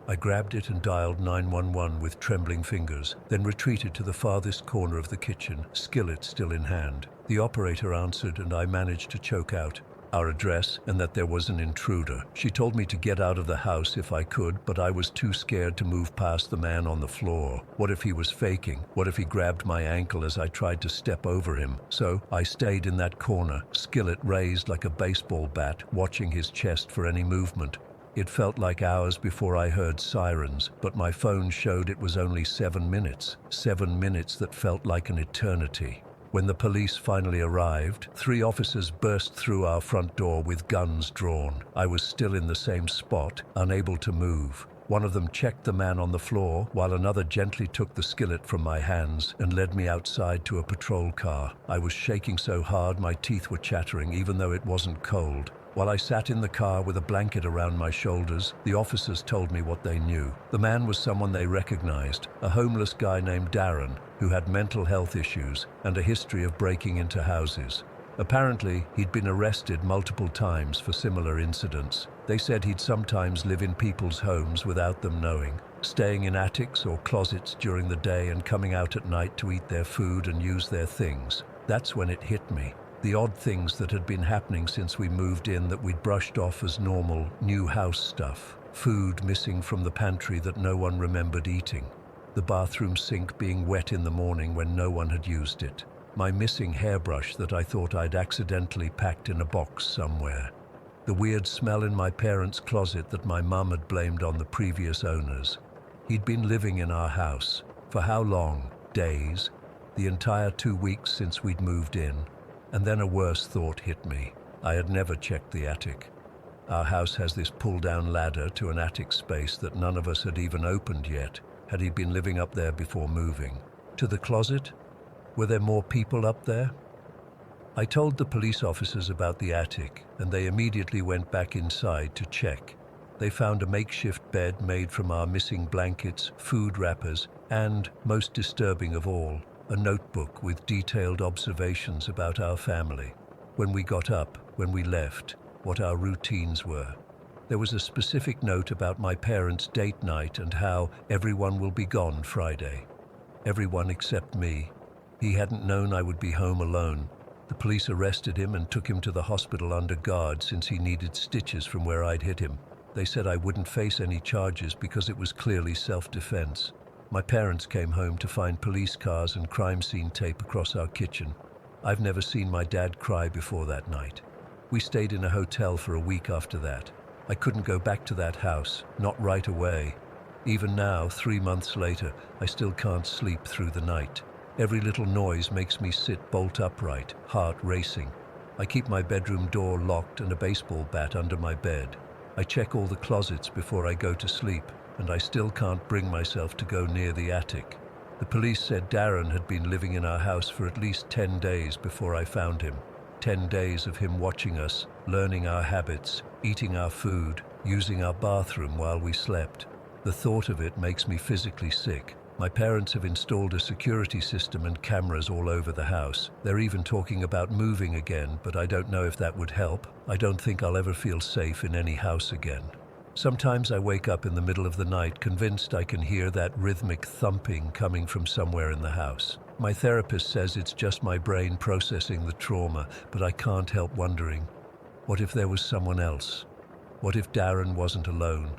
I grabbed it and dialed 911 with trembling fingers, then retreated to the farthest corner of the kitchen, skillet still in hand. The operator answered, and I managed to choke out our address and that there was an intruder. She told me to get out of the house if I could, but I was too scared to move past the man on the floor. What if he was faking? What if he grabbed my ankle as I tried to step over him? So I stayed in that corner, skillet raised like a baseball bat, watching his chest for any movement. It felt like hours before I heard sirens, but my phone showed it was only 7 minutes. 7 minutes that felt like an eternity. When the police finally arrived, 3 officers burst through our front door with guns drawn. I was still in the same spot, unable to move. One of them checked the man on the floor, while another gently took the skillet from my hands and led me outside to a patrol car. I was shaking so hard my teeth were chattering, even though it wasn't cold. While I sat in the car with a blanket around my shoulders, the officers told me what they knew. The man was someone they recognized, a homeless guy named Darren, who had mental health issues and a history of breaking into houses. Apparently, he'd been arrested multiple times for similar incidents. They said he'd sometimes live in people's homes without them knowing, staying in attics or closets during the day and coming out at night to eat their food and use their things. That's when it hit me. The odd things that had been happening since we moved in that we'd brushed off as normal, new house stuff. Food missing from the pantry that no one remembered eating. The bathroom sink being wet in the morning when no one had used it. My missing hairbrush that I thought I'd accidentally packed in a box somewhere. The weird smell in my parents' closet that my mum had blamed on the previous owners. He'd been living in our house. For how long? Days? The entire 2 weeks since we'd moved in. And then a worse thought hit me. I had never checked the attic. Our house has this pull-down ladder to an attic space that none of us had even opened yet. Had he been living up there before moving? To the closet? Were there more people up there? I told the police officers about the attic, and they immediately went back inside to check. They found a makeshift bed made from our missing blankets, food wrappers, and, most disturbing of all, a notebook with detailed observations about our family. When we got up, when we left, what our routines were. There was a specific note about my parents' date night and how everyone will be gone Friday. Everyone except me. He hadn't known I would be home alone. The police arrested him and took him to the hospital under guard since he needed stitches from where I'd hit him. They said I wouldn't face any charges because it was clearly self-defense. My parents came home to find police cars and crime scene tape across our kitchen. I've never seen my dad cry before that night. We stayed in a hotel for a week after that. I couldn't go back to that house, not right away. Even now, 3 months later, I still can't sleep through the night. Every little noise makes me sit bolt upright, heart racing. I keep my bedroom door locked and a baseball bat under my bed. I check all the closets before I go to sleep, and I still can't bring myself to go near the attic. The police said Darren had been living in our house for at least 10 days before I found him. 10 days of him watching us, learning our habits, eating our food, using our bathroom while we slept. The thought of it makes me physically sick. My parents have installed a security system and cameras all over the house. They're even talking about moving again, but I don't know if that would help. I don't think I'll ever feel safe in any house again. Sometimes I wake up in the middle of the night convinced I can hear that rhythmic thumping coming from somewhere in the house. My therapist says it's just my brain processing the trauma, but I can't help wondering, what if there was someone else? What if Darren wasn't alone?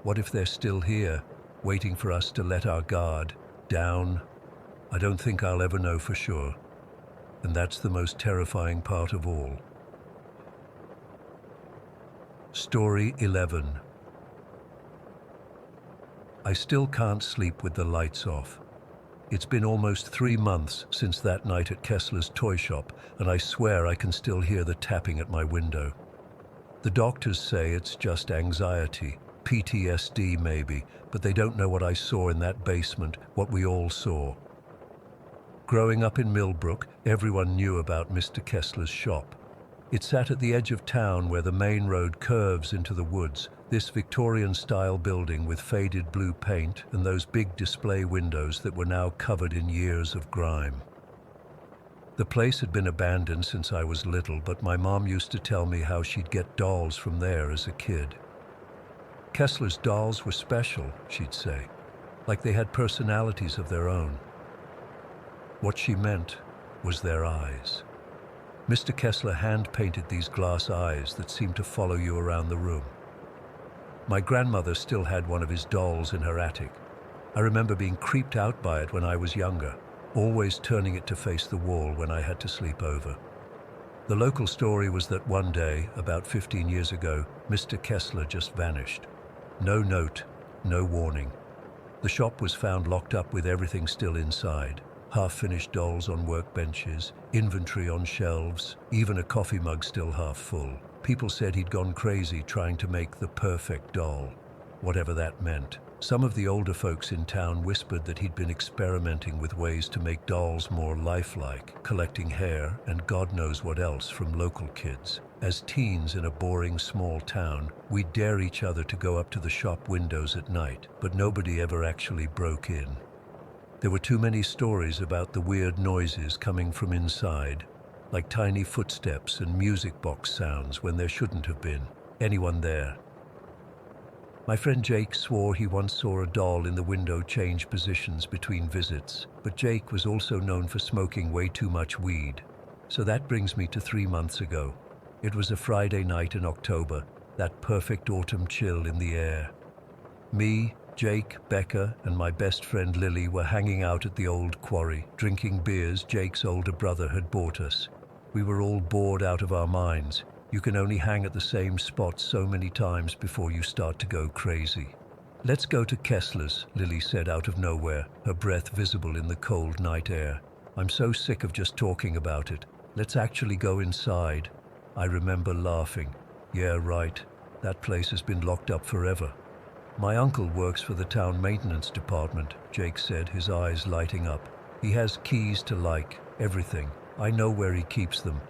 What if they're still here, waiting for us to let our guard down? I don't think I'll ever know for sure. And that's the most terrifying part of all. Story 11. I still can't sleep with the lights off. It's been almost 3 months since that night at Kessler's toy shop, and I swear I can still hear the tapping at my window. The doctors say it's just anxiety, PTSD maybe, but they don't know what I saw in that basement, what we all saw. Growing up in Millbrook, everyone knew about Mr. Kessler's shop. It sat at the edge of town where the main road curves into the woods, this Victorian-style building with faded blue paint and those big display windows that were now covered in years of grime. The place had been abandoned since I was little, but my mom used to tell me how she'd get dolls from there as a kid. Kessler's dolls were special, she'd say, like they had personalities of their own. What she meant was their eyes. Mr. Kessler hand-painted these glass eyes that seemed to follow you around the room. My grandmother still had one of his dolls in her attic. I remember being creeped out by it when I was younger, always turning it to face the wall when I had to sleep over. The local story was that one day, about 15 years ago, Mr. Kessler just vanished. No note, no warning. The shop was found locked up with everything still inside. Half-finished dolls on workbenches, inventory on shelves, even a coffee mug still half full. People said he'd gone crazy trying to make the perfect doll, whatever that meant. Some of the older folks in town whispered that he'd been experimenting with ways to make dolls more lifelike, collecting hair and God knows what else from local kids. As teens in a boring small town, we'd dare each other to go up to the shop windows at night, but nobody ever actually broke in. There were too many stories about the weird noises coming from inside, like tiny footsteps and music box sounds when there shouldn't have been anyone there. My friend Jake swore he once saw a doll in the window change positions between visits, but Jake was also known for smoking way too much weed. So that brings me to 3 months ago. It was a Friday night in October, that perfect autumn chill in the air. Me, Jake, Becca, and my best friend Lily were hanging out at the old quarry, drinking beers Jake's older brother had bought us. We were all bored out of our minds. You can only hang at the same spot so many times before you start to go crazy. "Let's go to Kessler's," Lily said out of nowhere, her breath visible in the cold night air. "I'm so sick of just talking about it. Let's actually go inside." I remember laughing. "Yeah, right. That place has been locked up forever." "My uncle works for the town maintenance department," Jake said, his eyes lighting up. "He has keys to everything. I know where he keeps them."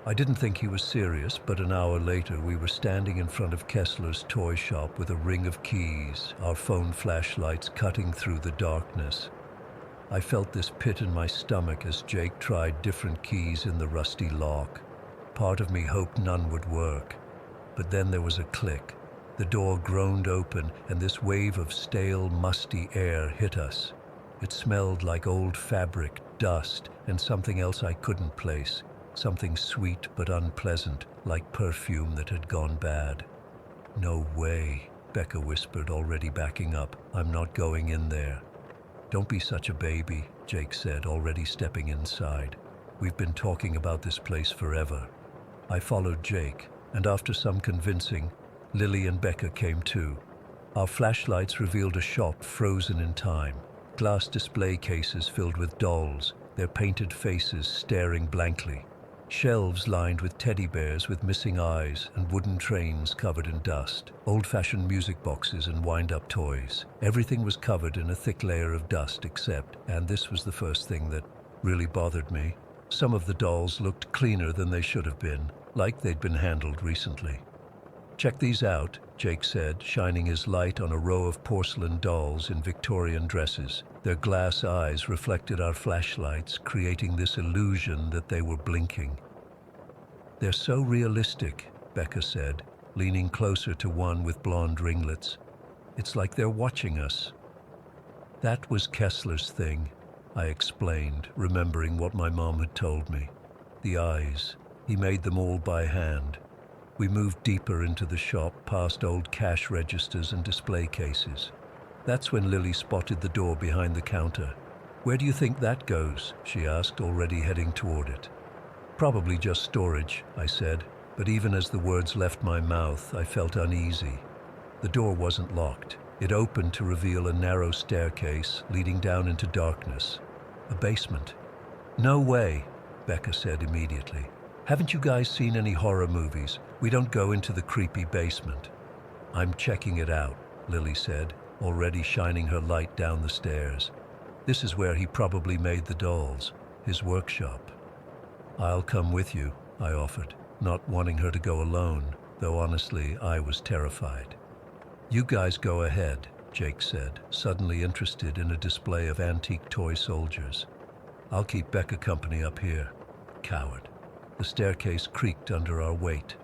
I didn't think he was serious, but an hour later we were standing in front of Kessler's toy shop with a ring of keys, our phone flashlights cutting through the darkness. I felt this pit in my stomach as Jake tried different keys in the rusty lock. Part of me hoped none would work. But then there was a click. The door groaned open, and this wave of stale, musty air hit us. It smelled like old fabric, dust, and something else I couldn't place. Something sweet but unpleasant, like perfume that had gone bad. "No way," Becca whispered, already backing up. "I'm not going in there." "Don't be such a baby," Jake said, already stepping inside. "We've been talking about this place forever." I followed Jake, and after some convincing, Lily and Becca came too. Our flashlights revealed a shop frozen in time. Glass display cases filled with dolls, their painted faces staring blankly. Shelves lined with teddy bears with missing eyes and wooden trains covered in dust. Old-fashioned music boxes and wind-up toys. Everything was covered in a thick layer of dust except, and this was the first thing that really bothered me, some of the dolls looked cleaner than they should have been, like they'd been handled recently. "Check these out," Jake said, shining his light on a row of porcelain dolls in Victorian dresses. Their glass eyes reflected our flashlights, creating this illusion that they were blinking. "They're so realistic," Becca said, leaning closer to one with blonde ringlets. "It's like they're watching us." "That was Kessler's thing," I explained, remembering what my mom had told me. "The eyes. He made them all by hand." We moved deeper into the shop, past old cash registers and display cases. That's when Lily spotted the door behind the counter. "Where do you think that goes?" she asked, already heading toward it. "Probably just storage," I said, but even as the words left my mouth, I felt uneasy. The door wasn't locked. It opened to reveal a narrow staircase leading down into darkness. A basement. "No way," Becca said immediately. "Haven't you guys seen any horror movies? We don't go into the creepy basement." "I'm checking it out," Lily said, already shining her light down the stairs. "This is where he probably made the dolls, his workshop." "I'll come with you," I offered, not wanting her to go alone, though honestly I was terrified. "You guys go ahead," Jake said, suddenly interested in a display of antique toy soldiers. "I'll keep Becca company up here." Coward. The staircase creaked under our weight.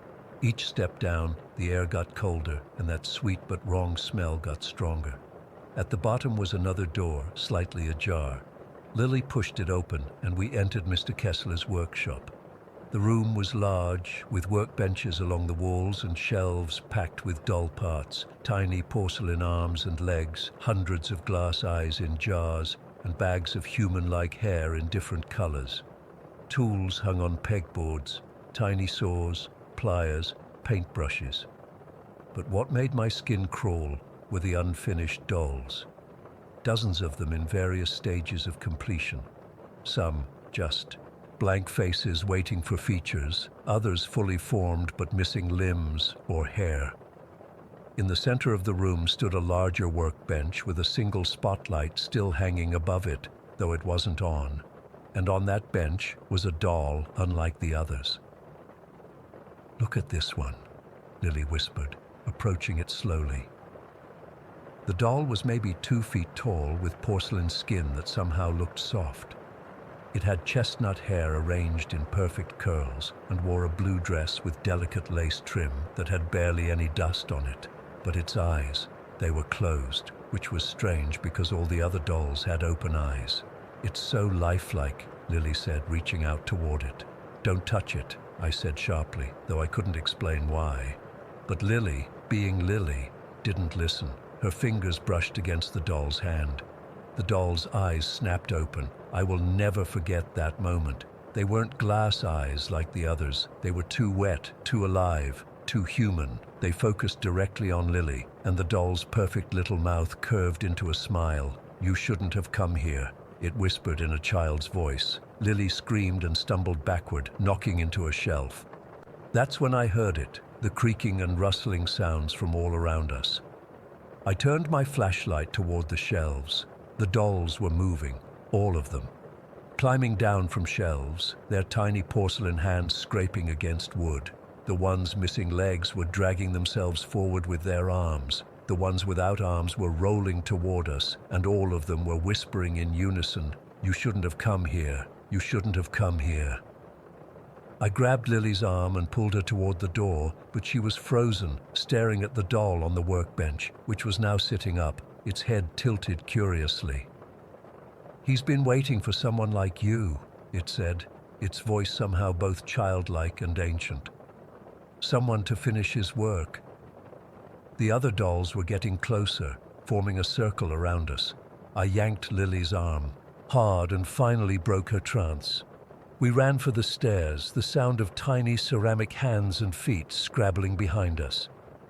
Each step down, the air got colder, and that sweet but wrong smell got stronger. At the bottom was another door, slightly ajar. Lily pushed it open, and we entered Mr. Kessler's workshop. The room was large, with workbenches along the walls and shelves packed with doll parts, tiny porcelain arms and legs, hundreds of glass eyes in jars, and bags of human-like hair in different colors. Tools hung on pegboards, tiny saws, pliers, paintbrushes. But what made my skin crawl were the unfinished dolls. Dozens of them in various stages of completion. Some just blank faces waiting for features, others fully formed but missing limbs or hair. In the center of the room stood a larger workbench with a single spotlight still hanging above it, though it wasn't on. And on that bench was a doll unlike the others. "Look at this one," Lily whispered, approaching it slowly. The doll was maybe 2 feet tall with porcelain skin that somehow looked soft. It had chestnut hair arranged in perfect curls and wore a blue dress with delicate lace trim that had barely any dust on it. But its eyes, they were closed, which was strange because all the other dolls had open eyes. "It's so lifelike," Lily said, reaching out toward it. "Don't touch it," I said sharply, though I couldn't explain why. But Lily, being Lily, didn't listen. Her fingers brushed against the doll's hand. The doll's eyes snapped open. I will never forget that moment. They weren't glass eyes like the others. They were too wet, too alive, too human. They focused directly on Lily, and the doll's perfect little mouth curved into a smile. "You shouldn't have come here," it whispered in a child's voice. Lily screamed and stumbled backward, knocking into a shelf. That's when I heard it, the creaking and rustling sounds from all around us. I turned my flashlight toward the shelves. The dolls were moving, all of them. Climbing down from shelves, their tiny porcelain hands scraping against wood. The ones missing legs were dragging themselves forward with their arms. The ones without arms were rolling toward us, and all of them were whispering in unison, "You shouldn't have come here. You shouldn't have come here." I grabbed Lily's arm and pulled her toward the door, but she was frozen, staring at the doll on the workbench, which was now sitting up, its head tilted curiously. "He's been waiting for someone like you," it said, its voice somehow both childlike and ancient. "Someone to finish his work." The other dolls were getting closer, forming a circle around us. I yanked Lily's arm hard and finally broke her trance. We ran for the stairs, the sound of tiny ceramic hands and feet scrabbling behind us.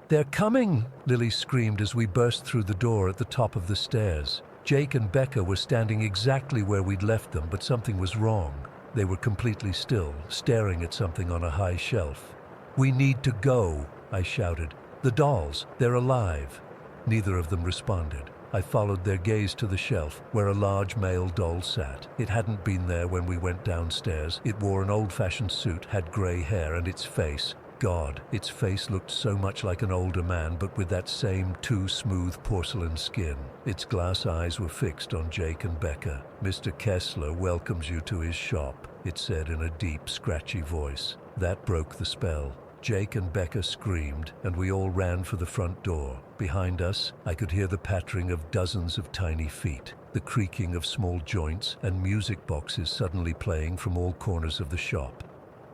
"They're coming!" Lily screamed as we burst through the door at the top of the stairs. Jake and Becca were standing exactly where we'd left them, but something was wrong. They were completely still, staring at something on a high shelf. "We need to go," I shouted. "The dolls, they're alive." Neither of them responded. I followed their gaze to the shelf, where a large male doll sat. It hadn't been there when we went downstairs. It wore an old-fashioned suit, had gray hair, and its face, God, its face looked so much like an older man, but with that same too smooth porcelain skin. Its glass eyes were fixed on Jake and Becca. "Mr. Kessler welcomes you to his shop," it said in a deep, scratchy voice. That broke the spell. Jake and Becca screamed, and we all ran for the front door. Behind us, I could hear the pattering of dozens of tiny feet, the creaking of small joints, and music boxes suddenly playing from all corners of the shop.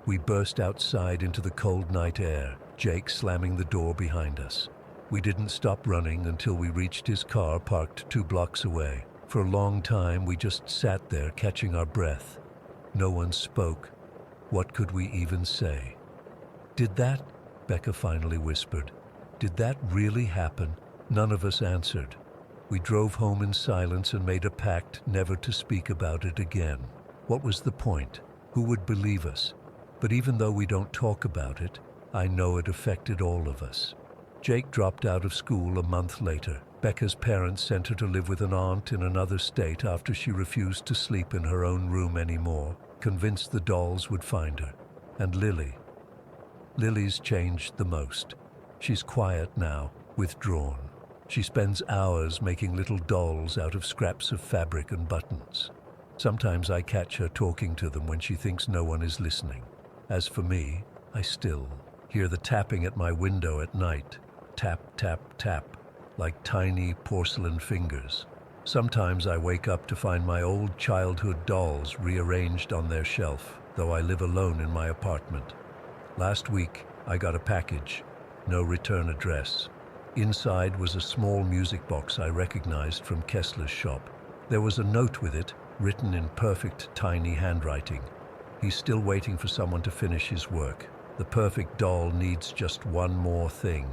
We burst outside into the cold night air, Jake slamming the door behind us. We didn't stop running until we reached his car parked 2 blocks away. For a long time, we just sat there catching our breath. No one spoke. What could we even say? "Did that?" Becca finally whispered. "Did that really happen?" None of us answered. We drove home in silence and made a pact never to speak about it again. What was the point? Who would believe us? But even though we don't talk about it, I know it affected all of us. Jake dropped out of school a month later. Becca's parents sent her to live with an aunt in another state after she refused to sleep in her own room anymore, convinced the dolls would find her. And Lily's changed the most. She's quiet now, withdrawn. She spends hours making little dolls out of scraps of fabric and buttons. Sometimes I catch her talking to them when she thinks no one is listening. As for me, I still hear the tapping at my window at night. Tap, tap, tap, like tiny porcelain fingers. Sometimes I wake up to find my old childhood dolls rearranged on their shelf, though I live alone in my apartment. Last week, I got a package. No return address. Inside was a small music box I recognized from Kessler's shop. There was a note with it, written in perfect, tiny handwriting. "He's still waiting for someone to finish his work. The perfect doll needs just one more thing."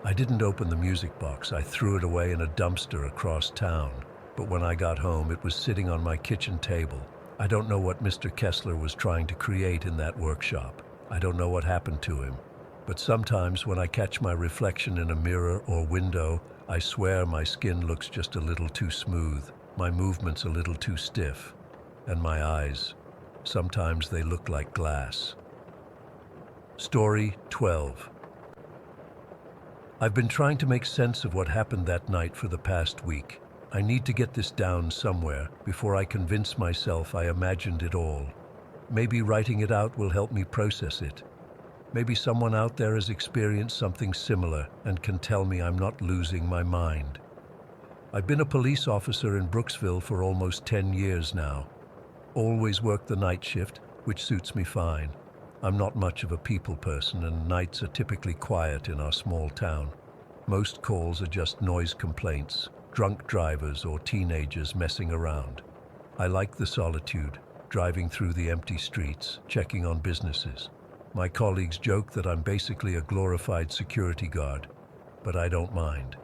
I didn't open the music box. I threw it away in a dumpster across town. But when I got home, it was sitting on my kitchen table. I don't know what Mr. Kessler was trying to create in that workshop. I don't know what happened to him. But sometimes when I catch my reflection in a mirror or window, I swear my skin looks just a little too smooth, my movements a little too stiff, and my eyes, sometimes they look like glass. Story 12. I've been trying to make sense of what happened that night for the past week. I need to get this down somewhere before I convince myself I imagined it all. Maybe writing it out will help me process it. Maybe someone out there has experienced something similar and can tell me I'm not losing my mind. I've been a police officer in Brooksville for almost 10 years now. Always worked the night shift, which suits me fine. I'm not much of a people person, and nights are typically quiet in our small town. Most calls are just noise complaints, drunk drivers or teenagers messing around. I like the solitude, driving through the empty streets, checking on businesses. My colleagues joke that I'm basically a glorified security guard, but I don't mind.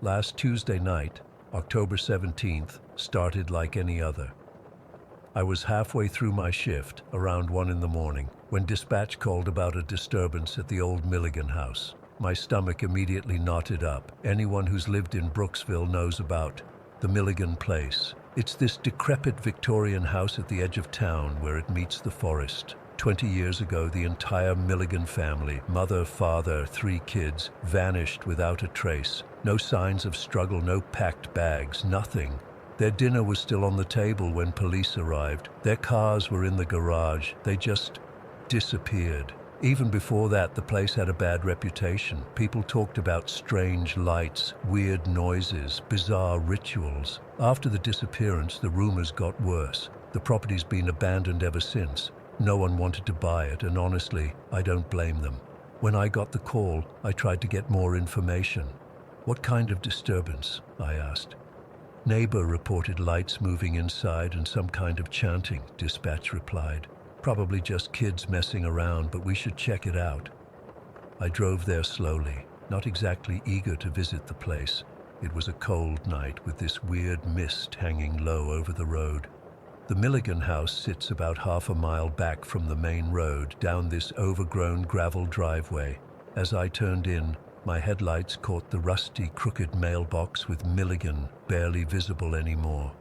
Last Tuesday night, October 17th, started like any other. I was halfway through my shift, around 1 in the morning, when dispatch called about a disturbance at the old Milligan house. My stomach immediately knotted up. Anyone who's lived in Brooksville knows about the Milligan place. It's this decrepit Victorian house at the edge of town where it meets the forest. 20 years ago, the entire Milligan family, mother, father, 3 kids, vanished without a trace. No signs of struggle, no packed bags, nothing. Their dinner was still on the table when police arrived. Their cars were in the garage. They just disappeared. Even before that, the place had a bad reputation. People talked about strange lights, weird noises, bizarre rituals. After the disappearance, the rumors got worse. The property's been abandoned ever since. No one wanted to buy it, and honestly, I don't blame them. When I got the call, I tried to get more information. "What kind of disturbance?" I asked. "Neighbor reported lights moving inside and some kind of chanting," dispatch replied. "Probably just kids messing around, but we should check it out." I drove there slowly, not exactly eager to visit the place. It was a cold night with this weird mist hanging low over the road. The Milligan house sits about half a mile back from the main road down this overgrown gravel driveway. As I turned in, my headlights caught the rusty, crooked mailbox with Milligan barely visible anymore.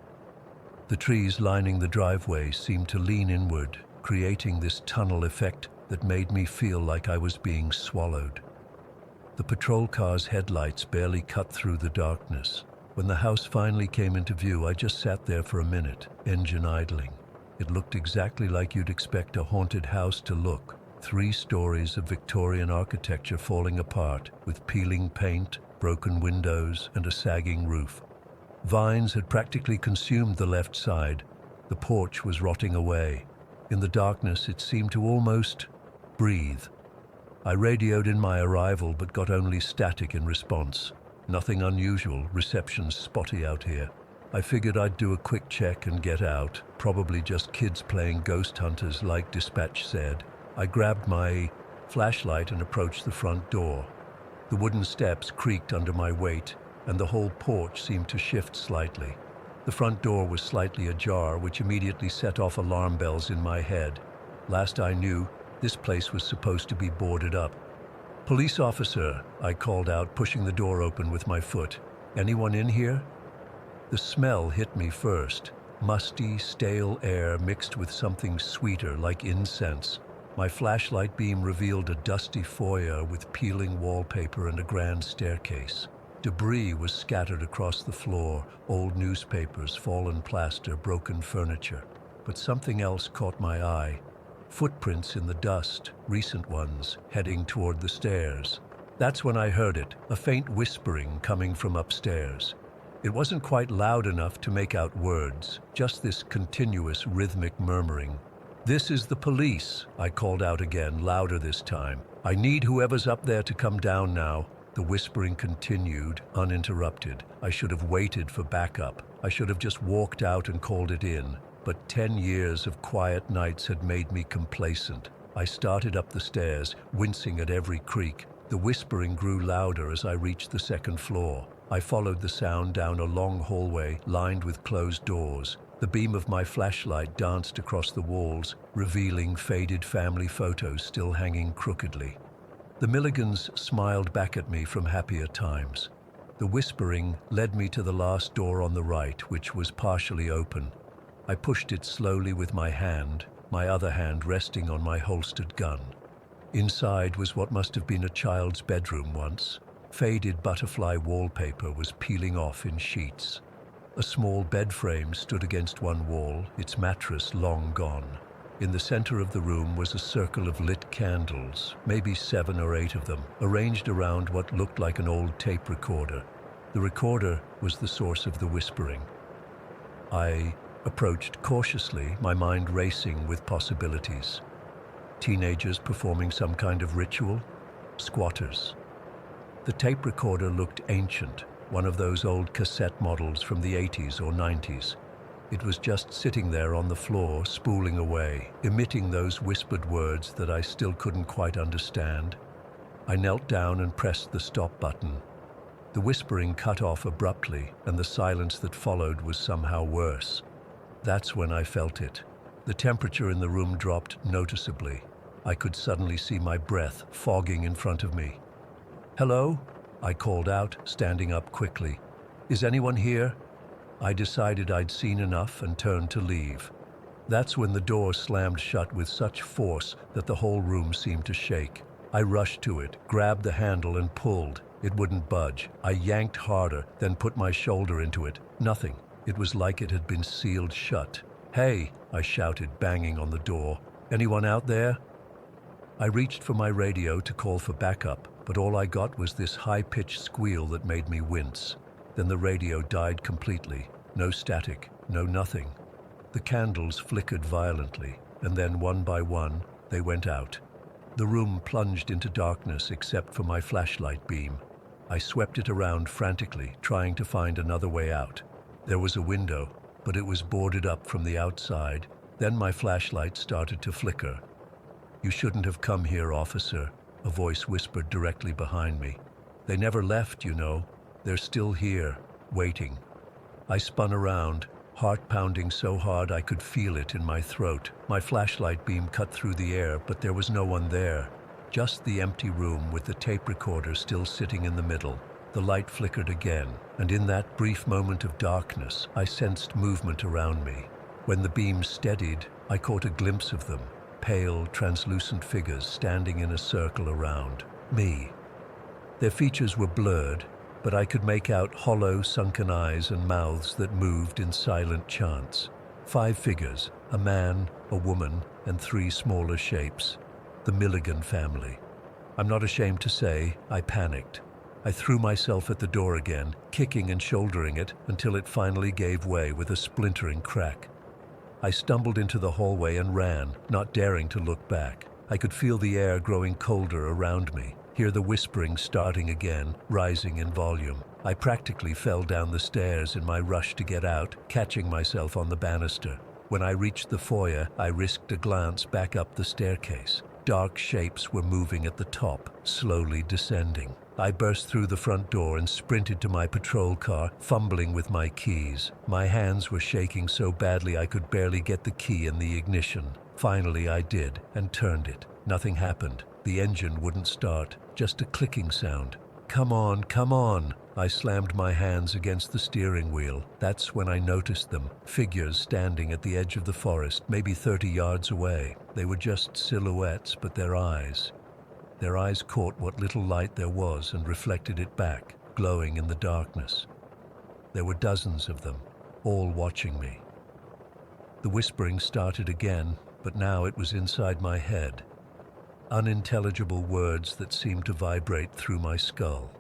The trees lining the driveway seemed to lean inward, creating this tunnel effect that made me feel like I was being swallowed. The patrol car's headlights barely cut through the darkness. When the house finally came into view, I just sat there for a minute, engine idling. It looked exactly like you'd expect a haunted house to look. 3 stories of Victorian architecture falling apart, with peeling paint, broken windows, and a sagging roof. Vines had practically consumed the left side. The porch was rotting away. In the darkness, it seemed to almost breathe. I radioed in my arrival, but got only static in response. Nothing unusual, reception's spotty out here. I figured I'd do a quick check and get out, probably just kids playing ghost hunters like dispatch said. I grabbed my flashlight and approached the front door. The wooden steps creaked under my weight, and the whole porch seemed to shift slightly. The front door was slightly ajar, which immediately set off alarm bells in my head. Last I knew, this place was supposed to be boarded up. "Police officer," I called out, pushing the door open with my foot. "Anyone in here?" The smell hit me first. Musty, stale air mixed with something sweeter, like incense. My flashlight beam revealed a dusty foyer with peeling wallpaper and a grand staircase. Debris was scattered across the floor, old newspapers, fallen plaster, broken furniture. But something else caught my eye. Footprints in the dust, recent ones, heading toward the stairs. That's when I heard it, a faint whispering coming from upstairs. It wasn't quite loud enough to make out words, just this continuous rhythmic murmuring. "This is the police," I called out again, louder this time. "I need whoever's up there to come down now." The whispering continued, uninterrupted. I should have waited for backup. I should have just walked out and called it in. But 10 years of quiet nights had made me complacent. I started up the stairs, wincing at every creak. The whispering grew louder as I reached the second floor. I followed the sound down a long hallway lined with closed doors. The beam of my flashlight danced across the walls, revealing faded family photos still hanging crookedly. The Milligans smiled back at me from happier times. The whispering led me to the last door on the right, which was partially open. I pushed it slowly with my hand, my other hand resting on my holstered gun. Inside was what must have been a child's bedroom once. Faded butterfly wallpaper was peeling off in sheets. A small bed frame stood against one wall, its mattress long gone. In the center of the room was a circle of lit candles, maybe 7 or 8 of them, arranged around what looked like an old tape recorder. The recorder was the source of the whispering. I Approached cautiously, my mind racing with possibilities. Teenagers performing some kind of ritual? Squatters. The tape recorder looked ancient, one of those old cassette models from the 80s or 90s. It was just sitting there on the floor, spooling away, emitting those whispered words that I still couldn't quite understand. I knelt down and pressed the stop button. The whispering cut off abruptly, and the silence that followed was somehow worse. That's when I felt it. The temperature in the room dropped noticeably. I could suddenly see my breath fogging in front of me. "Hello?" I called out, standing up quickly. "Is anyone here?" I decided I'd seen enough and turned to leave. That's when the door slammed shut with such force that the whole room seemed to shake. I rushed to it, grabbed the handle and pulled. It wouldn't budge. I yanked harder, then put my shoulder into it. Nothing. It was like it had been sealed shut. "Hey!" I shouted, banging on the door. "Anyone out there?" I reached for my radio to call for backup, but all I got was this high-pitched squeal that made me wince. Then the radio died completely. No static, no nothing. The candles flickered violently, and then one by one, they went out. The room plunged into darkness except for my flashlight beam. I swept it around frantically, trying to find another way out. There was a window, but it was boarded up from the outside. Then my flashlight started to flicker. "You shouldn't have come here, officer," a voice whispered directly behind me. "They never left, you know. They're still here, waiting." I spun around, heart pounding so hard I could feel it in my throat. My flashlight beam cut through the air, but there was no one there. Just the empty room with the tape recorder still sitting in the middle. The light flickered again, and in that brief moment of darkness, I sensed movement around me. When the beam steadied, I caught a glimpse of them, pale, translucent figures standing in a circle around me. Their features were blurred, but I could make out hollow, sunken eyes and mouths that moved in silent chants. 5 figures, a man, a woman, and 3 smaller shapes. The Milligan family. I'm not ashamed to say, I panicked. I threw myself at the door again, kicking and shouldering it until it finally gave way with a splintering crack. I stumbled into the hallway and ran, not daring to look back. I could feel the air growing colder around me, hear the whispering starting again, rising in volume. I practically fell down the stairs in my rush to get out, catching myself on the banister. When I reached the foyer, I risked a glance back up the staircase. Dark shapes were moving at the top, slowly descending. I burst through the front door and sprinted to my patrol car, fumbling with my keys. My hands were shaking so badly I could barely get the key in the ignition. Finally I did, and turned it. Nothing happened. The engine wouldn't start, just a clicking sound. "Come on, come on!" I slammed my hands against the steering wheel. That's when I noticed them, figures standing at the edge of the forest, maybe 30 yards away. They were just silhouettes, but their eyes caught what little light there was and reflected it back, glowing in the darkness. There were dozens of them, all watching me. The whispering started again, but now it was inside my head. Unintelligible words that seemed to vibrate through my skull.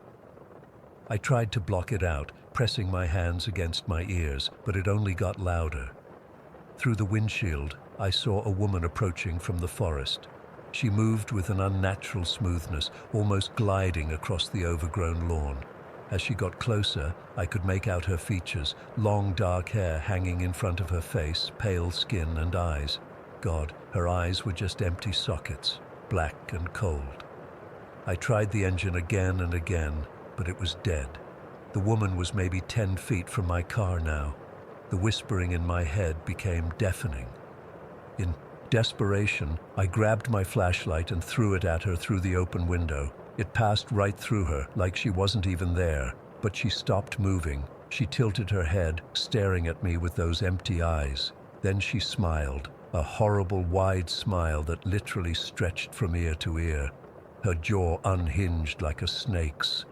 I tried to block it out, pressing my hands against my ears, but it only got louder. Through the windshield, I saw a woman approaching from the forest. She moved with an unnatural smoothness, almost gliding across the overgrown lawn. As she got closer, I could make out her features, long dark hair hanging in front of her face, pale skin and eyes. God, her eyes were just empty sockets, black and cold. I tried the engine again and again, but it was dead. The woman was maybe 10 feet from my car now. The whispering in my head became deafening. In desperation, I grabbed my flashlight and threw it at her through the open window. It passed right through her, like she wasn't even there, but she stopped moving. She tilted her head, staring at me with those empty eyes. Then she smiled, a horrible wide smile that literally stretched from ear to ear. Her jaw unhinged like a snake's.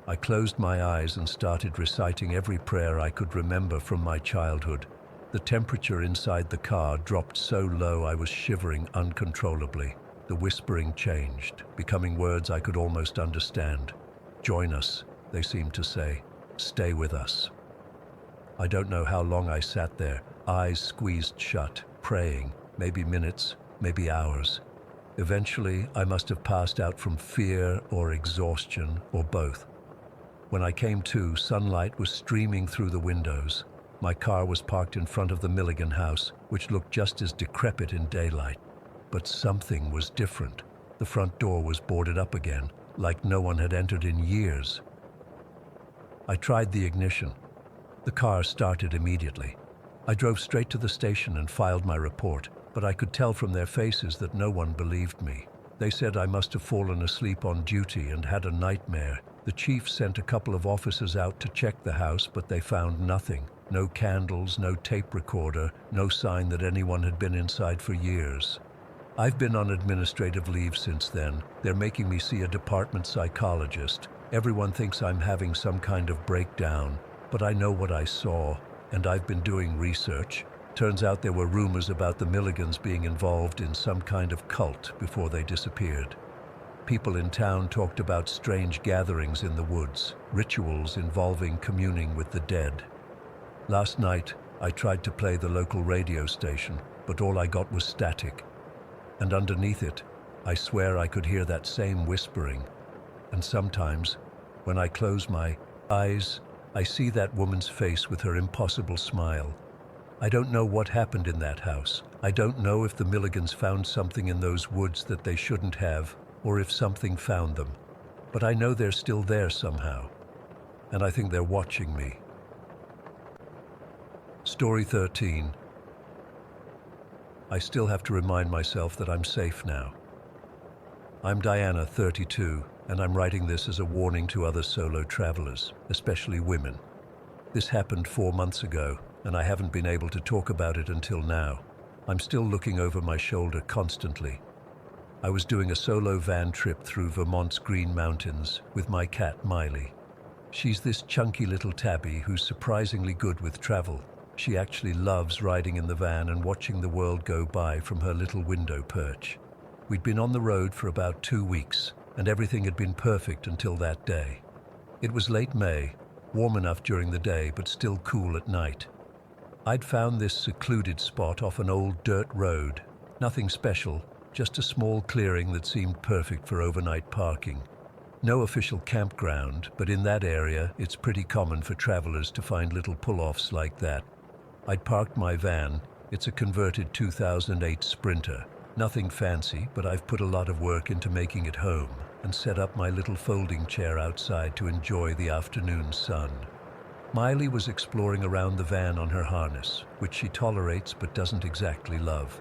I closed my eyes and started reciting every prayer I could remember from my childhood. The temperature inside the car dropped so low I was shivering uncontrollably. The whispering changed, becoming words I could almost understand. "Join us," they seemed to say. "Stay with us." I don't know how long I sat there, eyes squeezed shut, praying, maybe minutes, maybe hours. Eventually, I must have passed out from fear or exhaustion or both. When I came to, sunlight was streaming through the windows. My car was parked in front of the Milligan house, which looked just as decrepit in daylight. But something was different. The front door was boarded up again, like no one had entered in years. I tried the ignition. The car started immediately. I drove straight to the station and filed my report, but I could tell from their faces that no one believed me. They said I must have fallen asleep on duty and had a nightmare. The chief sent a couple of officers out to check the house, but they found nothing. No candles, no tape recorder, no sign that anyone had been inside for years. I've been on administrative leave since then. They're making me see a department psychologist. Everyone thinks I'm having some kind of breakdown, but I know what I saw, and I've been doing research. Turns out there were rumors about the Milligans being involved in some kind of cult before they disappeared. People in town talked about strange gatherings in the woods, rituals involving communing with the dead. Last night, I tried to play the local radio station, but all I got was static. And underneath it, I swear I could hear that same whispering. And sometimes, when I close my eyes, I see that woman's face with her impossible smile. I don't know what happened in that house. I don't know if the Milligans found something in those woods that they shouldn't have, or if something found them. But I know they're still there somehow. And I think they're watching me. Story 13. I still have to remind myself that I'm safe now. I'm Diana, 32, and I'm writing this as a warning to other solo travelers, especially women. This happened 4 months ago, and I haven't been able to talk about it until now. I'm still looking over my shoulder constantly. I was doing a solo van trip through Vermont's Green Mountains with my cat Miley. She's this chunky little tabby who's surprisingly good with travel. She actually loves riding in the van and watching the world go by from her little window perch. We'd been on the road for about 2 weeks, and everything had been perfect until that day. It was late May, warm enough during the day but still cool at night. I'd found this secluded spot off an old dirt road. Nothing special, just a small clearing that seemed perfect for overnight parking. No official campground, but in that area it's pretty common for travelers to find little pull-offs like that. I'd parked my van. It's a converted 2008 Sprinter. Nothing fancy, but I've put a lot of work into making it home and set up my little folding chair outside to enjoy the afternoon sun. Miley was exploring around the van on her harness, which she tolerates but doesn't exactly love.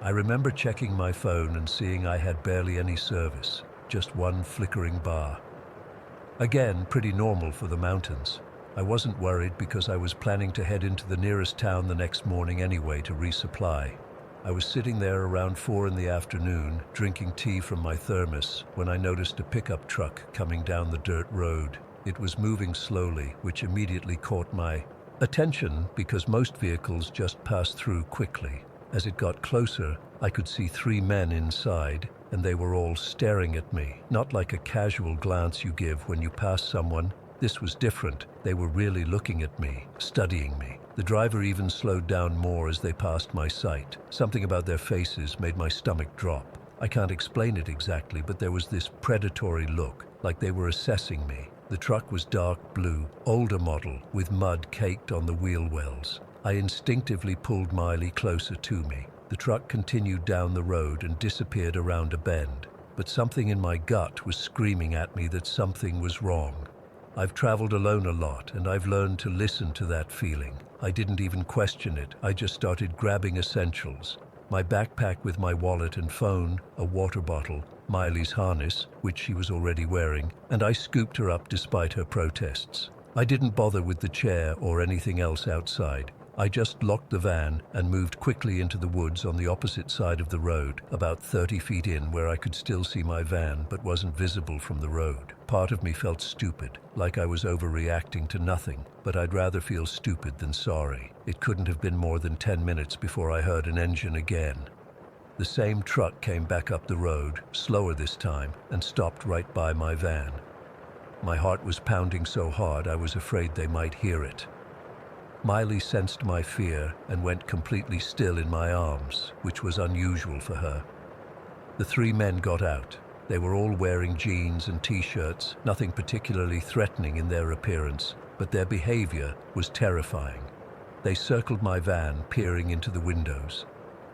I remember checking my phone and seeing I had barely any service, just one flickering bar. Again, pretty normal for the mountains. I wasn't worried because I was planning to head into the nearest town the next morning anyway to resupply. I was sitting there around 4 in the afternoon, drinking tea from my thermos, when I noticed a pickup truck coming down the dirt road. It was moving slowly, which immediately caught my attention because most vehicles just pass through quickly. As it got closer, I could see 3 men inside, and they were all staring at me, not like a casual glance you give when you pass someone. This was different. They were really looking at me, studying me. The driver even slowed down more as they passed my sight. Something about their faces made my stomach drop. I can't explain it exactly, but there was this predatory look, like they were assessing me. The truck was dark blue, older model, with mud caked on the wheel wells. I instinctively pulled Miley closer to me. The truck continued down the road and disappeared around a bend, but something in my gut was screaming at me that something was wrong. I've traveled alone a lot, and I've learned to listen to that feeling. I didn't even question it. I just started grabbing essentials. My backpack with my wallet and phone, a water bottle, Miley's harness, which she was already wearing, and I scooped her up despite her protests. I didn't bother with the chair or anything else outside. I just locked the van and moved quickly into the woods on the opposite side of the road, about 30 feet in where I could still see my van but wasn't visible from the road. Part of me felt stupid, like I was overreacting to nothing, but I'd rather feel stupid than sorry. It couldn't have been more than 10 minutes before I heard an engine again. The same truck came back up the road, slower this time, and stopped right by my van. My heart was pounding so hard I was afraid they might hear it. Miley sensed my fear and went completely still in my arms, which was unusual for her. The three men got out. They were all wearing jeans and t-shirts, nothing particularly threatening in their appearance, but their behavior was terrifying. They circled my van, peering into the windows.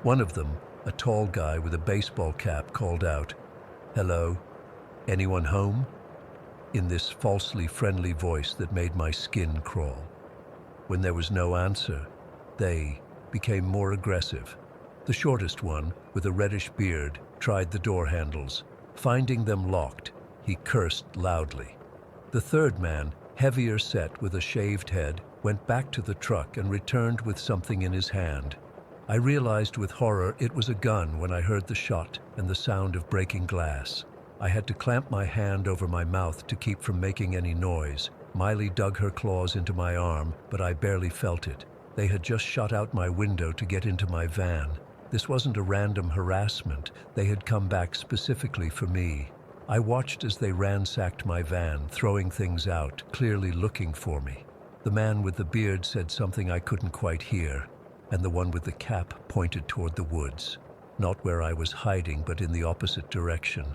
One of them, a tall guy with a baseball cap, called out, "Hello, anyone home?" in this falsely friendly voice that made my skin crawl. When there was no answer, they became more aggressive. The shortest one, with a reddish beard, tried the door handles. Finding them locked, he cursed loudly. The third man, heavier set with a shaved head, went back to the truck and returned with something in his hand. I realized with horror it was a gun when I heard the shot and the sound of breaking glass. I had to clamp my hand over my mouth to keep from making any noise. Miley dug her claws into my arm, but I barely felt it. They had just shot out my window to get into my van. This wasn't a random harassment. They had come back specifically for me. I watched as they ransacked my van, throwing things out, clearly looking for me. The man with the beard said something I couldn't quite hear, and the one with the cap pointed toward the woods. Not where I was hiding, but in the opposite direction.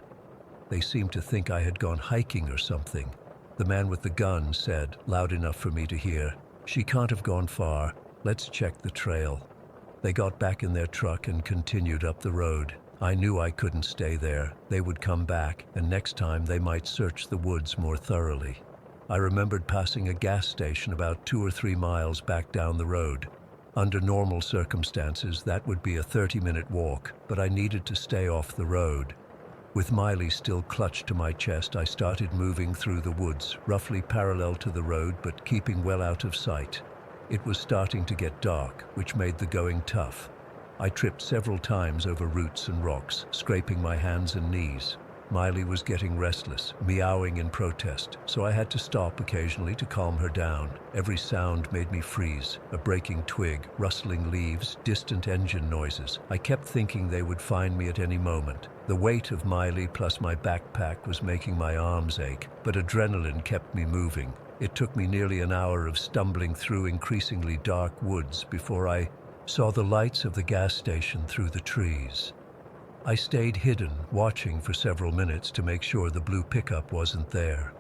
They seemed to think I had gone hiking or something. The man with the gun said, loud enough for me to hear, "She can't have gone far. Let's check the trail." They got back in their truck and continued up the road. I knew I couldn't stay there. They would come back, and next time they might search the woods more thoroughly. I remembered passing a gas station about 2 or 3 miles back down the road. Under normal circumstances, that would be a 30-minute walk, but I needed to stay off the road. With Miley still clutched to my chest, I started moving through the woods, roughly parallel to the road but keeping well out of sight. It was starting to get dark, which made the going tough. I tripped several times over roots and rocks, scraping my hands and knees. Miley was getting restless, meowing in protest, so I had to stop occasionally to calm her down. Every sound made me freeze: a breaking twig, rustling leaves, distant engine noises. I kept thinking they would find me at any moment. The weight of Miley plus my backpack was making my arms ache, but adrenaline kept me moving. It took me nearly an hour of stumbling through increasingly dark woods before I saw the lights of the gas station through the trees. I stayed hidden, watching for several minutes to make sure the blue pickup wasn't there.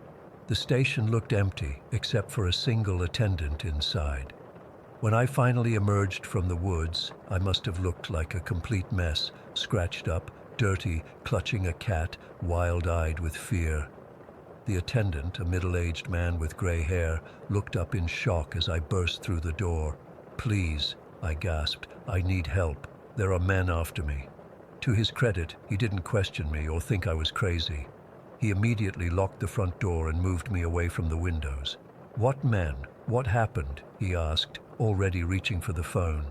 The station looked empty, except for a single attendant inside. When I finally emerged from the woods, I must have looked like a complete mess, scratched up, dirty, clutching a cat, wild-eyed with fear. The attendant, a middle-aged man with gray hair, looked up in shock as I burst through the door. "Please," I gasped, "I need help. There are men after me." To his credit, he didn't question me or think I was crazy. He immediately locked the front door and moved me away from the windows. "What men? What happened?" he asked, already reaching for the phone.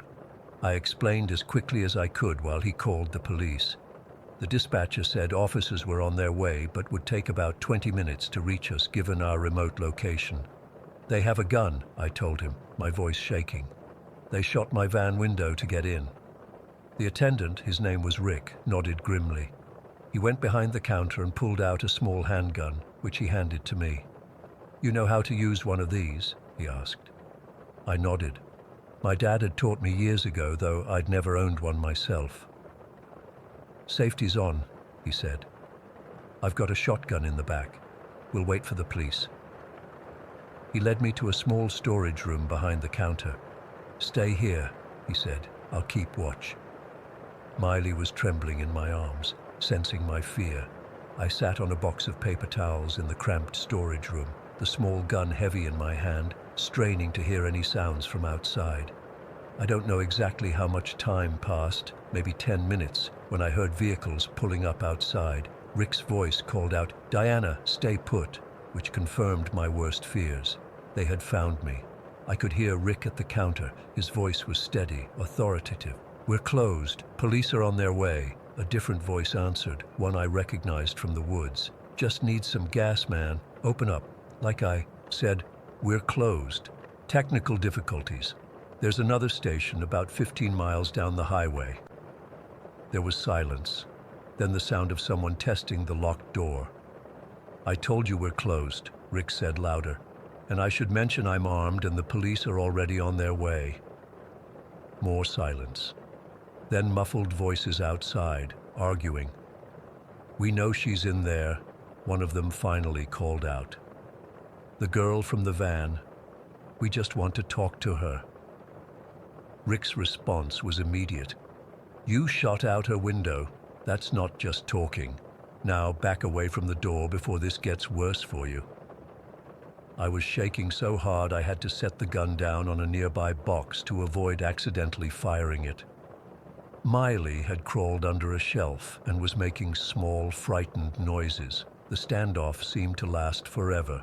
I explained as quickly as I could while he called the police. The dispatcher said officers were on their way but would take about 20 minutes to reach us given our remote location. "They have a gun," I told him, my voice shaking. "They shot my van window to get in." The attendant, his name was Rick, nodded grimly. He went behind the counter and pulled out a small handgun, which he handed to me. "You know how to use one of these?" he asked. I nodded. My dad had taught me years ago, though I'd never owned one myself. "Safety's on," he said. "I've got a shotgun in the back. We'll wait for the police." He led me to a small storage room behind the counter. "Stay here," he said. "I'll keep watch." Miley was trembling in my arms, sensing my fear. I sat on a box of paper towels in the cramped storage room, the small gun heavy in my hand, straining to hear any sounds from outside. I don't know exactly how much time passed, maybe 10 minutes, when I heard vehicles pulling up outside. Rick's voice called out, "Diana, stay put," which confirmed my worst fears. They had found me. I could hear Rick at the counter. His voice was steady, authoritative. "We're closed. Police are on their way." A different voice answered, one I recognized from the woods. "Just need some gas, man. Open up." Like I said, "We're closed. Technical difficulties. There's another station about 15 miles down the highway." There was silence, then the sound of someone testing the locked door. "I told you we're closed," Rick said louder. And I should mention I'm armed and the police are already on their way. More silence. Then muffled voices outside, arguing. "We know she's in there," one of them finally called out. "The girl from the van. We just want to talk to her." Rick's response was immediate. "You shot out her window. That's not just talking. Now back away from the door before this gets worse for you." I was shaking so hard I had to set the gun down on a nearby box to avoid accidentally firing it. Miley had crawled under a shelf and was making small, frightened noises. The standoff seemed to last forever.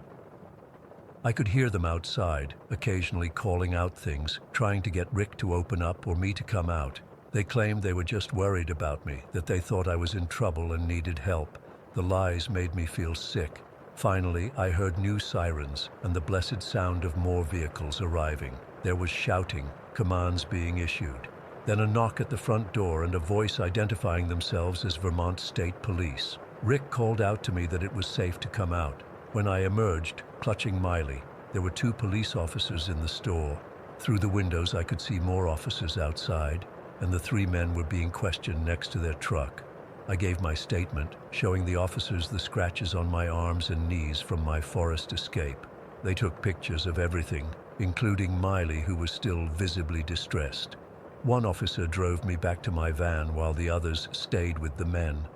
I could hear them outside, occasionally calling out things, trying to get Rick to open up or me to come out. They claimed they were just worried about me, that they thought I was in trouble and needed help. The lies made me feel sick. Finally, I heard new sirens and the blessed sound of more vehicles arriving. There was shouting, commands being issued. Then a knock at the front door and a voice identifying themselves as Vermont State Police. Rick called out to me that it was safe to come out. When I emerged, clutching Miley, there were 2 police officers in the store. Through the windows I could see more officers outside, and the 3 men were being questioned next to their truck. I gave my statement, showing the officers the scratches on my arms and knees from my forest escape. They took pictures of everything, including Miley, who was still visibly distressed. One officer drove me back to my van while the others stayed with the men.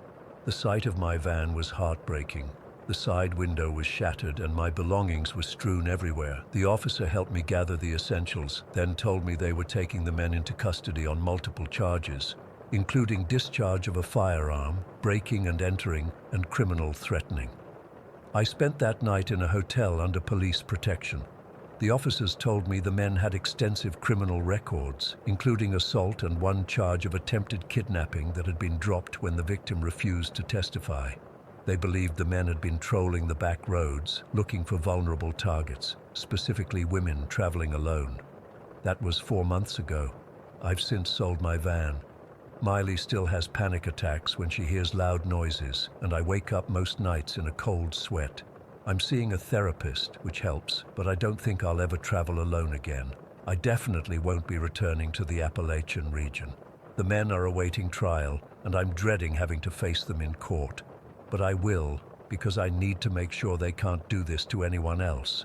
The sight of my van was heartbreaking. The side window was shattered and my belongings were strewn everywhere. The officer helped me gather the essentials, then told me they were taking the men into custody on multiple charges, including discharge of a firearm, breaking and entering, and criminal threatening. I spent that night in a hotel under police protection. The officers told me the men had extensive criminal records, including assault and 1 charge of attempted kidnapping that had been dropped when the victim refused to testify. They believed the men had been trolling the back roads, looking for vulnerable targets, specifically women traveling alone. That was 4 months ago. I've since sold my van. Miley still has panic attacks when she hears loud noises, and I wake up most nights in a cold sweat. I'm seeing a therapist, which helps, but I don't think I'll ever travel alone again. I definitely won't be returning to the Appalachian region. The men are awaiting trial, and I'm dreading having to face them in court. But I will, because I need to make sure they can't do this to anyone else.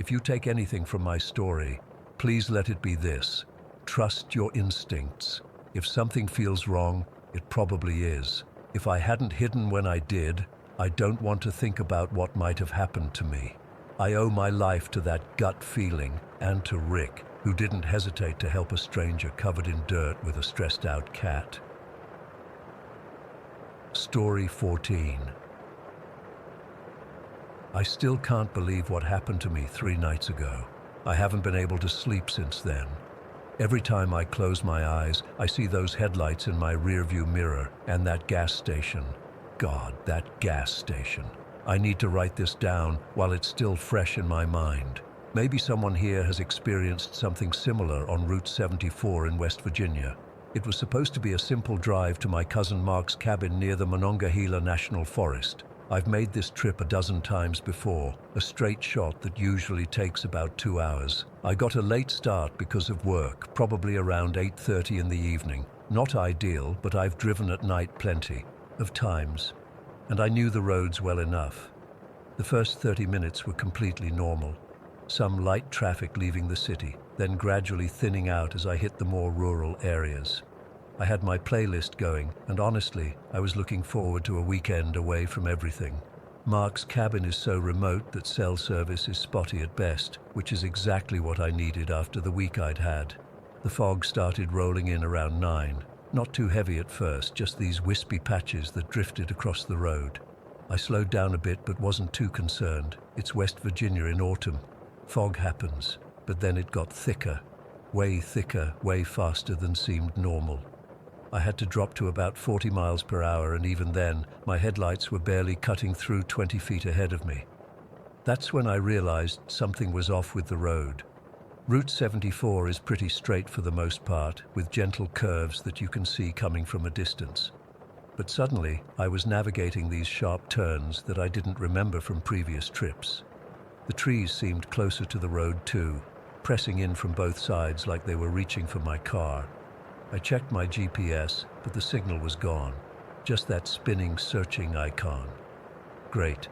If you take anything from my story, please let it be this: trust your instincts. If something feels wrong, it probably is. If I hadn't hidden when I did, I don't want to think about what might have happened to me. I owe my life to that gut feeling, and to Rick, who didn't hesitate to help a stranger covered in dirt with a stressed-out cat. Story 14. I still can't believe what happened to me 3 nights ago. I haven't been able to sleep since then. Every time I close my eyes, I see those headlights in my rearview mirror and that gas station. God, that gas station. I need to write this down while it's still fresh in my mind. Maybe someone here has experienced something similar on Route 74 in West Virginia. It was supposed to be a simple drive to my cousin Mark's cabin near the Monongahela National Forest. I've made this trip a dozen times before, a straight shot that usually takes about 2 hours. I got a late start because of work, probably around 8:30 in the evening. Not ideal, but I've driven at night plenty of times, and I knew the roads well enough. The first 30 minutes were completely normal. Some light traffic leaving the city, then gradually thinning out as I hit the more rural areas. I had my playlist going, and honestly, I was looking forward to a weekend away from everything. Mark's cabin is so remote that cell service is spotty at best, which is exactly what I needed after the week I'd had. The fog started rolling in around 9. Not too heavy at first, just these wispy patches that drifted across the road. I slowed down a bit but wasn't too concerned. It's West Virginia in autumn. Fog happens, but then it got thicker, way faster than seemed normal. I had to drop to about 40 miles per hour, and even then, my headlights were barely cutting through 20 feet ahead of me. That's when I realized something was off with the road. Route 74 is pretty straight for the most part, with gentle curves that you can see coming from a distance. But suddenly, I was navigating these sharp turns that I didn't remember from previous trips. The trees seemed closer to the road too, pressing in from both sides like they were reaching for my car. I checked my GPS, but the signal was gone. Just that spinning, searching icon. Great.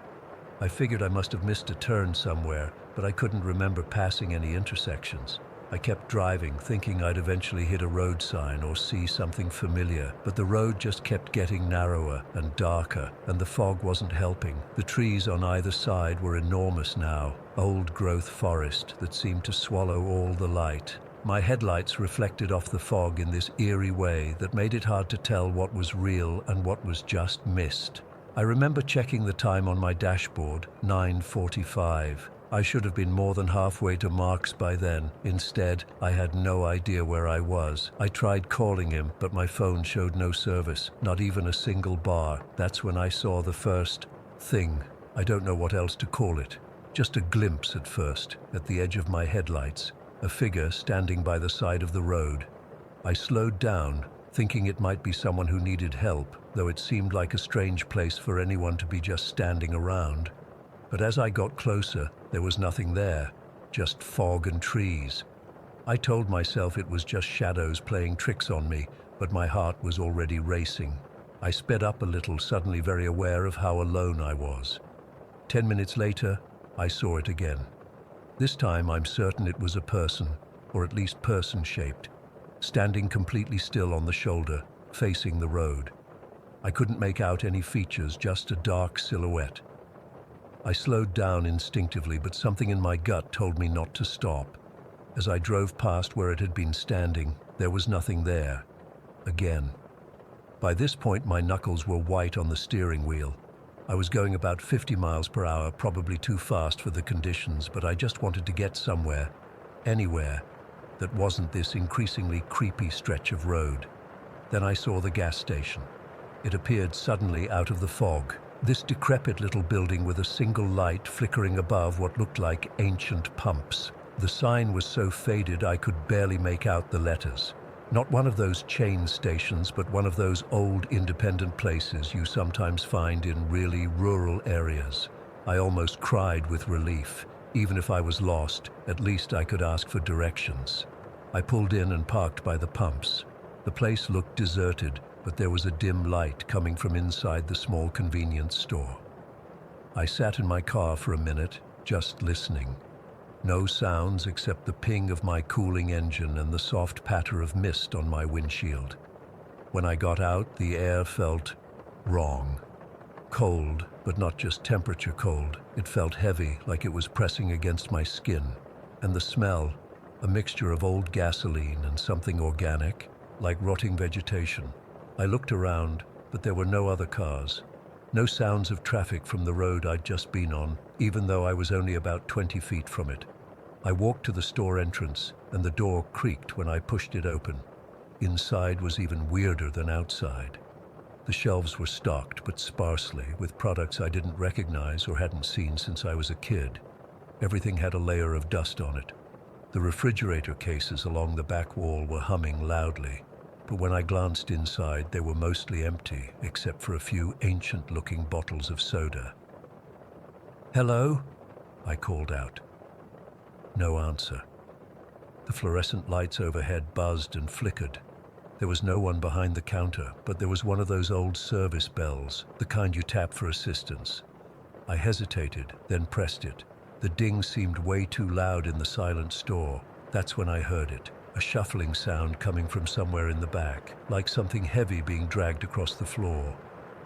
I figured I must have missed a turn somewhere, but I couldn't remember passing any intersections. I kept driving, thinking I'd eventually hit a road sign or see something familiar, but the road just kept getting narrower and darker, and the fog wasn't helping. The trees on either side were enormous now, old-growth forest that seemed to swallow all the light. My headlights reflected off the fog in this eerie way that made it hard to tell what was real and what was just mist. I remember checking the time on my dashboard, 9:45. I should have been more than halfway to Mark's by then. Instead, I had no idea where I was. I tried calling him, but my phone showed no service, not even a single bar. That's when I saw the first thing. I don't know what else to call it. Just a glimpse at first, at the edge of my headlights. A figure standing by the side of the road. I slowed down, thinking it might be someone who needed help, though it seemed like a strange place for anyone to be just standing around. But as I got closer, there was nothing there, just fog and trees. I told myself it was just shadows playing tricks on me, but my heart was already racing. I sped up a little, suddenly very aware of how alone I was. 10 minutes later, I saw it again. This time I'm certain it was a person, or at least person-shaped, standing completely still on the shoulder, facing the road. I couldn't make out any features, just a dark silhouette. I slowed down instinctively, but something in my gut told me not to stop. As I drove past where it had been standing, there was nothing there. Again. By this point, my knuckles were white on the steering wheel. I was going about 50 miles per hour, probably too fast for the conditions, but I just wanted to get somewhere, anywhere, that wasn't this increasingly creepy stretch of road. Then I saw the gas station. It appeared suddenly out of the fog. This decrepit little building with a single light flickering above what looked like ancient pumps. The sign was so faded I could barely make out the letters. Not one of those chain stations, but one of those old independent places you sometimes find in really rural areas. I almost cried with relief. Even if I was lost, at least I could ask for directions. I pulled in and parked by the pumps. The place looked deserted, but there was a dim light coming from inside the small convenience store. I sat in my car for a minute, just listening. No sounds except the ping of my cooling engine and the soft patter of mist on my windshield. When I got out, the air felt wrong. Cold, but not just temperature cold. It felt heavy, like it was pressing against my skin. And the smell, a mixture of old gasoline and something organic, like rotting vegetation. I looked around, but there were no other cars. No sounds of traffic from the road I'd just been on, even though I was only about 20 feet from it. I walked to the store entrance, and the door creaked when I pushed it open. Inside was even weirder than outside. The shelves were stocked, but sparsely, with products I didn't recognize or hadn't seen since I was a kid. Everything had a layer of dust on it. The refrigerator cases along the back wall were humming loudly, but when I glanced inside, they were mostly empty, except for a few ancient-looking bottles of soda. "Hello?" I called out. No answer. The fluorescent lights overhead buzzed and flickered. There was no one behind the counter, but there was one of those old service bells, the kind you tap for assistance. I hesitated, then pressed it. The ding seemed way too loud in the silent store. That's when I heard it, a shuffling sound coming from somewhere in the back, like something heavy being dragged across the floor.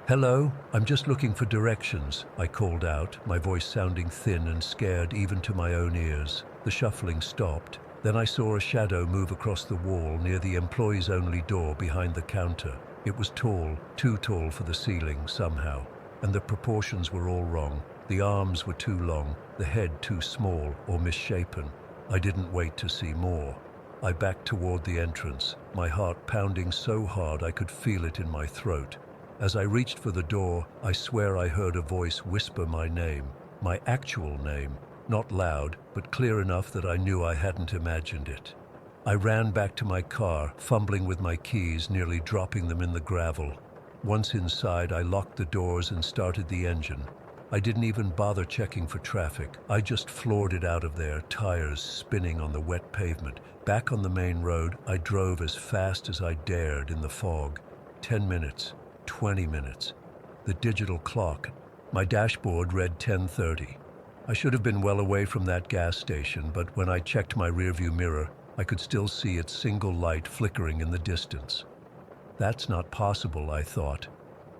"Hello, I'm just looking for directions," I called out, my voice sounding thin and scared even to my own ears. The shuffling stopped. Then I saw a shadow move across the wall near the employees-only door behind the counter. It was tall, too tall for the ceiling somehow, and the proportions were all wrong. The arms were too long, the head too small or misshapen. I didn't wait to see more. I backed toward the entrance, my heart pounding so hard I could feel it in my throat. As I reached for the door, I swear I heard a voice whisper my name, my actual name, not loud, but clear enough that I knew I hadn't imagined it. I ran back to my car, fumbling with my keys, nearly dropping them in the gravel. Once inside, I locked the doors and started the engine. I didn't even bother checking for traffic. I just floored it out of there, tires spinning on the wet pavement. Back on the main road, I drove as fast as I dared in the fog. 10 minutes, 20 minutes. The digital clock. My dashboard read 10:30. I should have been well away from that gas station, but when I checked my rearview mirror, I could still see its single light flickering in the distance. That's not possible, I thought.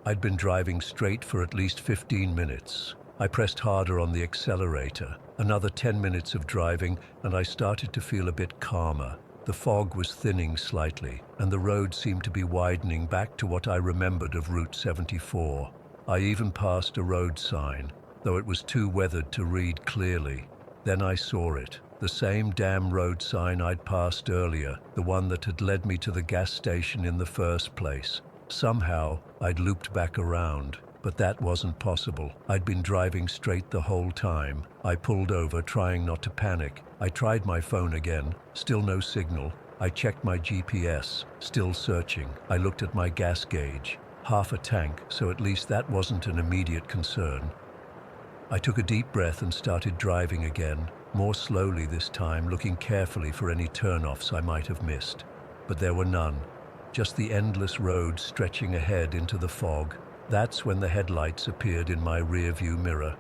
I'd been driving straight for at least 15 minutes. I pressed harder on the accelerator. Another 10 minutes of driving, and I started to feel a bit calmer. The fog was thinning slightly, and the road seemed to be widening back to what I remembered of Route 74. I even passed a road sign, though it was too weathered to read clearly. Then I saw it, the same damn road sign I'd passed earlier, the one that had led me to the gas station in the first place. Somehow, I'd looped back around, but that wasn't possible. I'd been driving straight the whole time. I pulled over, trying not to panic. I tried my phone again, still no signal. I checked my GPS, still searching. I looked at my gas gauge, half a tank, so at least that wasn't an immediate concern. I took a deep breath and started driving again, more slowly this time, looking carefully for any turnoffs I might have missed. But there were none. Just the endless road stretching ahead into the fog. That's when the headlights appeared in my rearview mirror.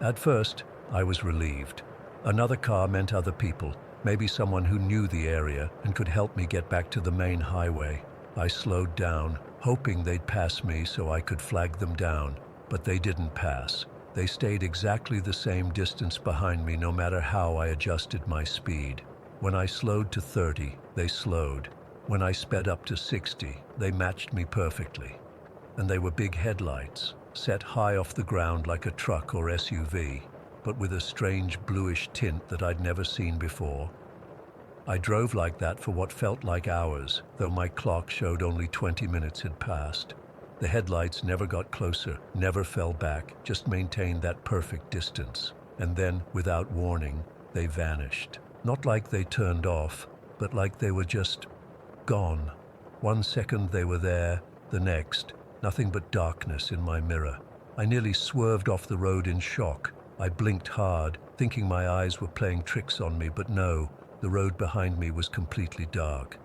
At first, I was relieved. Another car meant other people, maybe someone who knew the area and could help me get back to the main highway. I slowed down, hoping they'd pass me so I could flag them down, but they didn't pass. They stayed exactly the same distance behind me no matter how I adjusted my speed. When I slowed to 30, they slowed. When I sped up to 60, they matched me perfectly. And they were big headlights, set high off the ground like a truck or SUV, but with a strange bluish tint that I'd never seen before. I drove like that for what felt like hours, though my clock showed only 20 minutes had passed. The headlights never got closer, never fell back, just maintained that perfect distance. And then, without warning, they vanished. Not like they turned off, but like they were just gone. 1 second they were there, the next, nothing but darkness in my mirror. I nearly swerved off the road in shock. I blinked hard, thinking my eyes were playing tricks on me, but no, the road behind me was completely dark.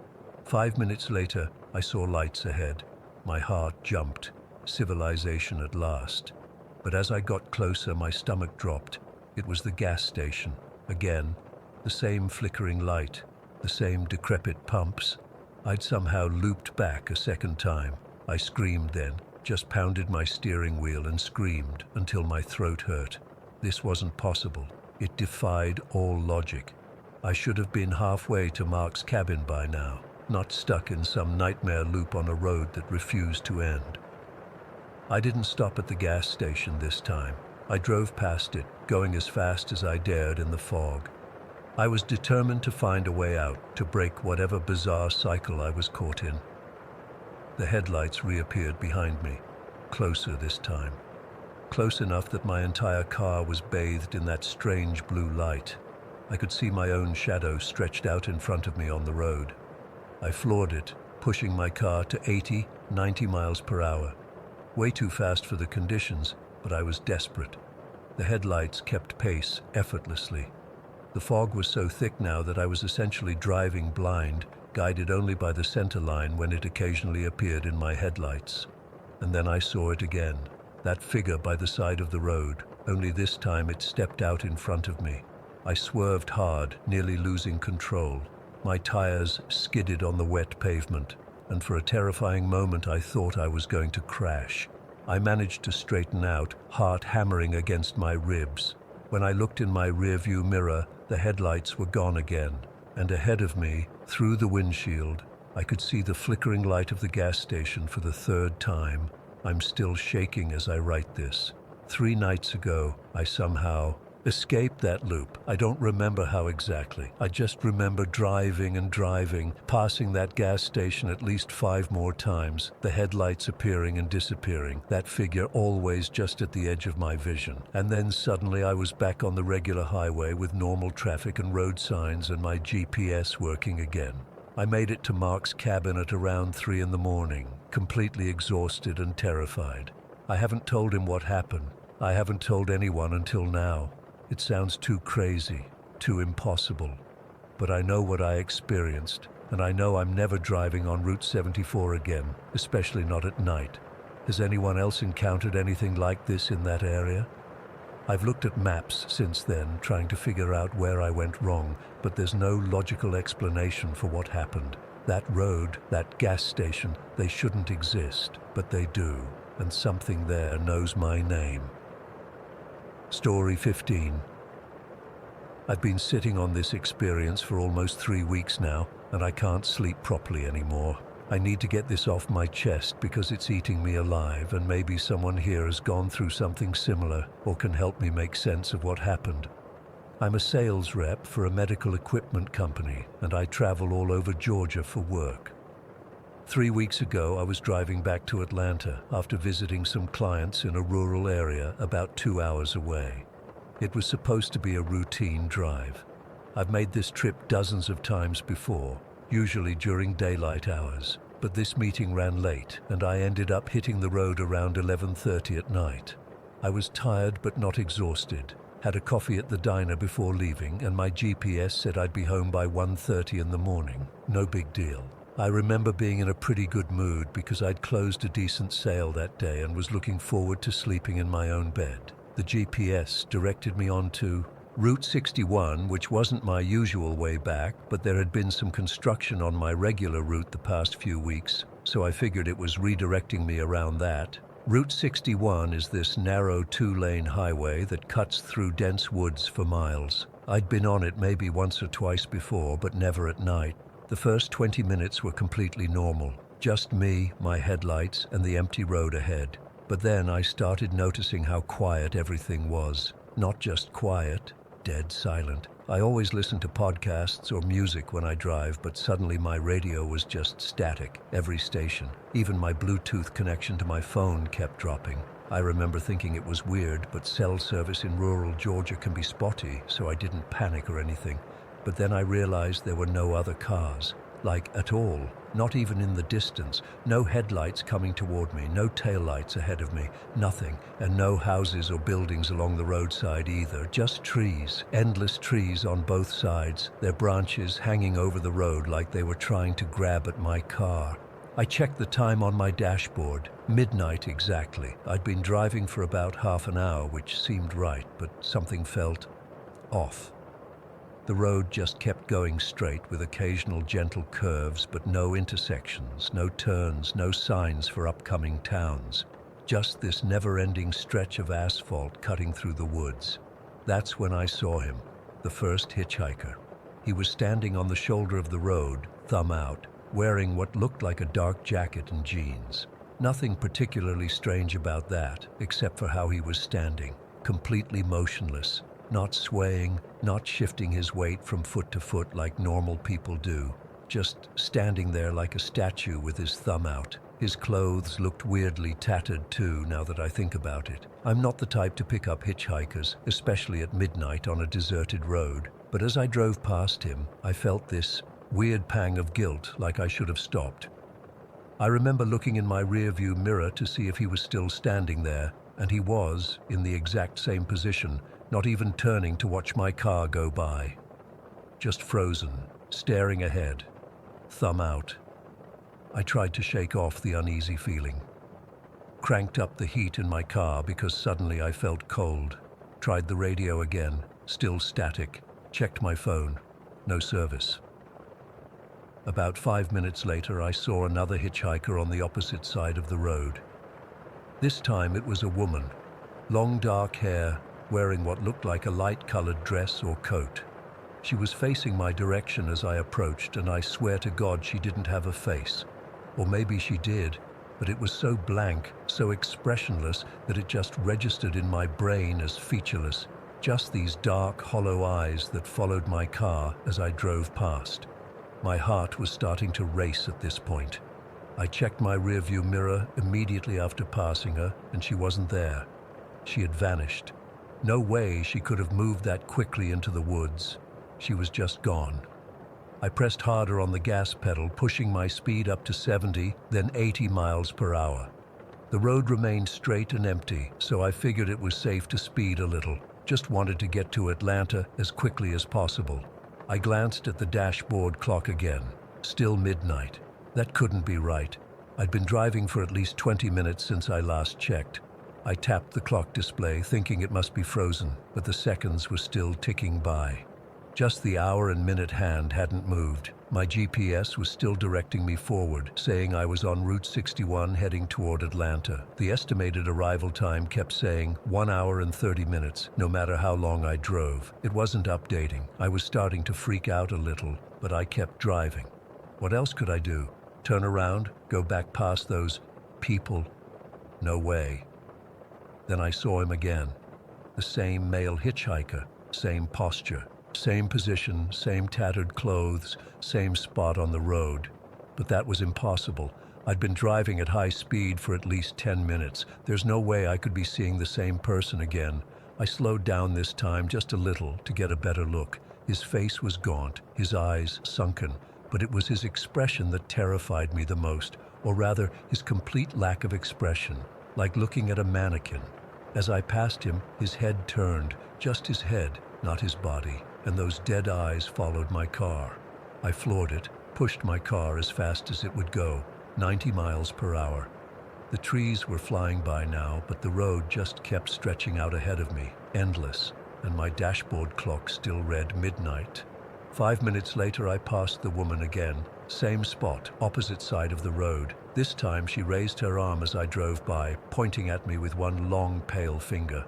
5 minutes later, I saw lights ahead. My heart jumped. Civilization at last. But as I got closer, my stomach dropped. It was the gas station. Again, the same flickering light, the same decrepit pumps. I'd somehow looped back a second time. I screamed then, just pounded my steering wheel and screamed until my throat hurt. This wasn't possible. It defied all logic. I should have been halfway to Mark's cabin by now, not stuck in some nightmare loop on a road that refused to end. I didn't stop at the gas station this time. I drove past it, going as fast as I dared in the fog. I was determined to find a way out, to break whatever bizarre cycle I was caught in. The headlights reappeared behind me, closer this time. Close enough that my entire car was bathed in that strange blue light. I could see my own shadow stretched out in front of me on the road. I floored it, pushing my car to 80, 90 miles per hour. Way too fast for the conditions, but I was desperate. The headlights kept pace effortlessly. The fog was so thick now that I was essentially driving blind, guided only by the center line when it occasionally appeared in my headlights. And then I saw it again, that figure by the side of the road, only this time it stepped out in front of me. I swerved hard, nearly losing control. My tires skidded on the wet pavement, and for a terrifying moment I thought I was going to crash. I managed to straighten out, heart hammering against my ribs. When I looked in my rearview mirror, the headlights were gone again, and ahead of me, through the windshield, I could see the flickering light of the gas station for the third time. I'm still shaking as I write this. 3 nights ago, I somehow escaped that loop. I don't remember how exactly. I just remember driving and driving, passing that gas station at least 5 more times, the headlights appearing and disappearing, that figure always just at the edge of my vision. And then suddenly I was back on the regular highway with normal traffic and road signs and my GPS working again. I made it to Mark's cabin at around 3 in the morning, completely exhausted and terrified. I haven't told him what happened. I haven't told anyone until now. It sounds too crazy, too impossible. But I know what I experienced, and I know I'm never driving on Route 74 again, especially not at night. Has anyone else encountered anything like this in that area? I've looked at maps since then, trying to figure out where I went wrong, but there's no logical explanation for what happened. That road, that gas station, they shouldn't exist, but they do, and something there knows my name. Story 15. I've been sitting on this experience for almost 3 weeks now, and I can't sleep properly anymore. I need to get this off my chest because it's eating me alive, and maybe someone here has gone through something similar or can help me make sense of what happened. I'm a sales rep for a medical equipment company, and I travel all over Georgia for work. 3 weeks ago, I was driving back to Atlanta after visiting some clients in a rural area about 2 hours away. It was supposed to be a routine drive. I've made this trip dozens of times before, usually during daylight hours, but this meeting ran late and I ended up hitting the road around 11:30 at night. I was tired but not exhausted, had a coffee at the diner before leaving, and my GPS said I'd be home by 1:30 in the morning. No big deal. I remember being in a pretty good mood because I'd closed a decent sale that day and was looking forward to sleeping in my own bed. The GPS directed me onto Route 61, which wasn't my usual way back, but there had been some construction on my regular route the past few weeks, so I figured it was redirecting me around that. Route 61 is this narrow 2-lane highway that cuts through dense woods for miles. I'd been on it maybe once or twice before, but never at night. The first 20 minutes were completely normal, just me, my headlights, and the empty road ahead. But then I started noticing how quiet everything was. Not just quiet, dead silent. I always listen to podcasts or music when I drive, but suddenly my radio was just static, every station. Even my Bluetooth connection to my phone kept dropping. I remember thinking it was weird, but cell service in rural Georgia can be spotty, so I didn't panic or anything. But then I realized there were no other cars, like at all, not even in the distance. No headlights coming toward me, no taillights ahead of me, nothing, and no houses or buildings along the roadside either, just trees, endless trees on both sides, their branches hanging over the road like they were trying to grab at my car. I checked the time on my dashboard, midnight exactly. I'd been driving for about half an hour, which seemed right, but something felt off. The road just kept going straight with occasional gentle curves, but no intersections, no turns, no signs for upcoming towns. Just this never-ending stretch of asphalt cutting through the woods. That's when I saw him, the first hitchhiker. He was standing on the shoulder of the road, thumb out, wearing what looked like a dark jacket and jeans. Nothing particularly strange about that, except for how he was standing, completely motionless. Not swaying, not shifting his weight from foot to foot like normal people do, just standing there like a statue with his thumb out. His clothes looked weirdly tattered too, now that I think about it. I'm not the type to pick up hitchhikers, especially at midnight on a deserted road, but as I drove past him, I felt this weird pang of guilt, like I should have stopped. I remember looking in my rearview mirror to see if he was still standing there, and he was, in the exact same position, not even turning to watch my car go by. Just frozen, staring ahead, thumb out. I tried to shake off the uneasy feeling. Cranked up the heat in my car because suddenly I felt cold. Tried the radio again, still static. Checked my phone, no service. About 5 minutes later, I saw another hitchhiker on the opposite side of the road. This time it was a woman, long dark hair, wearing what looked like a light-colored dress or coat. She was facing my direction as I approached, and I swear to God she didn't have a face. Or maybe she did, but it was so blank, so expressionless, that it just registered in my brain as featureless. Just these dark, hollow eyes that followed my car as I drove past. My heart was starting to race at this point. I checked my rearview mirror immediately after passing her, and she wasn't there. She had vanished. No way she could have moved that quickly into the woods. She was just gone. I pressed harder on the gas pedal, pushing my speed up to 70, then 80 miles per hour. The road remained straight and empty, so I figured it was safe to speed a little. Just wanted to get to Atlanta as quickly as possible. I glanced at the dashboard clock again. Still midnight. That couldn't be right. I'd been driving for at least 20 minutes since I last checked. I tapped the clock display, thinking it must be frozen, but the seconds were still ticking by. Just the hour and minute hand hadn't moved. My GPS was still directing me forward, saying I was on Route 61 heading toward Atlanta. The estimated arrival time kept saying 1 hour and 30 minutes, no matter how long I drove. It wasn't updating. I was starting to freak out a little, but I kept driving. What else could I do? Turn around? Go back past those people? No way. Then I saw him again. The same male hitchhiker, same posture. Same position, same tattered clothes, same spot on the road. But that was impossible. I'd been driving at high speed for at least 10 minutes. There's no way I could be seeing the same person again. I slowed down this time just a little to get a better look. His face was gaunt, his eyes sunken, but it was his expression that terrified me the most, or rather, his complete lack of expression, like looking at a mannequin. As I passed him, his head turned, just his head, not his body, and those dead eyes followed my car. I floored it, pushed my car as fast as it would go, 90 miles per hour. The trees were flying by now, but the road just kept stretching out ahead of me, endless, and my dashboard clock still read midnight. 5 minutes later, I passed the woman again, same spot, opposite side of the road. This time she raised her arm as I drove by, pointing at me with one long, pale finger.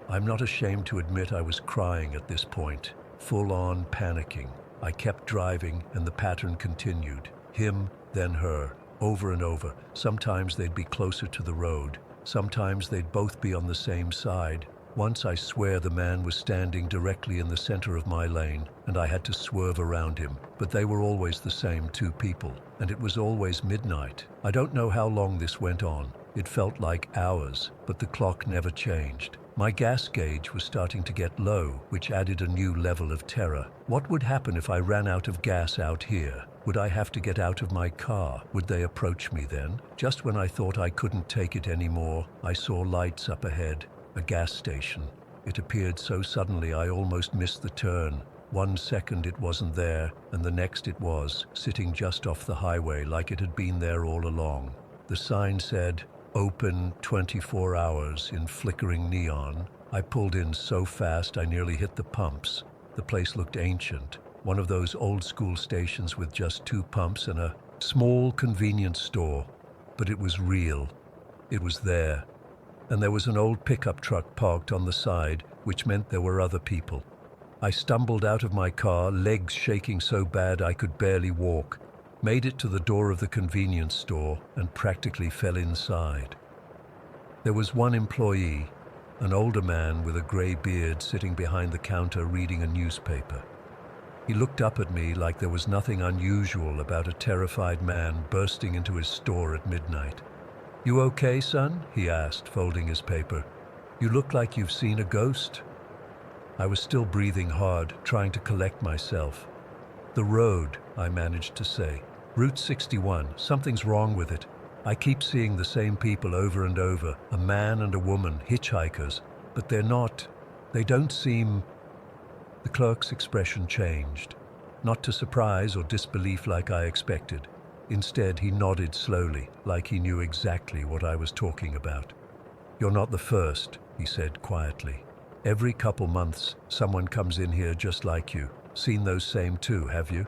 I'm not ashamed to admit I was crying at this point. Full-on panicking. I kept driving, and the pattern continued. Him, then her, over and over. Sometimes they'd be closer to the road. Sometimes they'd both be on the same side. Once, I swear, the man was standing directly in the center of my lane, and I had to swerve around him. But they were always the same two people, and it was always midnight. I don't know how long this went on. It felt like hours, but the clock never changed. My gas gauge was starting to get low, which added a new level of terror. What would happen if I ran out of gas out here? Would I have to get out of my car? Would they approach me then? Just when I thought I couldn't take it anymore, I saw lights up ahead, a gas station. It appeared so suddenly I almost missed the turn. 1 second it wasn't there, and the next it was, sitting just off the highway like it had been there all along. The sign said, "Open 24 hours" in flickering neon. I pulled in so fast I nearly hit the pumps. The place looked ancient, one of those old-school stations with just 2 pumps and a small convenience store. But it was real. It was there. And there was an old pickup truck parked on the side, which meant there were other people. I stumbled out of my car, legs shaking so bad I could barely walk. Made it to the door of the convenience store and practically fell inside. There was one employee, an older man with a gray beard, sitting behind the counter reading a newspaper. He looked up at me like there was nothing unusual about a terrified man bursting into his store at midnight. "You okay, son?" he asked, folding his paper. "You look like you've seen a ghost." I was still breathing hard, trying to collect myself. "The road," I managed to say. "Route 61, something's wrong with it. I keep seeing the same people over and over, a man and a woman, hitchhikers, but they don't seem..." The clerk's expression changed, not to surprise or disbelief like I expected. Instead, he nodded slowly, like he knew exactly what I was talking about. "You're not the first," he said quietly. "Every couple months, someone comes in here just like you. Seen those same two, have you?"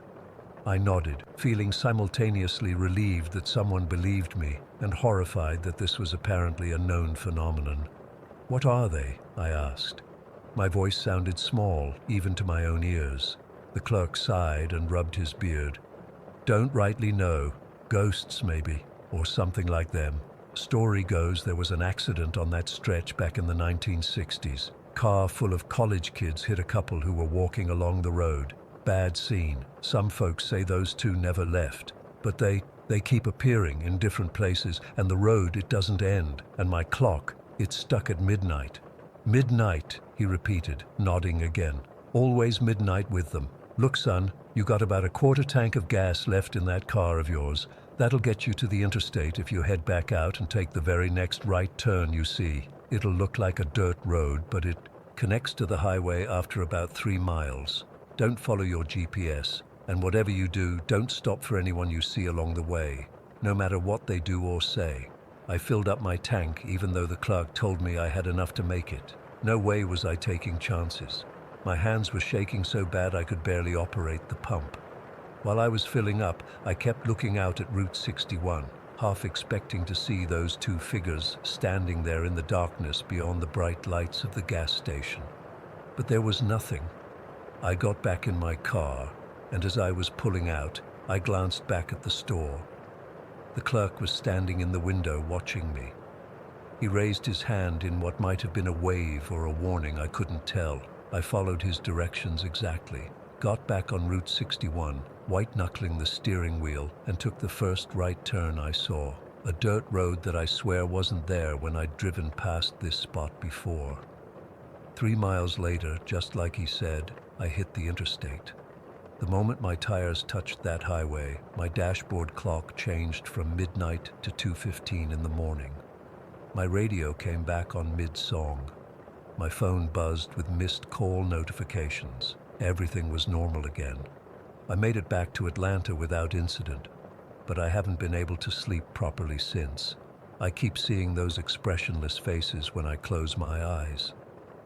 I nodded, feeling simultaneously relieved that someone believed me and horrified that this was apparently a known phenomenon. "What are they?" I asked. My voice sounded small, even to my own ears. The clerk sighed and rubbed his beard. "Don't rightly know. Ghosts, maybe, or something like them. Story goes there was an accident on that stretch back in the 1960s. Car full of college kids hit a couple who were walking along the road. Bad scene. Some folks say those two never left. But they keep appearing in different places, and the road, it doesn't end. And my clock, it's stuck at midnight." "Midnight," he repeated, nodding again. "Always midnight with them. Look, son, You got about a quarter tank of gas left in that car of yours. That'll get you to the interstate if you head back out and take the very next right turn you see. It'll look like a dirt road, but it connects to the highway after about 3 miles. Don't follow your GPS, and whatever you do, don't stop for anyone you see along the way, no matter what they do or say. I filled up my tank even though the clerk told me I had enough to make it. No way was I taking chances. My hands were shaking so bad I could barely operate the pump. While I was filling up, I kept looking out at Route 61, half expecting to see those 2 figures standing there in the darkness beyond the bright lights of the gas station. But there was nothing. I got back in my car, and as I was pulling out, I glanced back at the store. The clerk was standing in the window watching me. He raised his hand in what might have been a wave or a warning, I couldn't tell. I followed his directions exactly, got back on Route 61, white-knuckling the steering wheel, and took the first right turn I saw, a dirt road that I swear wasn't there when I'd driven past this spot before. 3 miles later, just like he said, I hit the interstate. The moment my tires touched that highway, my dashboard clock changed from midnight to 2:15 in the morning. My radio came back on mid-song. My phone buzzed with missed call notifications. Everything was normal again. I made it back to Atlanta without incident, but I haven't been able to sleep properly since. I keep seeing those expressionless faces when I close my eyes.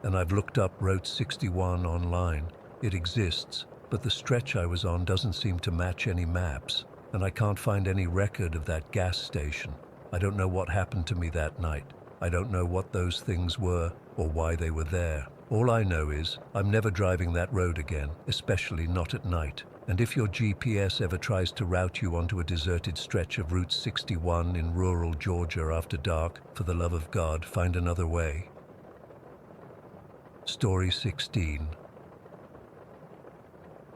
And I've looked up Route 61 online. It exists, but the stretch I was on doesn't seem to match any maps, and I can't find any record of that gas station. I don't know what happened to me that night. I don't know what those things were or why they were there. All I know is I'm never driving that road again, especially not at night. And if your GPS ever tries to route you onto a deserted stretch of Route 61 in rural Georgia after dark, for the love of God, find another way. Story 16.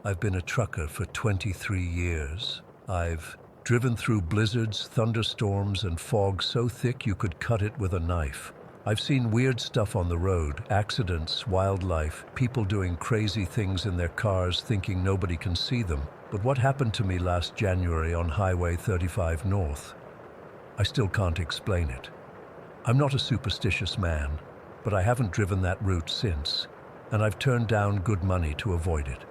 I've been a trucker for 23 years. I've driven through blizzards, thunderstorms, and fog so thick you could cut it with a knife. I've seen weird stuff on the road, accidents, wildlife, people doing crazy things in their cars thinking nobody can see them. But what happened to me last January on Highway 35 North? I still can't explain it. I'm not a superstitious man, but I haven't driven that route since, and I've turned down good money to avoid it.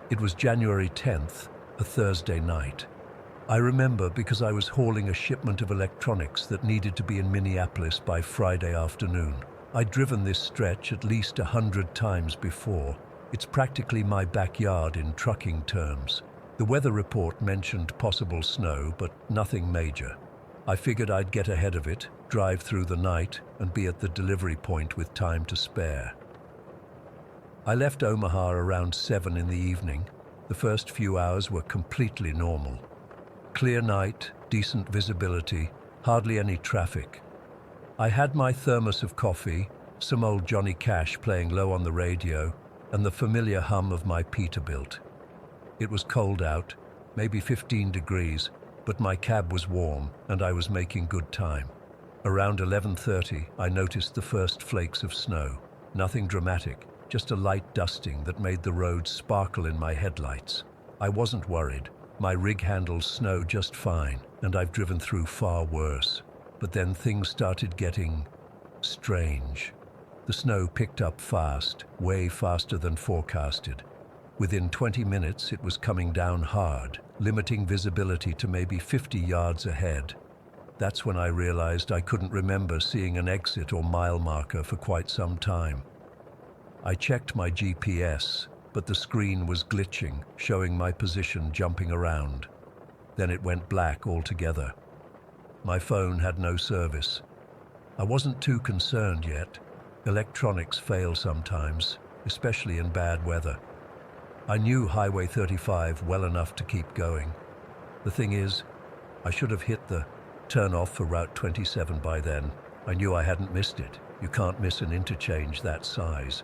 It was January 10th, a Thursday night. I remember because I was hauling a shipment of electronics that needed to be in Minneapolis by Friday afternoon. I'd driven this stretch at least 100 times before. It's practically my backyard in trucking terms. The weather report mentioned possible snow, but nothing major. I figured I'd get ahead of it, drive through the night, and be at the delivery point with time to spare. I left Omaha around 7 in the evening. The first few hours were completely normal. Clear night, decent visibility, hardly any traffic. I had my thermos of coffee, some old Johnny Cash playing low on the radio, and the familiar hum of my Peterbilt. It was cold out, maybe 15 degrees, but my cab was warm and I was making good time. Around 11:30, I noticed the first flakes of snow. Nothing dramatic, just a light dusting that made the road sparkle in my headlights. I wasn't worried. My rig handles snow just fine, and I've driven through far worse. But then things started getting strange. The snow picked up fast, way faster than forecasted. Within 20 minutes, it was coming down hard, limiting visibility to maybe 50 yards ahead. That's when I realized I couldn't remember seeing an exit or mile marker for quite some time. I checked my GPS, but the screen was glitching, showing my position jumping around. Then it went black altogether. My phone had no service. I wasn't too concerned yet. Electronics fail sometimes, especially in bad weather. I knew Highway 35 well enough to keep going. The thing is, I should have hit the turn off for Route 27 by then. I knew I hadn't missed it. You can't miss an interchange that size.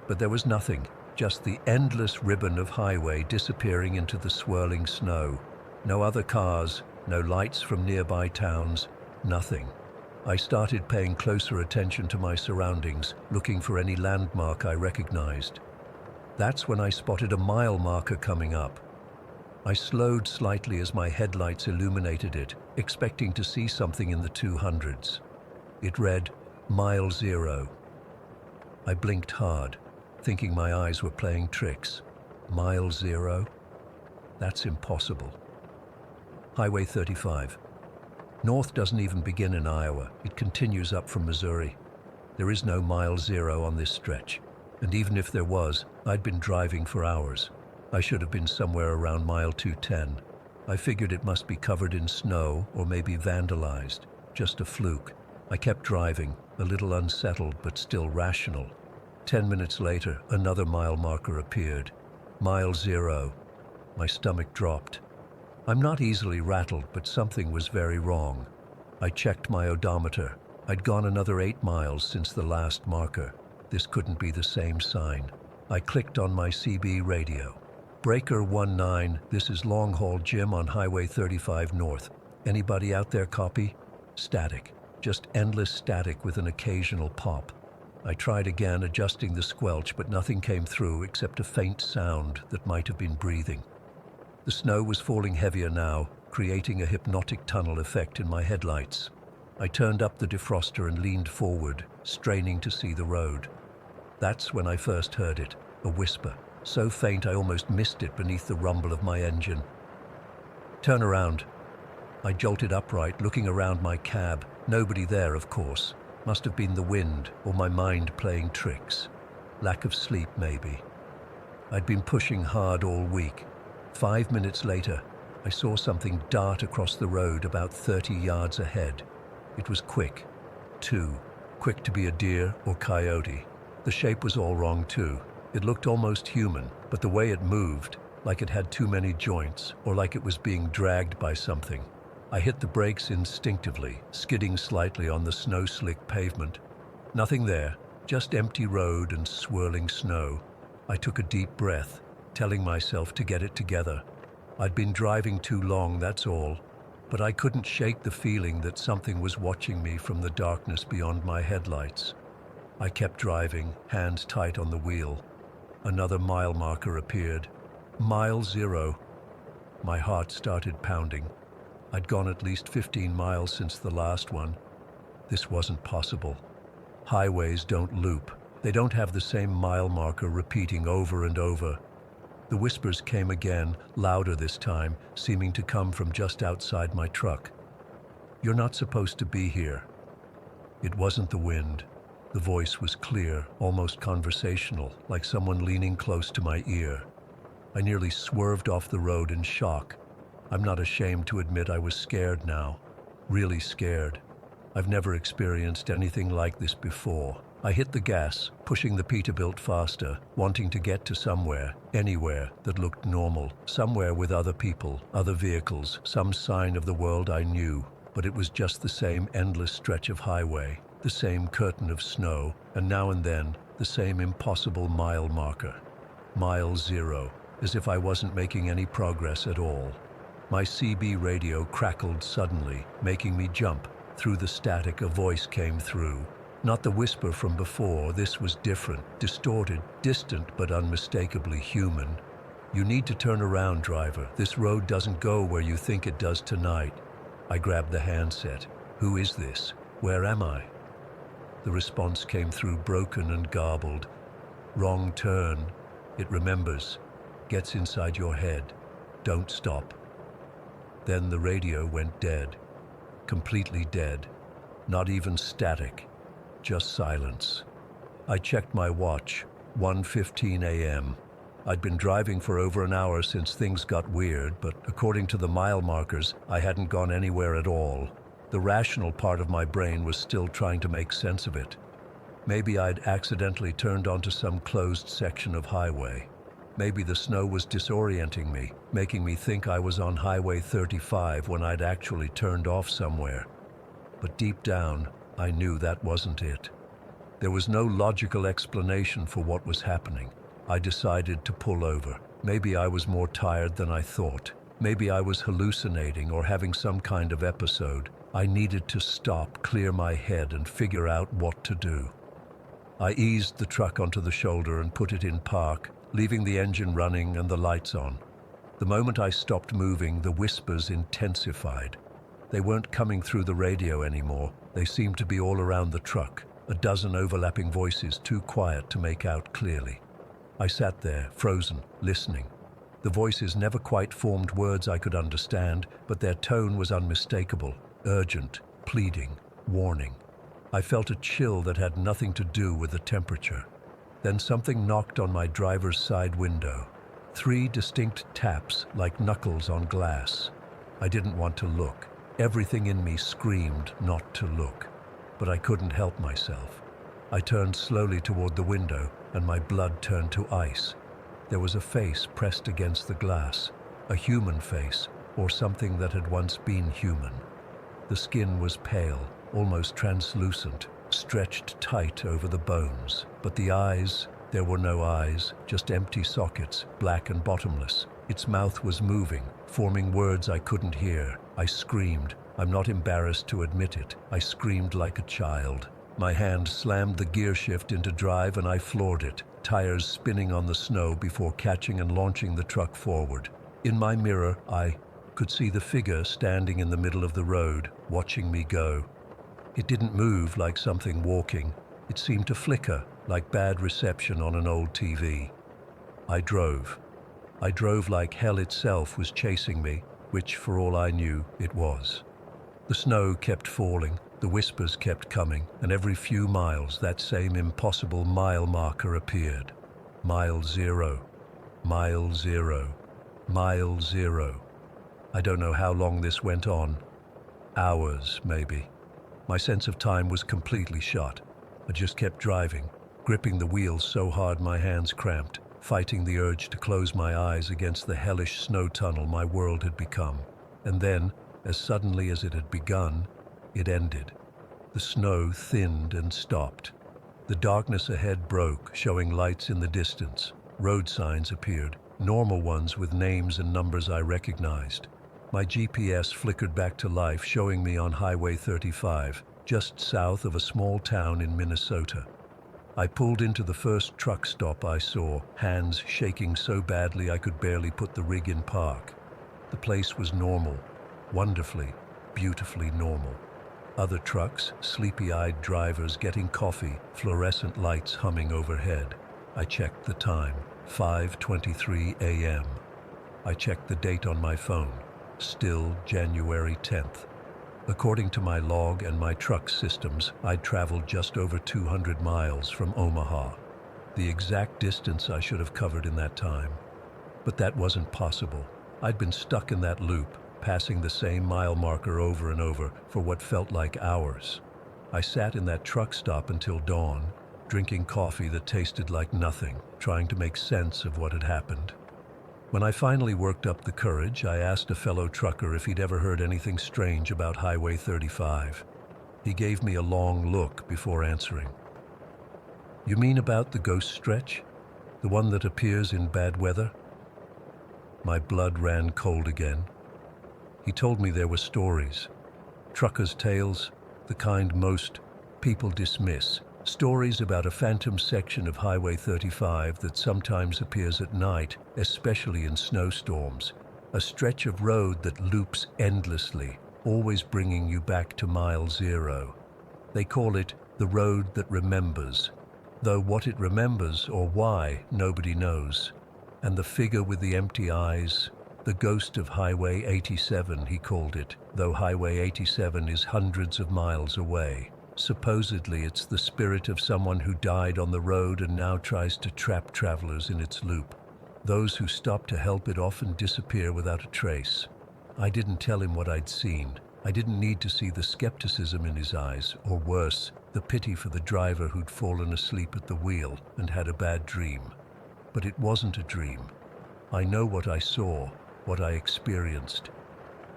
But there was nothing, just the endless ribbon of highway disappearing into the swirling snow. No other cars, no lights from nearby towns, nothing. I started paying closer attention to my surroundings, looking for any landmark I recognized. That's when I spotted a mile marker coming up. I slowed slightly as my headlights illuminated it, expecting to see something in the 200s. It read, Mile Zero. I blinked hard, thinking my eyes were playing tricks. Mile Zero? That's impossible. Highway 35. North doesn't even begin in Iowa. It continues up from Missouri. There is no Mile Zero on this stretch. And even if there was, I'd been driving for hours. I should have been somewhere around mile 210. I figured it must be covered in snow or maybe vandalized. Just a fluke. I kept driving, a little unsettled but still rational. 10 minutes later, another mile marker appeared. Mile Zero. My stomach dropped. I'm not easily rattled, but something was very wrong. I checked my odometer. I'd gone another 8 miles since the last marker. This couldn't be the same sign. I clicked on my CB radio. Breaker 19, this is Long Haul Jim on Highway 35 North. Anybody out there copy? Static. Just endless static with an occasional pop. I tried again, adjusting the squelch, but nothing came through except a faint sound that might have been breathing. The snow was falling heavier now, creating a hypnotic tunnel effect in my headlights. I turned up the defroster and leaned forward, straining to see the road. That's when I first heard it, a whisper, so faint I almost missed it beneath the rumble of my engine. Turn around. I jolted upright, looking around my cab. Nobody there, of course. Must have been the wind, or my mind playing tricks. Lack of sleep, maybe. I'd been pushing hard all week. 5 minutes later, I saw something dart across the road about 30 yards ahead. It was quick. Quick to be a deer or coyote. The shape was all wrong too. It looked almost human, but the way it moved, like it had too many joints, or like it was being dragged by something. I hit the brakes instinctively, skidding slightly on the snow-slick pavement. Nothing there, just empty road and swirling snow. I took a deep breath, telling myself to get it together. I'd been driving too long, that's all, but I couldn't shake the feeling that something was watching me from the darkness beyond my headlights. I kept driving, hands tight on the wheel. Another mile marker appeared. Mile Zero. My heart started pounding. I'd gone at least 15 miles since the last one. This wasn't possible. Highways don't loop. They don't have the same mile marker repeating over and over. The whispers came again, louder this time, seeming to come from just outside my truck. You're not supposed to be here. It wasn't the wind. The voice was clear, almost conversational, like someone leaning close to my ear. I nearly swerved off the road in shock. I'm not ashamed to admit I was scared now. Really scared. I've never experienced anything like this before. I hit the gas, pushing the Peterbilt faster, wanting to get to somewhere, anywhere that looked normal, somewhere with other people, other vehicles, some sign of the world I knew. But it was just the same endless stretch of highway, the same curtain of snow, and now and then, the same impossible mile marker. Mile Zero, as if I wasn't making any progress at all. My CB radio crackled suddenly, making me jump. Through the static, a voice came through. Not the whisper from before, this was different, distorted, distant, but unmistakably human. You need to turn around, driver. This road doesn't go where you think it does tonight. I grabbed the handset. Who is this? Where am I? The response came through broken and garbled. Wrong turn. It remembers. Gets inside your head. Don't stop. Then the radio went dead. Completely dead. Not even static. Just silence. I checked my watch. 1:15 a.m. I'd been driving for over an hour since things got weird, but according to the mile markers, I hadn't gone anywhere at all. The rational part of my brain was still trying to make sense of it. Maybe I'd accidentally turned onto some closed section of highway. Maybe the snow was disorienting me, making me think I was on Highway 35 when I'd actually turned off somewhere. But deep down, I knew that wasn't it. There was no logical explanation for what was happening. I decided to pull over. Maybe I was more tired than I thought. Maybe I was hallucinating or having some kind of episode. I needed to stop, clear my head, and figure out what to do. I eased the truck onto the shoulder and put it in park, leaving the engine running and the lights on. The moment I stopped moving, the whispers intensified. They weren't coming through the radio anymore. They seemed to be all around the truck, a dozen overlapping voices too quiet to make out clearly. I sat there, frozen, listening. The voices never quite formed words I could understand, but their tone was unmistakable, urgent, pleading, warning. I felt a chill that had nothing to do with the temperature. Then something knocked on my driver's side window. 3 distinct taps like knuckles on glass. I didn't want to look. Everything in me screamed not to look, but I couldn't help myself. I turned slowly toward the window, and my blood turned to ice. There was a face pressed against the glass, a human face, or something that had once been human. The skin was pale, almost translucent, stretched tight over the bones, but the eyes, there were no eyes, just empty sockets, black and bottomless. Its mouth was moving, forming words I couldn't hear. I screamed. I'm not embarrassed to admit it. I screamed like a child. My hand slammed the gear shift into drive and I floored it, tires spinning on the snow before catching and launching the truck forward. In my mirror, I could see the figure standing in the middle of the road, watching me go. It didn't move like something walking. It seemed to flicker, like bad reception on an old TV. I drove. I drove like hell itself was chasing me, which, for all I knew, it was. The snow kept falling, the whispers kept coming, and every few miles that same impossible mile marker appeared. Mile 0, mile 0, mile 0. I don't know how long this went on. Hours, maybe. My sense of time was completely shot. I just kept driving, gripping the wheels so hard my hands cramped, fighting the urge to close my eyes against the hellish snow tunnel my world had become. And then, as suddenly as it had begun, it ended. The snow thinned and stopped. The darkness ahead broke, showing lights in the distance. Road signs appeared, normal ones with names and numbers I recognized. My GPS flickered back to life, showing me on Highway 35, just south of a small town in Minnesota. I pulled into the first truck stop I saw, hands shaking so badly I could barely put the rig in park. The place was normal, wonderfully, beautifully normal. Other trucks, sleepy-eyed drivers getting coffee, fluorescent lights humming overhead. I checked the time, 5:23 a.m. I checked the date on my phone, still January 10th. According to my log and my truck systems, I'd traveled just over 200 miles from Omaha, the exact distance I should have covered in that time. But that wasn't possible. I'd been stuck in that loop, passing the same mile marker over and over for what felt like hours. I sat in that truck stop until dawn, drinking coffee that tasted like nothing, trying to make sense of what had happened. When I finally worked up the courage, I asked a fellow trucker if he'd ever heard anything strange about Highway 35. He gave me a long look before answering. "You mean about the ghost stretch? The one that appears in bad weather?" My blood ran cold again. He told me there were stories. Truckers' tales, the kind most people dismiss. Stories about a phantom section of Highway 35 that sometimes appears at night, especially in snowstorms. A stretch of road that loops endlessly, always bringing you back to mile 0. They call it the road that remembers, though what it remembers or why, nobody knows. And the figure with the empty eyes, the ghost of Highway 87, he called it, though Highway 87 is hundreds of miles away. Supposedly it's the spirit of someone who died on the road and now tries to trap travelers in its loop. Those who stop to help it often disappear without a trace. I didn't tell him what I'd seen. I didn't need to see the skepticism in his eyes, or worse, the pity for the driver who'd fallen asleep at the wheel and had a bad dream. But it wasn't a dream. I know what I saw, what I experienced.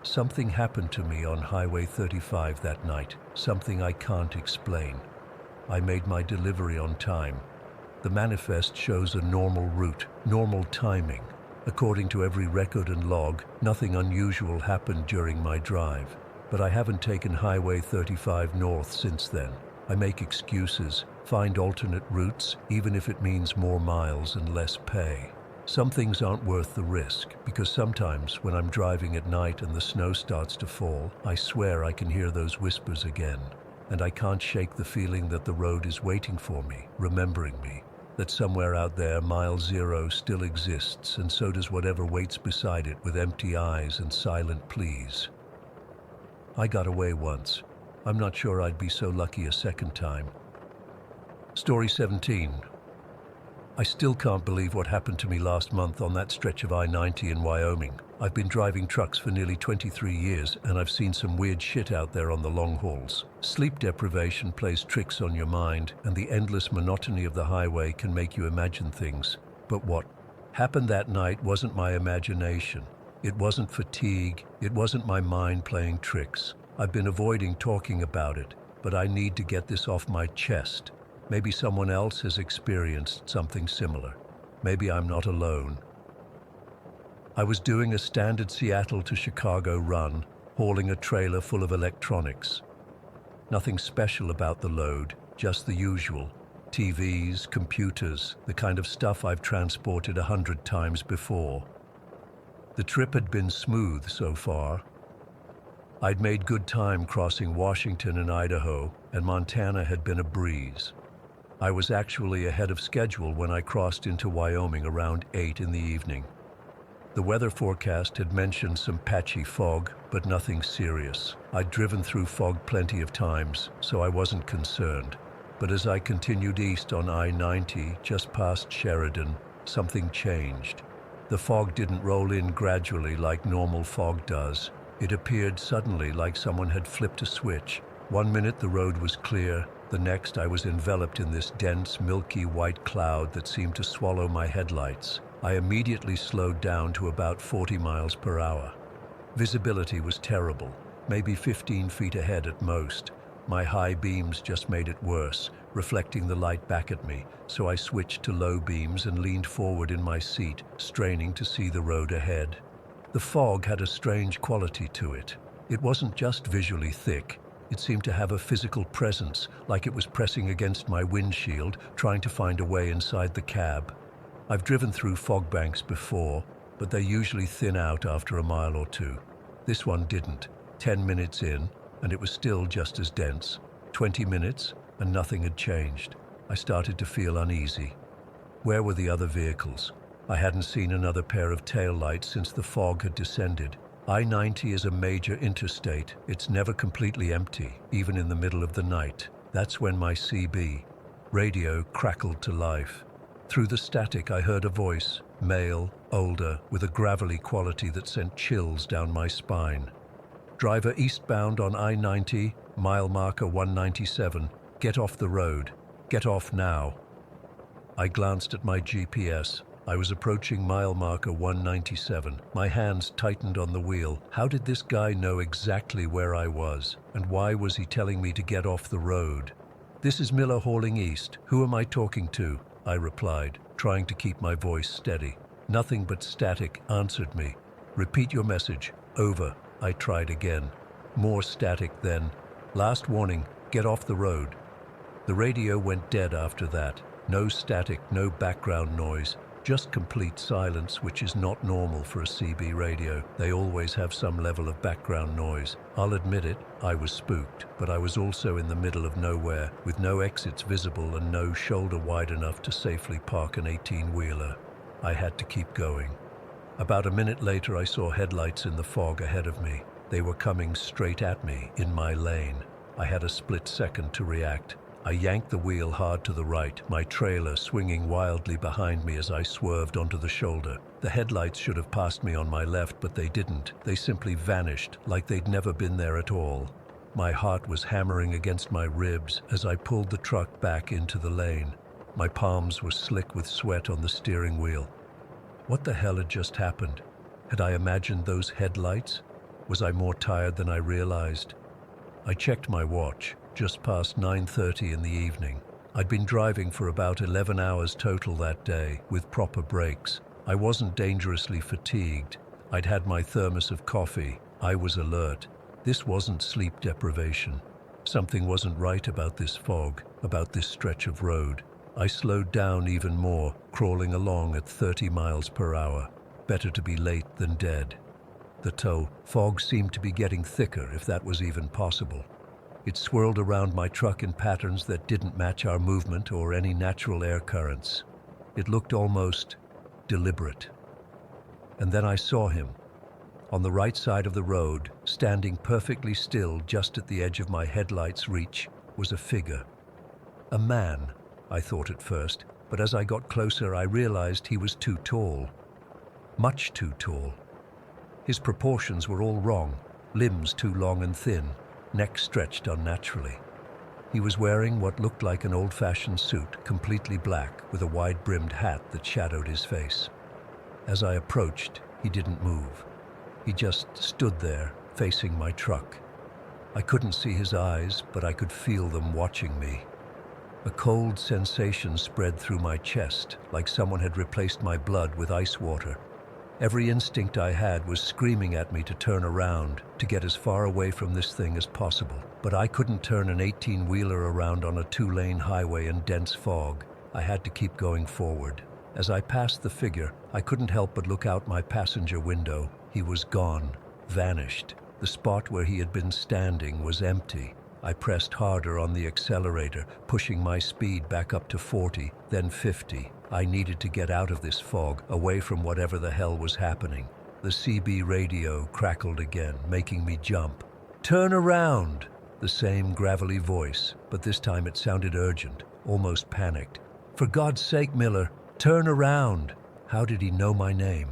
Something happened to me on Highway 35 that night, something I can't explain. I made my delivery on time. The manifest shows a normal route, normal timing. According to every record and log, nothing unusual happened during my drive. But I haven't taken Highway 35 north since then. I make excuses, find alternate routes, even if it means more miles and less pay. Some things aren't worth the risk, because sometimes when I'm driving at night and the snow starts to fall, I swear I can hear those whispers again. And I can't shake the feeling that the road is waiting for me, remembering me, that somewhere out there mile zero still exists, and so does whatever waits beside it with empty eyes and silent pleas. I got away once. I'm not sure I'd be so lucky a second time. Story 17. I still can't believe what happened to me last month on that stretch of I-90 in Wyoming. I've been driving trucks for nearly 23 years, and I've seen some weird shit out there on the long hauls. Sleep deprivation plays tricks on your mind, and the endless monotony of the highway can make you imagine things. But what happened that night wasn't my imagination. It wasn't fatigue. It wasn't my mind playing tricks. I've been avoiding talking about it, but I need to get this off my chest. Maybe someone else has experienced something similar. Maybe I'm not alone. I was doing a standard Seattle to Chicago run, hauling a trailer full of electronics. Nothing special about the load, just the usual. TVs, computers, the kind of stuff I've transported 100 times before. The trip had been smooth so far. I'd made good time crossing Washington and Idaho, and Montana had been a breeze. I was actually ahead of schedule when I crossed into Wyoming around 8 in the evening. The weather forecast had mentioned some patchy fog, but nothing serious. I'd driven through fog plenty of times, so I wasn't concerned. But as I continued east on I-90, just past Sheridan, something changed. The fog didn't roll in gradually like normal fog does. It appeared suddenly, like someone had flipped a switch. One minute the road was clear, the next I was enveloped in this dense, milky white cloud that seemed to swallow my headlights. I immediately slowed down to about 40 miles per hour. Visibility was terrible, maybe 15 feet ahead at most. My high beams just made it worse, reflecting the light back at me, so I switched to low beams and leaned forward in my seat, straining to see the road ahead. The fog had a strange quality to it. It wasn't just visually thick. It seemed to have a physical presence, like it was pressing against my windshield, trying to find a way inside the cab. I've driven through fog banks before, but they usually thin out after a mile or two. This one didn't. 10 minutes in, and it was still just as dense. 20 minutes, and nothing had changed. I started to feel uneasy. Where were the other vehicles? I hadn't seen another pair of taillights since the fog had descended. I-90 is a major interstate. It's never completely empty, even in the middle of the night. That's when my CB radio crackled to life. Through the static, I heard a voice, male, older, with a gravelly quality that sent chills down my spine. Driver eastbound on I-90, mile marker 197. Get off the road. Get off now. I glanced at my GPS. I was approaching mile marker 197. My hands tightened on the wheel. How did this guy know exactly where I was? And why was he telling me to get off the road? This is Miller hauling east. Who am I talking to? I replied, trying to keep my voice steady. Nothing but static answered me. Repeat your message. Over. I tried again. More static then. Last warning. Get off the road. The radio went dead after that. No static, no background noise. Just complete silence, which is not normal for a CB radio. They always have some level of background noise. I'll admit it, I was spooked, but I was also in the middle of nowhere, with no exits visible and no shoulder wide enough to safely park an 18-wheeler. I had to keep going. About a minute later, I saw headlights in the fog ahead of me. They were coming straight at me, in my lane. I had a split second to react. I yanked the wheel hard to the right, my trailer swinging wildly behind me as I swerved onto the shoulder. The headlights should have passed me on my left, but they didn't. They simply vanished, like they'd never been there at all. My heart was hammering against my ribs as I pulled the truck back into the lane. My palms were slick with sweat on the steering wheel. What the hell had just happened? Had I imagined those headlights? Was I more tired than I realized? I checked my watch. Just past 9:30 in the evening. I'd been driving for about 11 hours total that day, with proper breaks. I wasn't dangerously fatigued. I'd had my thermos of coffee. I was alert. This wasn't sleep deprivation. Something wasn't right about this fog, about this stretch of road. I slowed down even more, crawling along at 30 miles per hour. Better to be late than dead. The fog seemed to be getting thicker, if that was even possible. It swirled around my truck in patterns that didn't match our movement or any natural air currents. It looked almost deliberate. And then I saw him. On the right side of the road, standing perfectly still just at the edge of my headlight's reach, was a figure. A man, I thought at first, but as I got closer I realized he was too tall. Much too tall. His proportions were all wrong, limbs too long and thin, neck stretched unnaturally. He was wearing what looked like an old-fashioned suit, completely black, with a wide-brimmed hat that shadowed his face. As I approached, he didn't move. He just stood there, facing my truck. I couldn't see his eyes, but I could feel them watching me. A cold sensation spread through my chest, like someone had replaced my blood with ice water. Every instinct I had was screaming at me to turn around, to get as far away from this thing as possible. But I couldn't turn an 18-wheeler around on a 2-lane highway in dense fog. I had to keep going forward. As I passed the figure, I couldn't help but look out my passenger window. He was gone, vanished. The spot where he had been standing was empty. I pressed harder on the accelerator, pushing my speed back up to 40, then 50. I needed to get out of this fog, away from whatever the hell was happening. The CB radio crackled again, making me jump. "Turn around!" The same gravelly voice, but this time it sounded urgent, almost panicked. "For God's sake, Miller, turn around!" How did he know my name?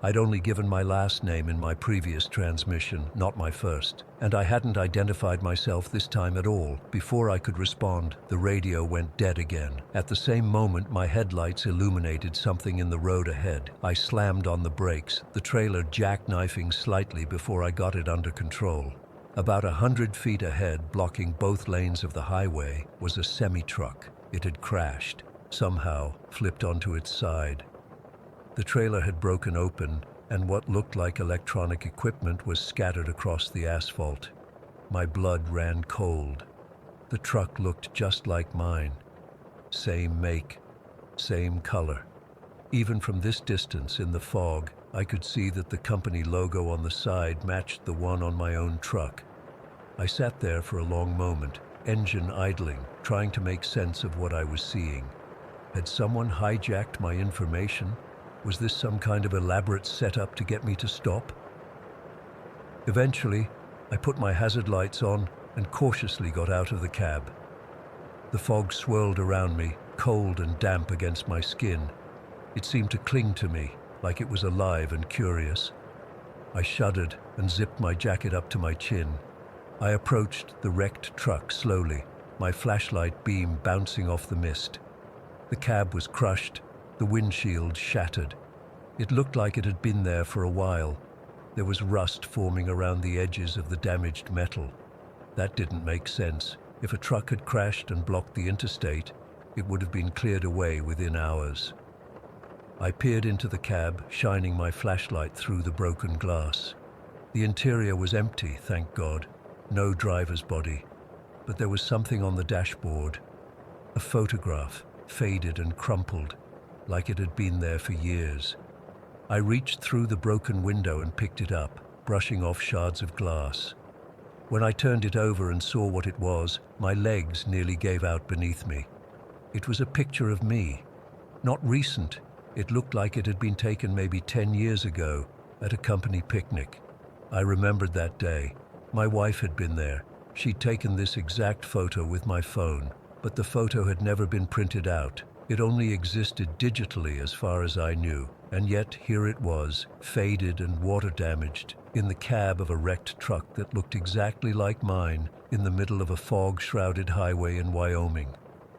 I'd only given my last name in my previous transmission, not my first, and I hadn't identified myself this time at all. Before I could respond, the radio went dead again. At the same moment, my headlights illuminated something in the road ahead. I slammed on the brakes, the trailer jackknifing slightly before I got it under control. About 100 feet ahead, blocking both lanes of the highway, was a semi-truck. It had crashed, somehow flipped onto its side. The trailer had broken open, and what looked like electronic equipment was scattered across the asphalt. My blood ran cold. The truck looked just like mine. Same make, same color. Even from this distance in the fog, I could see that the company logo on the side matched the one on my own truck. I sat there for a long moment, engine idling, trying to make sense of what I was seeing. Had someone hijacked my information? Was this some kind of elaborate setup to get me to stop? Eventually, I put my hazard lights on and cautiously got out of the cab. The fog swirled around me, cold and damp against my skin. It seemed to cling to me, like it was alive and curious. I shuddered and zipped my jacket up to my chin. I approached the wrecked truck slowly, my flashlight beam bouncing off the mist. The cab was crushed, the windshield shattered. It looked like it had been there for a while. There was rust forming around the edges of the damaged metal. That didn't make sense. If a truck had crashed and blocked the interstate, it would have been cleared away within hours. I peered into the cab, shining my flashlight through the broken glass. The interior was empty, thank God. No driver's body. But there was something on the dashboard. A photograph, faded and crumpled, like it had been there for years. I reached through the broken window and picked it up, brushing off shards of glass. When I turned it over and saw what it was, my legs nearly gave out beneath me. It was a picture of me. Not recent. It looked like it had been taken maybe 10 years ago at a company picnic. I remembered that day. My wife had been there. She'd taken this exact photo with my phone, but the photo had never been printed out. It only existed digitally as far as I knew, and yet here it was, faded and water-damaged, in the cab of a wrecked truck that looked exactly like mine, in the middle of a fog-shrouded highway in Wyoming.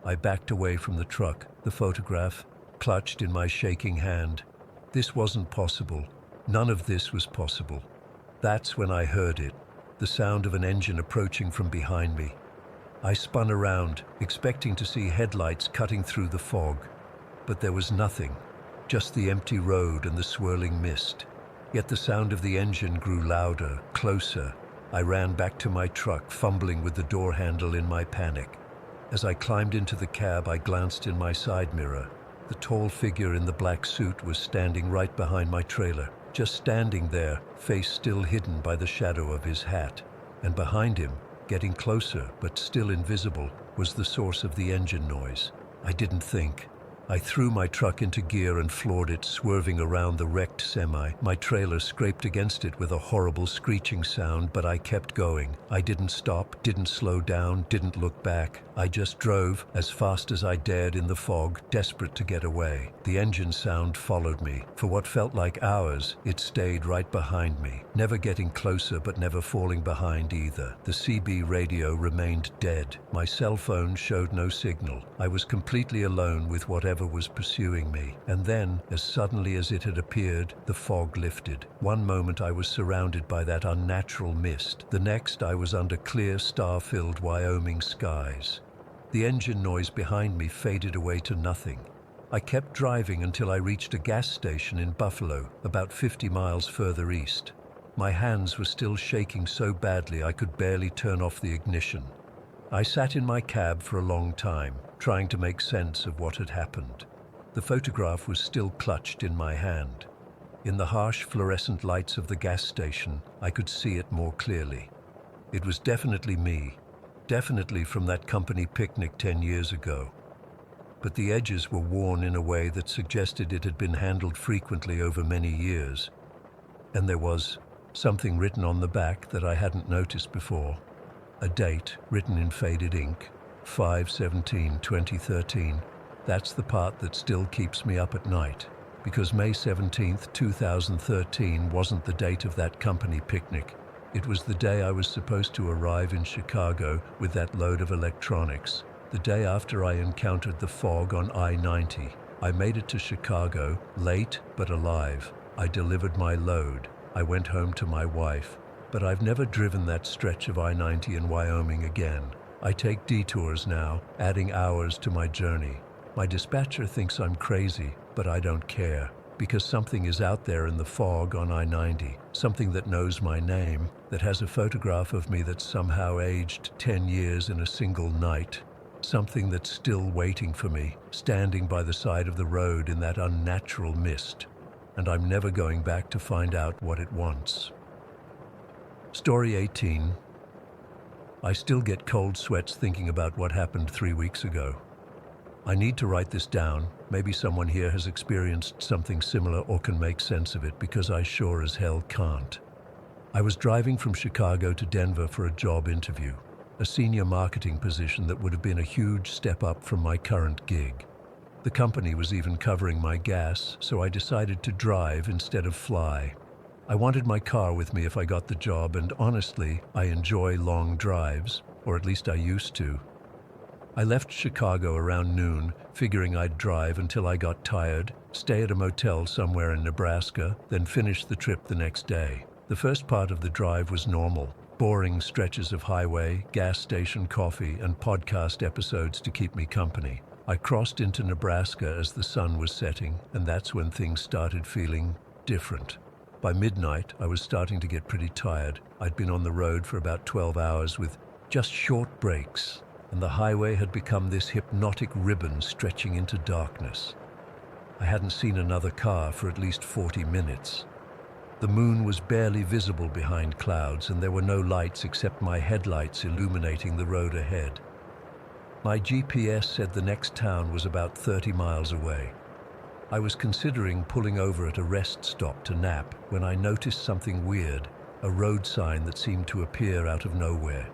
I backed away from the truck, the photograph clutched in my shaking hand. This wasn't possible. None of this was possible. That's when I heard it, the sound of an engine approaching from behind me. I spun around, expecting to see headlights cutting through the fog, but there was nothing, just the empty road and the swirling mist. Yet the sound of the engine grew louder, closer. I ran back to my truck, fumbling with the door handle in my panic. As I climbed into the cab, I glanced in my side mirror. The tall figure in the black suit was standing right behind my trailer, just standing there, face still hidden by the shadow of his hat. And behind him, getting closer but still invisible, was the source of the engine noise. I didn't think. I threw my truck into gear and floored it, swerving around the wrecked semi. My trailer scraped against it with a horrible screeching sound, but I kept going. I didn't stop, didn't slow down, didn't look back. I just drove as fast as I dared in the fog, desperate to get away. The engine sound followed me. For what felt like hours, it stayed right behind me, never getting closer but never falling behind either. The CB radio remained dead. My cell phone showed no signal. I was completely alone with whatever was pursuing me. And then, as suddenly as it had appeared, the fog lifted. One moment I was surrounded by that unnatural mist. The next I was under clear, star-filled Wyoming skies. The engine noise behind me faded away to nothing. I kept driving until I reached a gas station in Buffalo, about 50 miles further east. My hands were still shaking so badly I could barely turn off the ignition. I sat in my cab for a long time, trying to make sense of what had happened. The photograph was still clutched in my hand. In the harsh fluorescent lights of the gas station, I could see it more clearly. It was definitely me, definitely from that company picnic 10 years ago. But the edges were worn in a way that suggested it had been handled frequently over many years. And there was something written on the back that I hadn't noticed before. A date written in faded ink, 5/17/2013. That's the part that still keeps me up at night, because May 17th, 2013 wasn't the date of that company picnic. It was the day I was supposed to arrive in Chicago with that load of electronics, the day after I encountered the fog on I-90. I made it to Chicago, late but alive. I delivered my load. I went home to my wife. But I've never driven that stretch of I-90 in Wyoming again. I take detours now, adding hours to my journey. My dispatcher thinks I'm crazy, but I don't care, because something is out there in the fog on I-90, something that knows my name, that has a photograph of me that's somehow aged 10 years in a single night, something that's still waiting for me, standing by the side of the road in that unnatural mist, and I'm never going back to find out what it wants. Story 18. I still get cold sweats thinking about what happened 3 weeks ago. I need to write this down. Maybe someone here has experienced something similar or can make sense of it, because I sure as hell can't. I was driving from Chicago to Denver for a job interview, a senior marketing position that would have been a huge step up from my current gig. The company was even covering my gas, so I decided to drive instead of fly. I wanted my car with me if I got the job, and honestly, I enjoy long drives, or at least I used to. I left Chicago around noon, figuring I'd drive until I got tired, stay at a motel somewhere in Nebraska, then finish the trip the next day. The first part of the drive was normal, boring stretches of highway, gas station coffee, and podcast episodes to keep me company. I crossed into Nebraska as the sun was setting, and that's when things started feeling different. By midnight, I was starting to get pretty tired. I'd been on the road for about 12 hours with just short breaks, and the highway had become this hypnotic ribbon stretching into darkness. I hadn't seen another car for at least 40 minutes. The moon was barely visible behind clouds, and there were no lights except my headlights illuminating the road ahead. My GPS said the next town was about 30 miles away. I was considering pulling over at a rest stop to nap when I noticed something weird, a road sign that seemed to appear out of nowhere.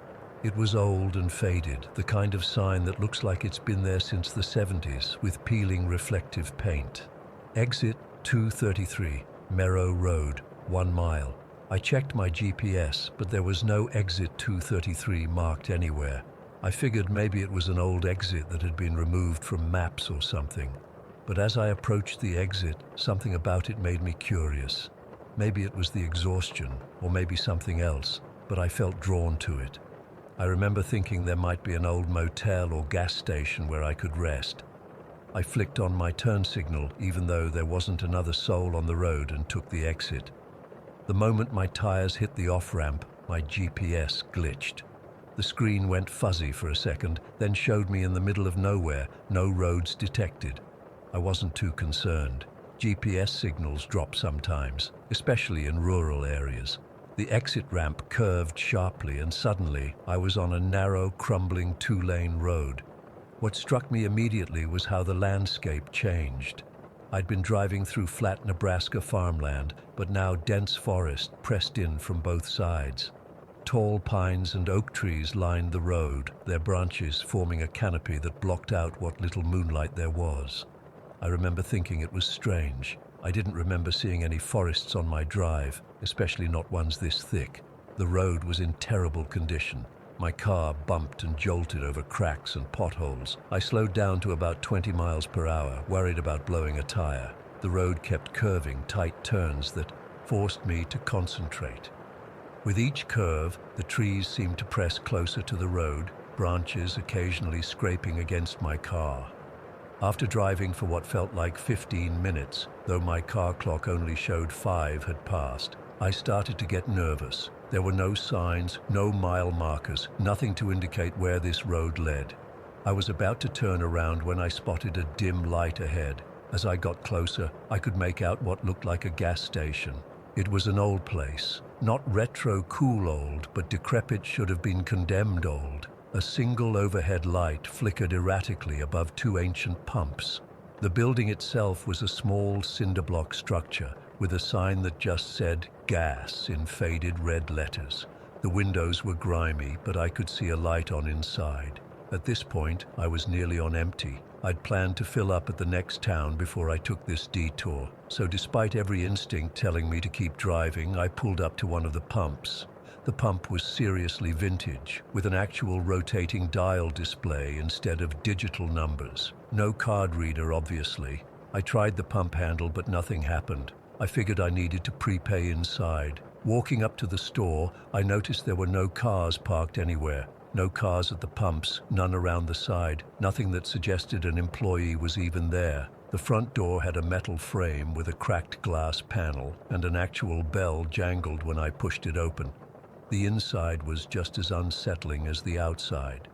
It was old and faded, the kind of sign that looks like it's been there since the 70s, with peeling reflective paint. Exit 233, Merrow Road, 1 mile. I checked my GPS, but there was no exit 233 marked anywhere. I figured maybe it was an old exit that had been removed from maps or something. But as I approached the exit, something about it made me curious. Maybe it was the exhaustion, or maybe something else, but I felt drawn to it. I remember thinking there might be an old motel or gas station where I could rest. I flicked on my turn signal, even though there wasn't another soul on the road, and took the exit. The moment my tires hit the off-ramp, my GPS glitched. The screen went fuzzy for a second, then showed me in the middle of nowhere, no roads detected. I wasn't too concerned. GPS signals drop sometimes, especially in rural areas. The exit ramp curved sharply and suddenly I was on a narrow, crumbling two-lane road. What struck me immediately was how the landscape changed. I'd been driving through flat Nebraska farmland, but now dense forest pressed in from both sides. Tall pines and oak trees lined the road, their branches forming a canopy that blocked out what little moonlight there was. I remember thinking it was strange. I didn't remember seeing any forests on my drive, especially not ones this thick. The road was in terrible condition. My car bumped and jolted over cracks and potholes. I slowed down to about 20 miles per hour, worried about blowing a tire. The road kept curving tight turns that forced me to concentrate. With each curve, the trees seemed to press closer to the road, branches occasionally scraping against my car. After driving for what felt like 15 minutes, though my car clock only showed 5 had passed, I started to get nervous. There were no signs, no mile markers, nothing to indicate where this road led. I was about to turn around when I spotted a dim light ahead. As I got closer, I could make out what looked like a gas station. It was an old place. Not retro cool old, but decrepit should have been condemned old. A single overhead light flickered erratically above 2 ancient pumps. The building itself was a small cinder block structure with a sign that just said gas in faded red letters. The windows were grimy, but I could see a light on inside. At this point, I was nearly on empty. I'd planned to fill up at the next town before I took this detour, so despite every instinct telling me to keep driving, I pulled up to one of the pumps. The pump was seriously vintage, with an actual rotating dial display instead of digital numbers. No card reader, obviously. I tried the pump handle, but nothing happened. I figured I needed to prepay inside. Walking up to the store, I noticed there were no cars parked anywhere. No cars at the pumps, none around the side, nothing that suggested an employee was even there. The front door had a metal frame with a cracked glass panel, and an actual bell jangled when I pushed it open. The inside was just as unsettling as the outside.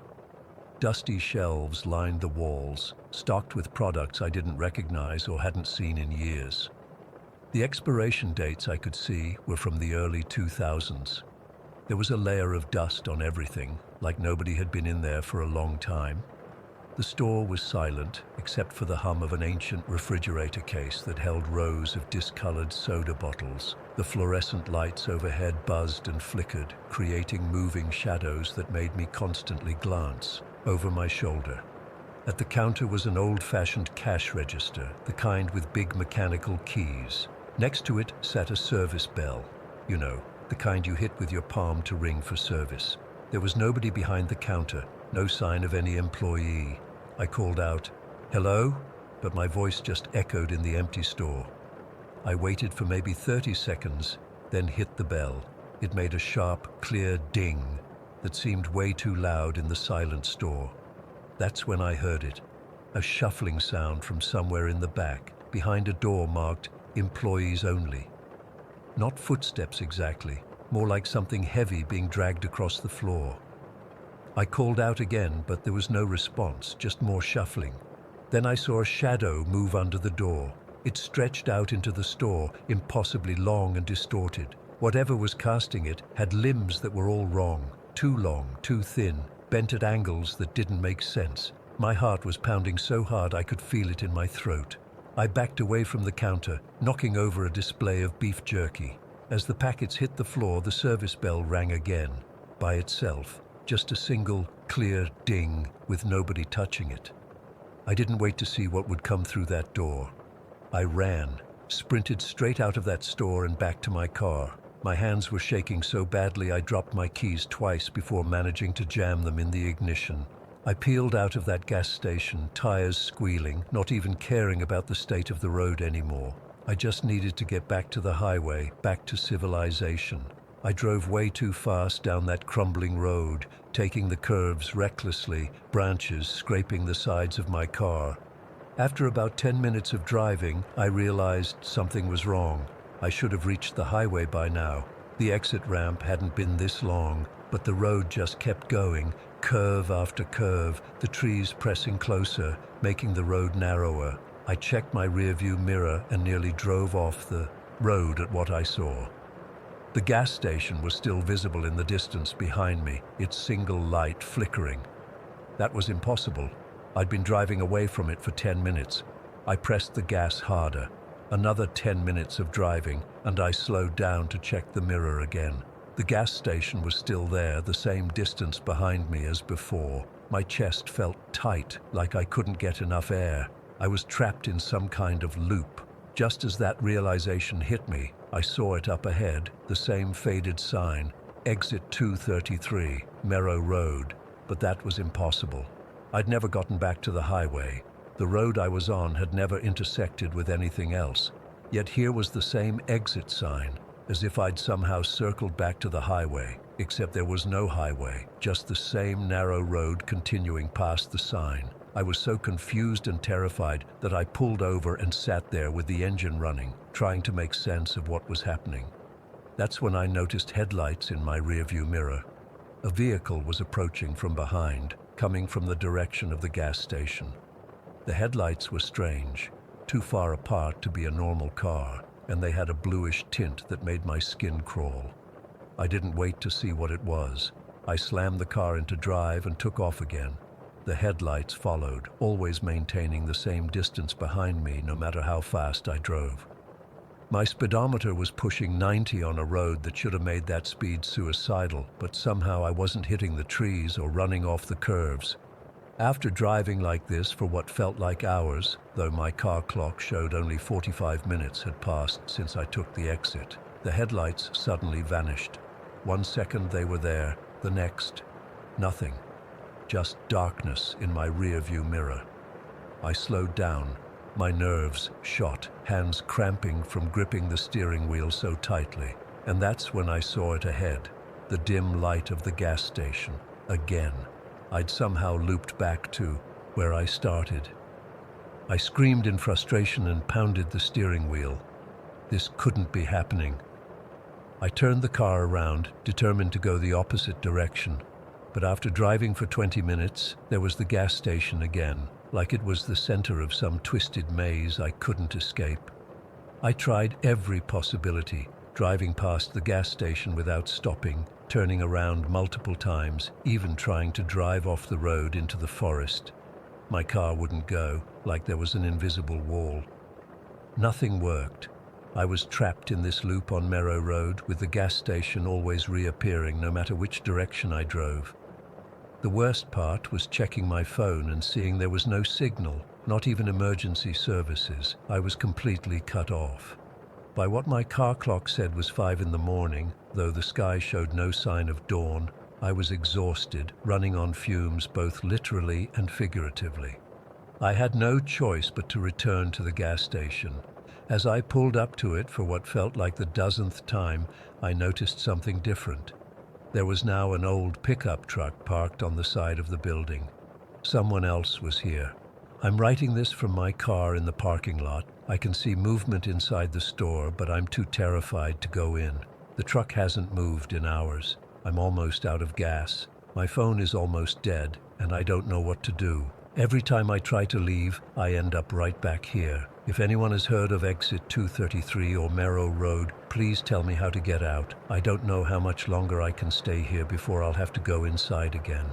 Dusty shelves lined the walls, stocked with products I didn't recognize or hadn't seen in years. The expiration dates I could see were from the early 2000s. There was a layer of dust on everything, like nobody had been in there for a long time. The store was silent, except for the hum of an ancient refrigerator case that held rows of discolored soda bottles. The fluorescent lights overhead buzzed and flickered, creating moving shadows that made me constantly glance over my shoulder. At the counter was an old-fashioned cash register, the kind with big mechanical keys. Next to it sat a service bell. You know, the kind you hit with your palm to ring for service. There was nobody behind the counter, no sign of any employee. I called out, "Hello?" but my voice just echoed in the empty store. I waited for maybe 30 seconds, then hit the bell. It made a sharp, clear ding that seemed way too loud in the silent store. That's when I heard it, a shuffling sound from somewhere in the back, behind a door marked "Employees Only." Not footsteps exactly, more like something heavy being dragged across the floor. I called out again, but there was no response, just more shuffling. Then I saw a shadow move under the door. It stretched out into the store, impossibly long and distorted. Whatever was casting it had limbs that were all wrong, too long, too thin, bent at angles that didn't make sense. My heart was pounding so hard I could feel it in my throat. I backed away from the counter, knocking over a display of beef jerky. As the packets hit the floor, the service bell rang again, by itself, just a single, clear ding with nobody touching it. I didn't wait to see what would come through that door. I ran, sprinted straight out of that store and back to my car. My hands were shaking so badly I dropped my keys twice before managing to jam them in the ignition. I peeled out of that gas station, tires squealing, not even caring about the state of the road anymore. I just needed to get back to the highway, back to civilization. I drove way too fast down that crumbling road, taking the curves recklessly, branches scraping the sides of my car. After about 10 minutes of driving, I realized something was wrong. I should have reached the highway by now. The exit ramp hadn't been this long, But the road just kept going, curve after curve, the trees pressing closer, making the road narrower. I checked my rearview mirror and nearly drove off the road at what I saw. The gas station was still visible in the distance behind me, its single light flickering. That was impossible. I'd been driving away from it for 10 minutes. I pressed the gas harder. Another 10 minutes of driving, and I slowed down to check the mirror again. The gas station was still there, the same distance behind me as before. My chest felt tight, like I couldn't get enough air. I was trapped in some kind of loop. Just as that realization hit me, I saw it up ahead, the same faded sign, Exit 233, Merrow Road. But that was impossible. I'd never gotten back to the highway. The road I was on had never intersected with anything else. Yet here was the same exit sign, as if I'd somehow circled back to the highway, except there was no highway, just the same narrow road continuing past the sign. I was so confused and terrified that I pulled over and sat there with the engine running, trying to make sense of what was happening. That's when I noticed headlights in my rearview mirror. A vehicle was approaching from behind, coming from the direction of the gas station. The headlights were strange, too far apart to be a normal car, and they had a bluish tint that made my skin crawl. I didn't wait to see what it was. I slammed the car into drive and took off again. The headlights followed, always maintaining the same distance behind me no matter how fast I drove. My speedometer was pushing 90 on a road that should have made that speed suicidal, but somehow I wasn't hitting the trees or running off the curves. After driving like this for what felt like hours, though my car clock showed only 45 minutes had passed since I took the exit, the headlights suddenly vanished. 1 second they were there, the next, nothing. Just darkness in my rearview mirror. I slowed down, my nerves shot, hands cramping from gripping the steering wheel so tightly. And that's when I saw it ahead, the dim light of the gas station, again. I'd somehow looped back to where I started. I screamed in frustration and pounded the steering wheel. This couldn't be happening. I turned the car around, determined to go the opposite direction. But after driving for 20 minutes, there was the gas station again, like it was the center of some twisted maze I couldn't escape. I tried every possibility, driving past the gas station without stopping, turning around multiple times, even trying to drive off the road into the forest. My car wouldn't go, like there was an invisible wall. Nothing worked. I was trapped in this loop on Merrow Road, with the gas station always reappearing no matter which direction I drove. The worst part was checking my phone and seeing there was no signal, not even emergency services. I was completely cut off. By what my car clock said was 5 in the morning, though the sky showed no sign of dawn, I was exhausted, running on fumes both literally and figuratively. I had no choice but to return to the gas station. As I pulled up to it for what felt like the dozenth time, I noticed something different. There was now an old pickup truck parked on the side of the building. Someone else was here. I'm writing this from my car in the parking lot. I can see movement inside the store, but I'm too terrified to go in. The truck hasn't moved in hours. I'm almost out of gas. My phone is almost dead, and I don't know what to do. Every time I try to leave, I end up right back here. If anyone has heard of Exit 233 or Merrow Road, please tell me how to get out. I don't know how much longer I can stay here before I'll have to go inside again.